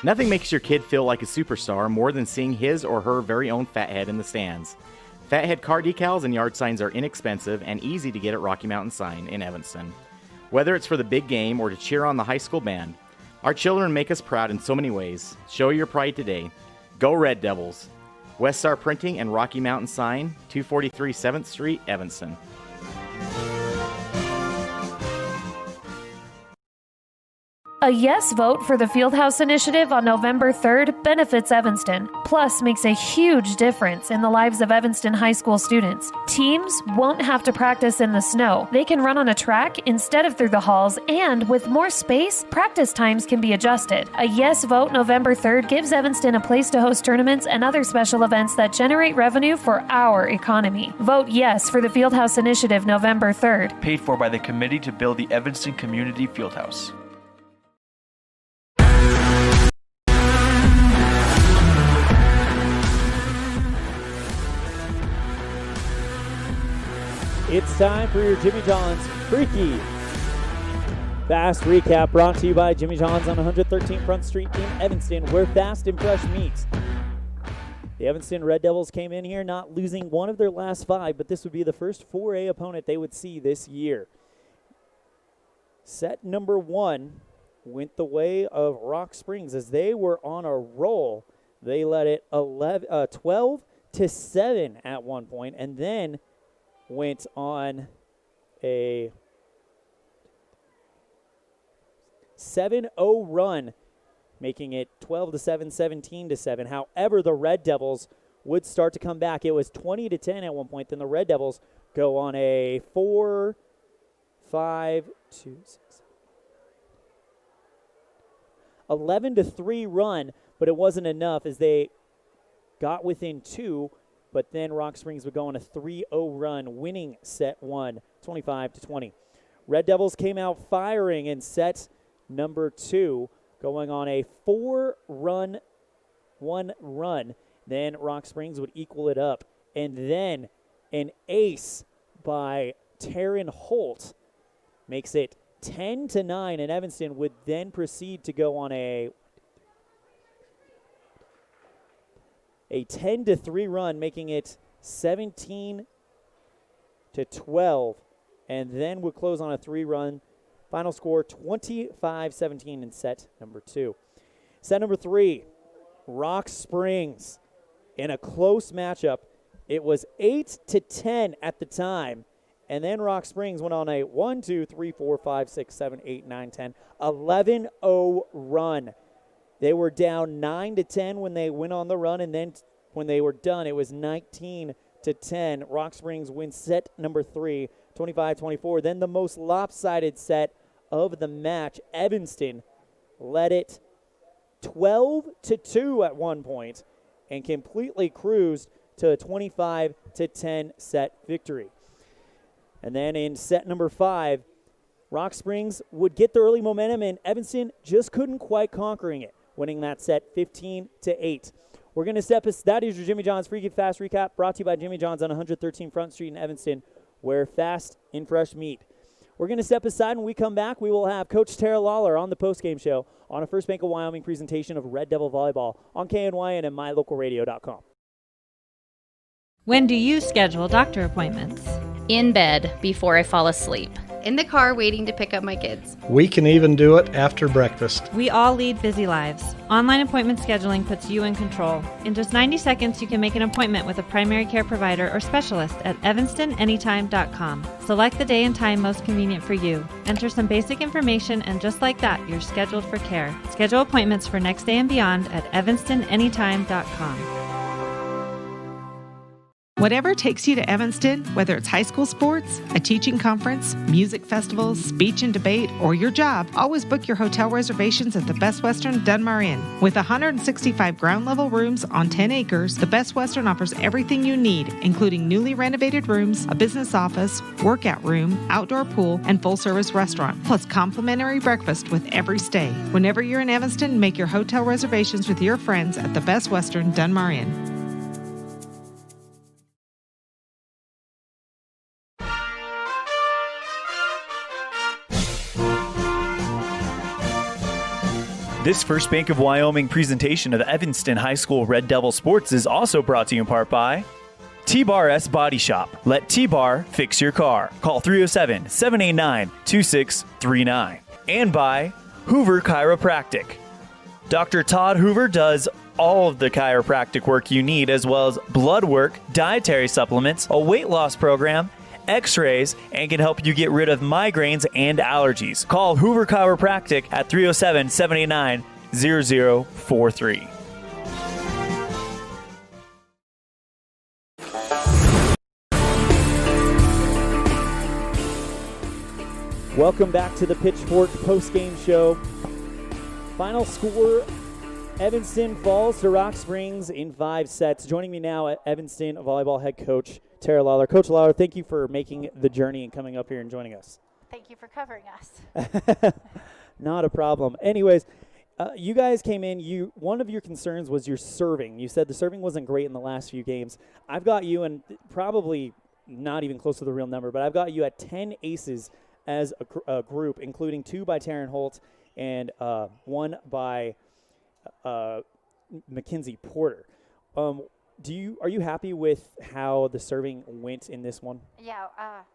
Nothing makes your kid feel like a superstar more than seeing his or her very own Fathead in the stands. Fathead car decals and yard signs are inexpensive and easy to get at Rocky Mountain Sign in Evanston. Whether it's for the big game or to cheer on the high school band, our children make us proud in so many ways. Show your pride today. Go Red Devils! West Star Printing and Rocky Mountain Sign, 243 7th Street, Evanston. A yes vote for the Fieldhouse Initiative on November 3rd benefits Evanston, plus makes a huge difference in the lives of Evanston high school students. Teams won't have to practice in the snow. They can run on a track instead of through the halls, and with more space, practice times can be adjusted. A yes vote November 3rd gives Evanston a place to host tournaments and other special events that generate revenue for our economy. Vote yes for the Fieldhouse Initiative November 3rd. Paid for by the Committee to Build the Evanston Community Fieldhouse. It's time for your Jimmy John's Freaky Fast Recap, brought to you by Jimmy John's on 113 Front Street in Evanston, where fast and fresh meats. The Evanston Red Devils came in here not losing one of their last 5, but this would be the first 4A opponent they would see this year. Set number 1 went the way of Rock Springs as they were on a roll. They led it 12-7 at one point, and then went on a 7-0 run, making it 12-7, 17-7. However, the Red Devils would start to come back. It was 20-10 at one point. Then the Red Devils go on a 11-3 run, but it wasn't enough as they got within 2. But then Rock Springs would go on a 3-0 run, winning set 1, 25-20. Red Devils came out firing in set number 2, going on a 4-1 run. Then Rock Springs would equal it up. And then an ace by Taryn Holt makes it 10-9, and Evanston would then proceed to go on a 10-3 run, making it 17-12, and then would close on a 3-run. Final score 25-17 in set number 2. Set number 3, Rock Springs in a close matchup. It was 8-10 at the time, and then Rock Springs went on a 11-0 run. They were down 9-10 when they went on the run, and then when they were done, it was 19-10. Rock Springs wins set number 3, 25-24. Then the most lopsided set of the match, Evanston led it 12-2 at one point and completely cruised to a 25-10 set victory. And then in set number 5, Rock Springs would get the early momentum, and Evanston just couldn't quite conquering it, winning that set 15-8. We're going to step us. That is your Jimmy John's Freaky Fast Recap, brought to you by Jimmy John's on 113 Front Street in Evanston, where fast and fresh meat. We're going to step aside. When we come back, we will have Coach Tara Lawler on the postgame show on a First Bank of Wyoming presentation of Red Devil Volleyball on KNYN and mylocalradio.com. When do you schedule doctor appointments? In bed before I fall asleep. In the car waiting to pick up my kids. We can even do it after breakfast. We all lead busy lives. Online appointment scheduling puts you in control. In just 90 seconds, you can make an appointment with a primary care provider or specialist at evanstonanytime.com. Select the day and time most convenient for you. Enter some basic information, and just like that, you're scheduled for care. Schedule appointments for next day and beyond at evanstonanytime.com. Whatever takes you to Evanston, whether it's high school sports, a teaching conference, music festivals, speech and debate, or your job, always book your hotel reservations at the Best Western Dunmar Inn. With 165 ground-level rooms on 10 acres, the Best Western offers everything you need, including newly renovated rooms, a business office, workout room, outdoor pool, and full-service restaurant, plus complimentary breakfast with every stay. Whenever you're in Evanston, make your hotel reservations with your friends at the Best Western Dunmar Inn. This First Bank of Wyoming presentation of Evanston High School Red Devil Sports is also brought to you in part by T-Bar S Body Shop. Let T-Bar fix your car. Call 307-789-2639. And by Hoover Chiropractic. Dr. Todd Hoover does all of the chiropractic work you need, as well as blood work, dietary supplements, a weight loss program, x-rays, and can help you get rid of migraines and allergies. Call Hoover Chiropractic at 307-789-0043. Welcome back to the Pitchfork postgame show. Final score, Evanston falls to Rock Springs in 5 sets. Joining me now at Evanston volleyball head coach Tara Lawler. Coach Lawler, thank you for making the journey and coming up here and joining us. Thank you for covering us. Not a problem. Anyways, you guys came in. One of your concerns was your serving. You said the serving wasn't great in the last few games. I've got you, and probably not even close to the real number, but I've got you at 10 aces as a group, including 2 by Taryn Holt and 1 by Mackenzie Porter. Are you happy with how the serving went in this one? Yeah,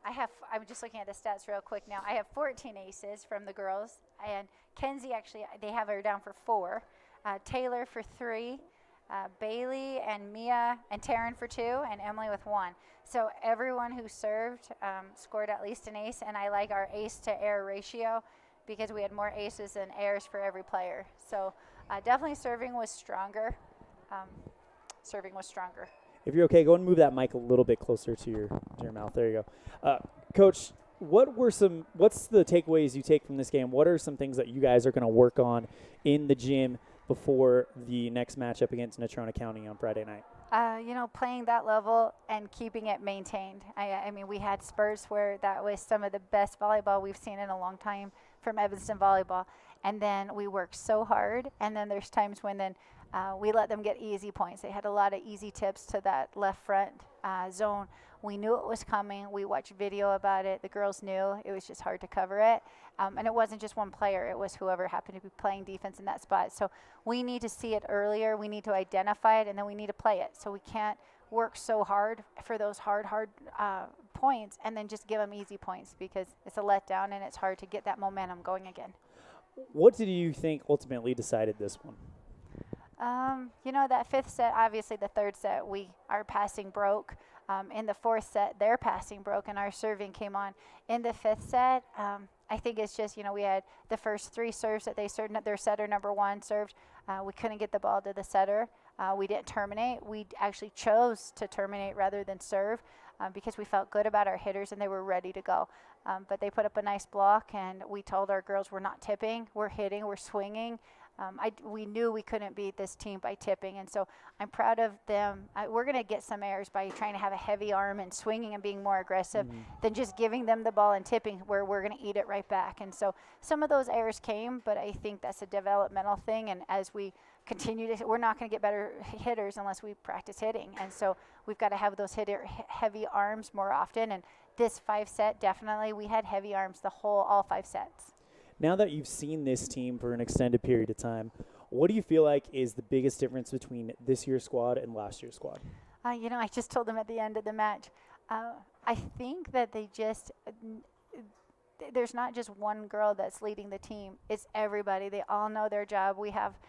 I'm just looking at the stats real quick now. I have 14 aces from the girls, and Kenzie actually, they have her down for 4. Taylor for 3, Bailey and Mia and Taryn for 2, and Emily with 1. So everyone who served scored at least an ace, and I like our ace to air ratio because we had more aces than airs for every player. So definitely serving was stronger. If you're okay, go and move that mic a little bit closer to your mouth. There you go. Coach, what's the takeaways you take from this game? What are some things that you guys are going to work on in the gym before the next matchup against Natrona County on Friday night? Playing that level and keeping it maintained. I mean, we had spurts where that was some of the best volleyball we've seen in a long time from Evanston volleyball. And then we worked so hard, and then there's times when we let them get easy points. They had a lot of easy tips to that left front zone. We knew it was coming. We watched video about it. The girls knew. It was just hard to cover it. And it wasn't just one player. It was whoever happened to be playing defense in that spot. So we need to see it earlier. We need to identify it, and then we need to play it. So we can't work so hard for those hard points and then just give them easy points because it's a letdown and it's hard to get that momentum going again. What did you think ultimately decided this one? That 5th set, obviously the 3rd set, our passing broke. In the 4th set, their passing broke and our serving came on. In the 5th set, I think it's just, we had the first 3 serves that they served, their setter number 1 served. We couldn't get the ball to the setter. We didn't terminate. We actually chose to terminate rather than serve because we felt good about our hitters and they were ready to go. But they put up a nice block, and we told our girls we're not tipping, we're hitting, we're swinging. We knew we couldn't beat this team by tipping, and so I'm proud of them. We're going to get some errors by trying to have a heavy arm and swinging and being more aggressive than just giving them the ball and tipping where we're going to eat it right back. And so some of those errors came, but I think that's a developmental thing, and as we continue to, we're not going to get better hitters unless we practice hitting, and so we've got to have those heavy arms more often. And this 5 set, definitely, we had heavy arms all 5 sets. Now that you've seen this team for an extended period of time, what do you feel like is the biggest difference between this year's squad and last year's squad? I just told them at the end of the match, I think that there's not just one girl that's leading the team. It's everybody. They all know their job. We have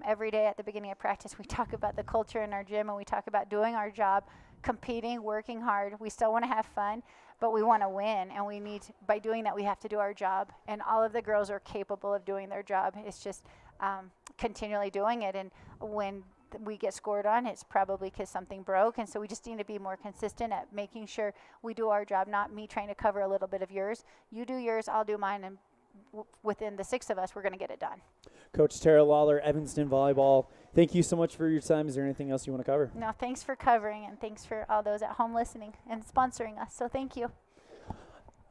every day at the beginning of practice, we talk about the culture in our gym, and we talk about doing our job, competing, working hard. We still want to have fun, but we want to win, and by doing that, we have to do our job. And all of the girls are capable of doing their job. It's just continually doing it. And when we get scored on, it's probably because something broke. And so we just need to be more consistent at making sure we do our job, not me trying to cover a little bit of yours. You do yours, I'll do mine, and within the 6 of us, we're going to get it done. Coach Tara Lawler, Evanston Volleyball, thank you so much for your time. Is there anything else you want to cover? No, thanks for covering, and thanks for all those at home listening and sponsoring us. So thank you.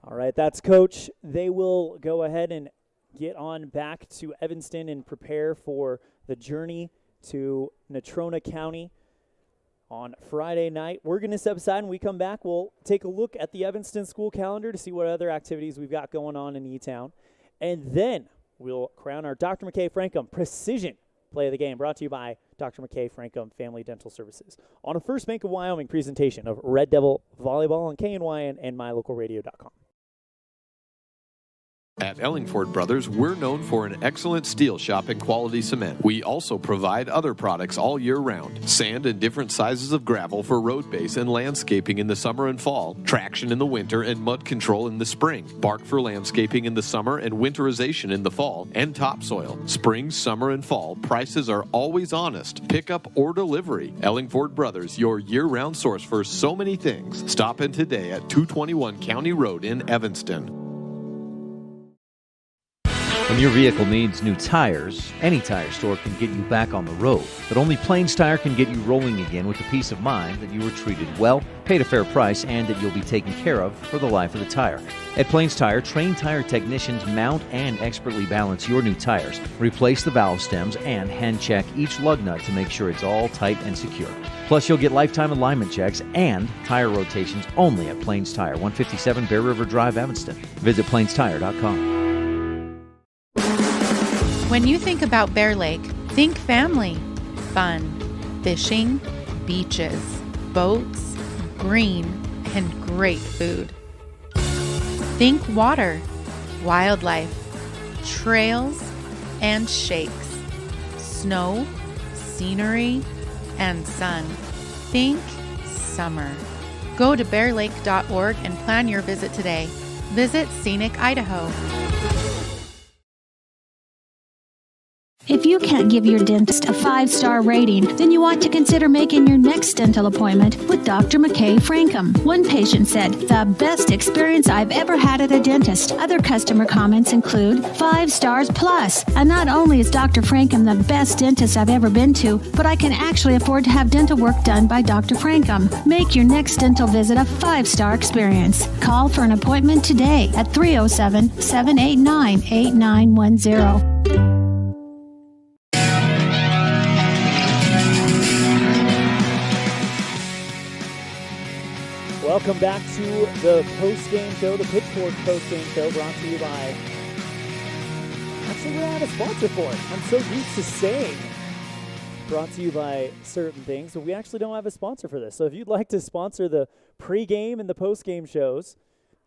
All right, that's Coach. They will go ahead and get on back to Evanston and prepare for the journey to Natrona County on Friday night. We're going to step aside. When we come back, we'll take a look at the Evanston school calendar to see what other activities we've got going on in E-Town. And then we'll crown our Dr. McKay Frankum Precision Play of the Game, brought to you by Dr. McKay Frankum Family Dental Services. On a First Bank of Wyoming presentation of Red Devil Volleyball on KNYN and MyLocalRadio.com. At Ellingford Brothers, we're known for an excellent steel shop and quality cement. We also provide other products all year round. Sand and different sizes of gravel for road base and landscaping in the summer and fall. Traction in the winter and mud control in the spring. Bark for landscaping in the summer and winterization in the fall. And topsoil. Spring, summer, and fall. Prices are always honest. Pickup or delivery. Ellingford Brothers, your year-round source for so many things. Stop in today at 221 County Road in Evanston. When your vehicle needs new tires, any tire store can get you back on the road. But only Plains Tire can get you rolling again with the peace of mind that you were treated well, paid a fair price, and that you'll be taken care of for the life of the tire. At Plains Tire, trained tire technicians mount and expertly balance your new tires, replace the valve stems, and hand check each lug nut to make sure it's all tight and secure. Plus, you'll get lifetime alignment checks and tire rotations only at Plains Tire, 157 Bear River Drive, Evanston. Visit plainstire.com. When you think Bear Lake, think family, fun, fishing, beaches, boats, green, and great food. Think water, wildlife, trails, and shakes, snow, scenery, and sun. Think summer. Go to bearlake.org and plan your visit today. Visit Scenic Idaho. If you can't give your dentist a 5-star rating, then you want to consider making your next dental appointment with Dr. McKay Frankum. One patient said, "The best experience I've ever had at a dentist." Other customer comments include 5 stars plus. And not only is Dr. Frankum the best dentist I've ever been to, but I can actually afford to have dental work done by Dr. Frankum. Make your next dental visit a 5-star experience. Call for an appointment today at 307-789-8910. Welcome back to the post-game show, the Pitchfork post-game show, brought to you by... Actually, we don't have a sponsor for it. I'm so used to saying brought to you by certain things, but we actually don't have a sponsor for this. So if you'd like to sponsor the pre-game and the post-game shows,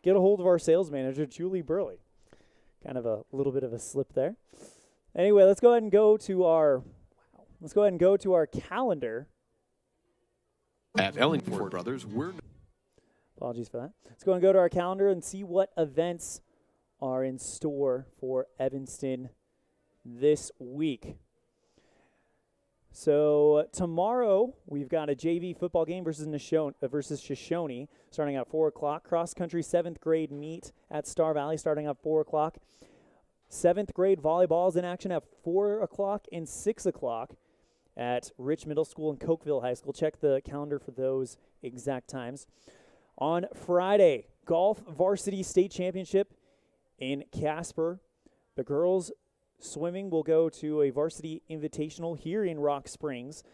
get a hold of our sales manager, Julie Burley. Kind of a little bit of a slip there. Anyway, let's go ahead and go to our calendar. At Ellingford Brothers, we're... Apologies for that. Let's go and go to our calendar and see what events are in store for Evanston this week. So tomorrow we've got a JV football game versus Shoshone starting at 4 o'clock. Cross country 7th grade meet at Star Valley starting at 4 o'clock. 7th grade volleyball is in action at 4 o'clock and 6 o'clock at Rich Middle School and Cokeville High School. Check the calendar for those exact times. On Friday, golf varsity state championship in Casper. The girls swimming will go to a varsity invitational here in Rock Springs.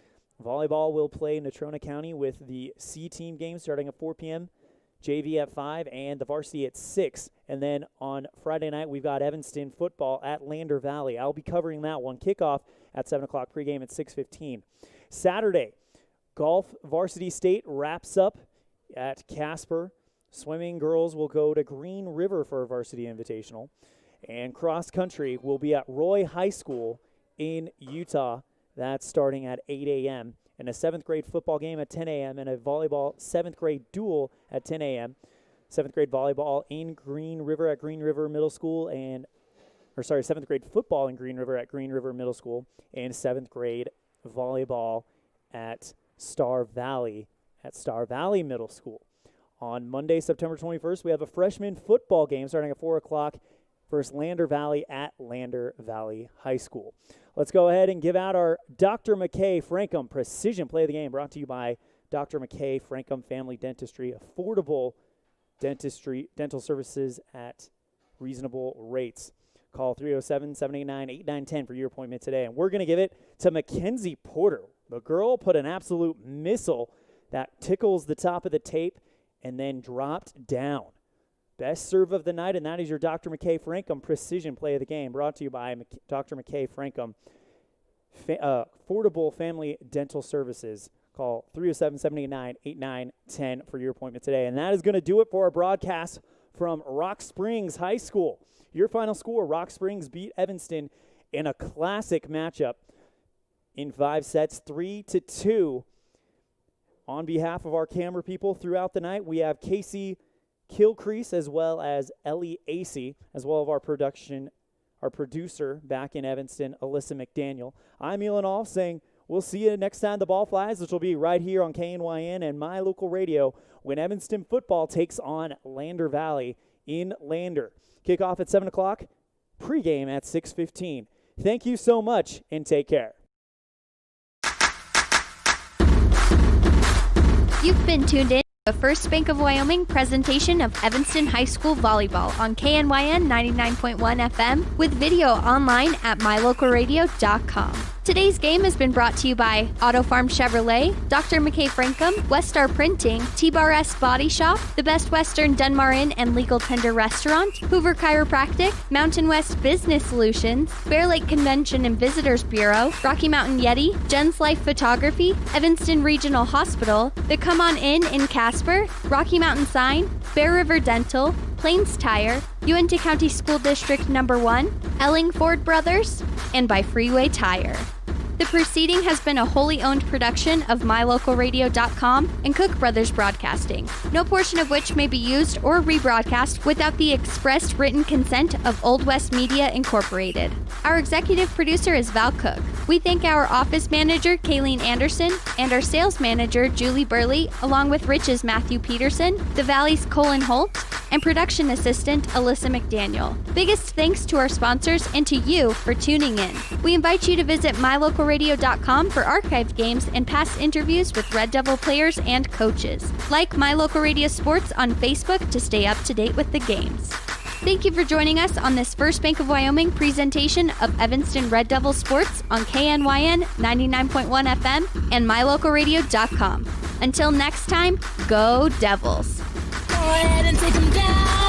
Volleyball will play Natrona County with the C team game starting at 4 p.m., JV at 5, and the varsity at 6. And then on Friday night, we've got Evanston football at Lander Valley. I'll be covering that one. Kickoff at 7 o'clock, pregame at 6:15. Saturday, golf varsity state wraps up at Casper. Swimming girls will go to Green River for a varsity invitational. And cross country will be at Roy High School in Utah. That's starting at 8 a.m. And a 7th grade football game at 10 a.m. and a volleyball 7th grade duel at 10 a.m. 7th grade volleyball in Green River at Green River Middle School 7th grade football in Green River at Green River Middle School, and 7th grade volleyball at Star Valley Middle School. On Monday, September 21st, we have a freshman football game starting at 4 o'clock versus Lander Valley at Lander Valley High School. Let's go ahead and give out our Dr. McKay Frankum Precision Play of the Game, brought to you by Dr. McKay Frankum Family Dentistry, affordable dental services at reasonable rates. Call 307-789-8910 for your appointment today. And we're going to give it to Mackenzie Porter. The girl put an absolute missile that tickles the top of the tape and then dropped down. Best serve of the night, and that is your Dr. McKay Frankum Precision Play of the Game, brought to you by Dr. McKay Frankum Affordable Family Dental Services. Call 307-789-8910 for your appointment today. And that is going to do it for our broadcast from Rock Springs High School. Your final score, Rock Springs beat Evanston in a classic matchup in 5 sets, 3-2. On behalf of our camera people throughout the night, we have Casey Kilcrease as well as Ellie Acey, as well as our producer back in Evanston, Alyssa McDaniel. I'm Elan Off saying we'll see you next time the ball flies, which will be right here on KNYN and My Local Radio when Evanston football takes on Lander Valley in Lander. Kickoff at 7 o'clock, pregame at 6:15. Thank you so much and take care. You've been tuned in to the First Bank of Wyoming presentation of Evanston High School Volleyball on KNYN 99.1 FM with video online at mylocalradio.com. Today's game has been brought to you by Auto Farm Chevrolet, Dr. McKay Frankum, Westar Printing, T-Bar S Body Shop, The Best Western Dunmar Inn and Legal Tender Restaurant, Hoover Chiropractic, Mountain West Business Solutions, Bear Lake Convention and Visitors Bureau, Rocky Mountain Yeti, Jen's Life Photography, Evanston Regional Hospital, The Come On Inn in Casper, Rocky Mountain Sign, Bear River Dental, Plains Tire, Uinta County School District No. 1, Elling Ford Brothers, and by Freeway Tire. The proceeding has been a wholly owned production of mylocalradio.com and Cook Brothers Broadcasting, no portion of which may be used or rebroadcast without the expressed written consent of Old West Media Incorporated. Our executive producer is Val Cook. We thank our office manager, Kayleen Anderson, and our sales manager, Julie Burley, along with Rich's Matthew Peterson, the Valley's Colin Holt, and production assistant, Alyssa McDaniel. Biggest thanks to our sponsors and to you for tuning in. We invite you to visit mylocalradio.com for archived games and past interviews with Red Devil players and coaches. Like My Local Radio Sports on Facebook to stay up to date with the games. Thank you for joining us on this First Bank of Wyoming presentation of Evanston Red Devil Sports on KNYN 99.1 FM and mylocalradio.com. Until next time, go Devils! Go ahead and take them down.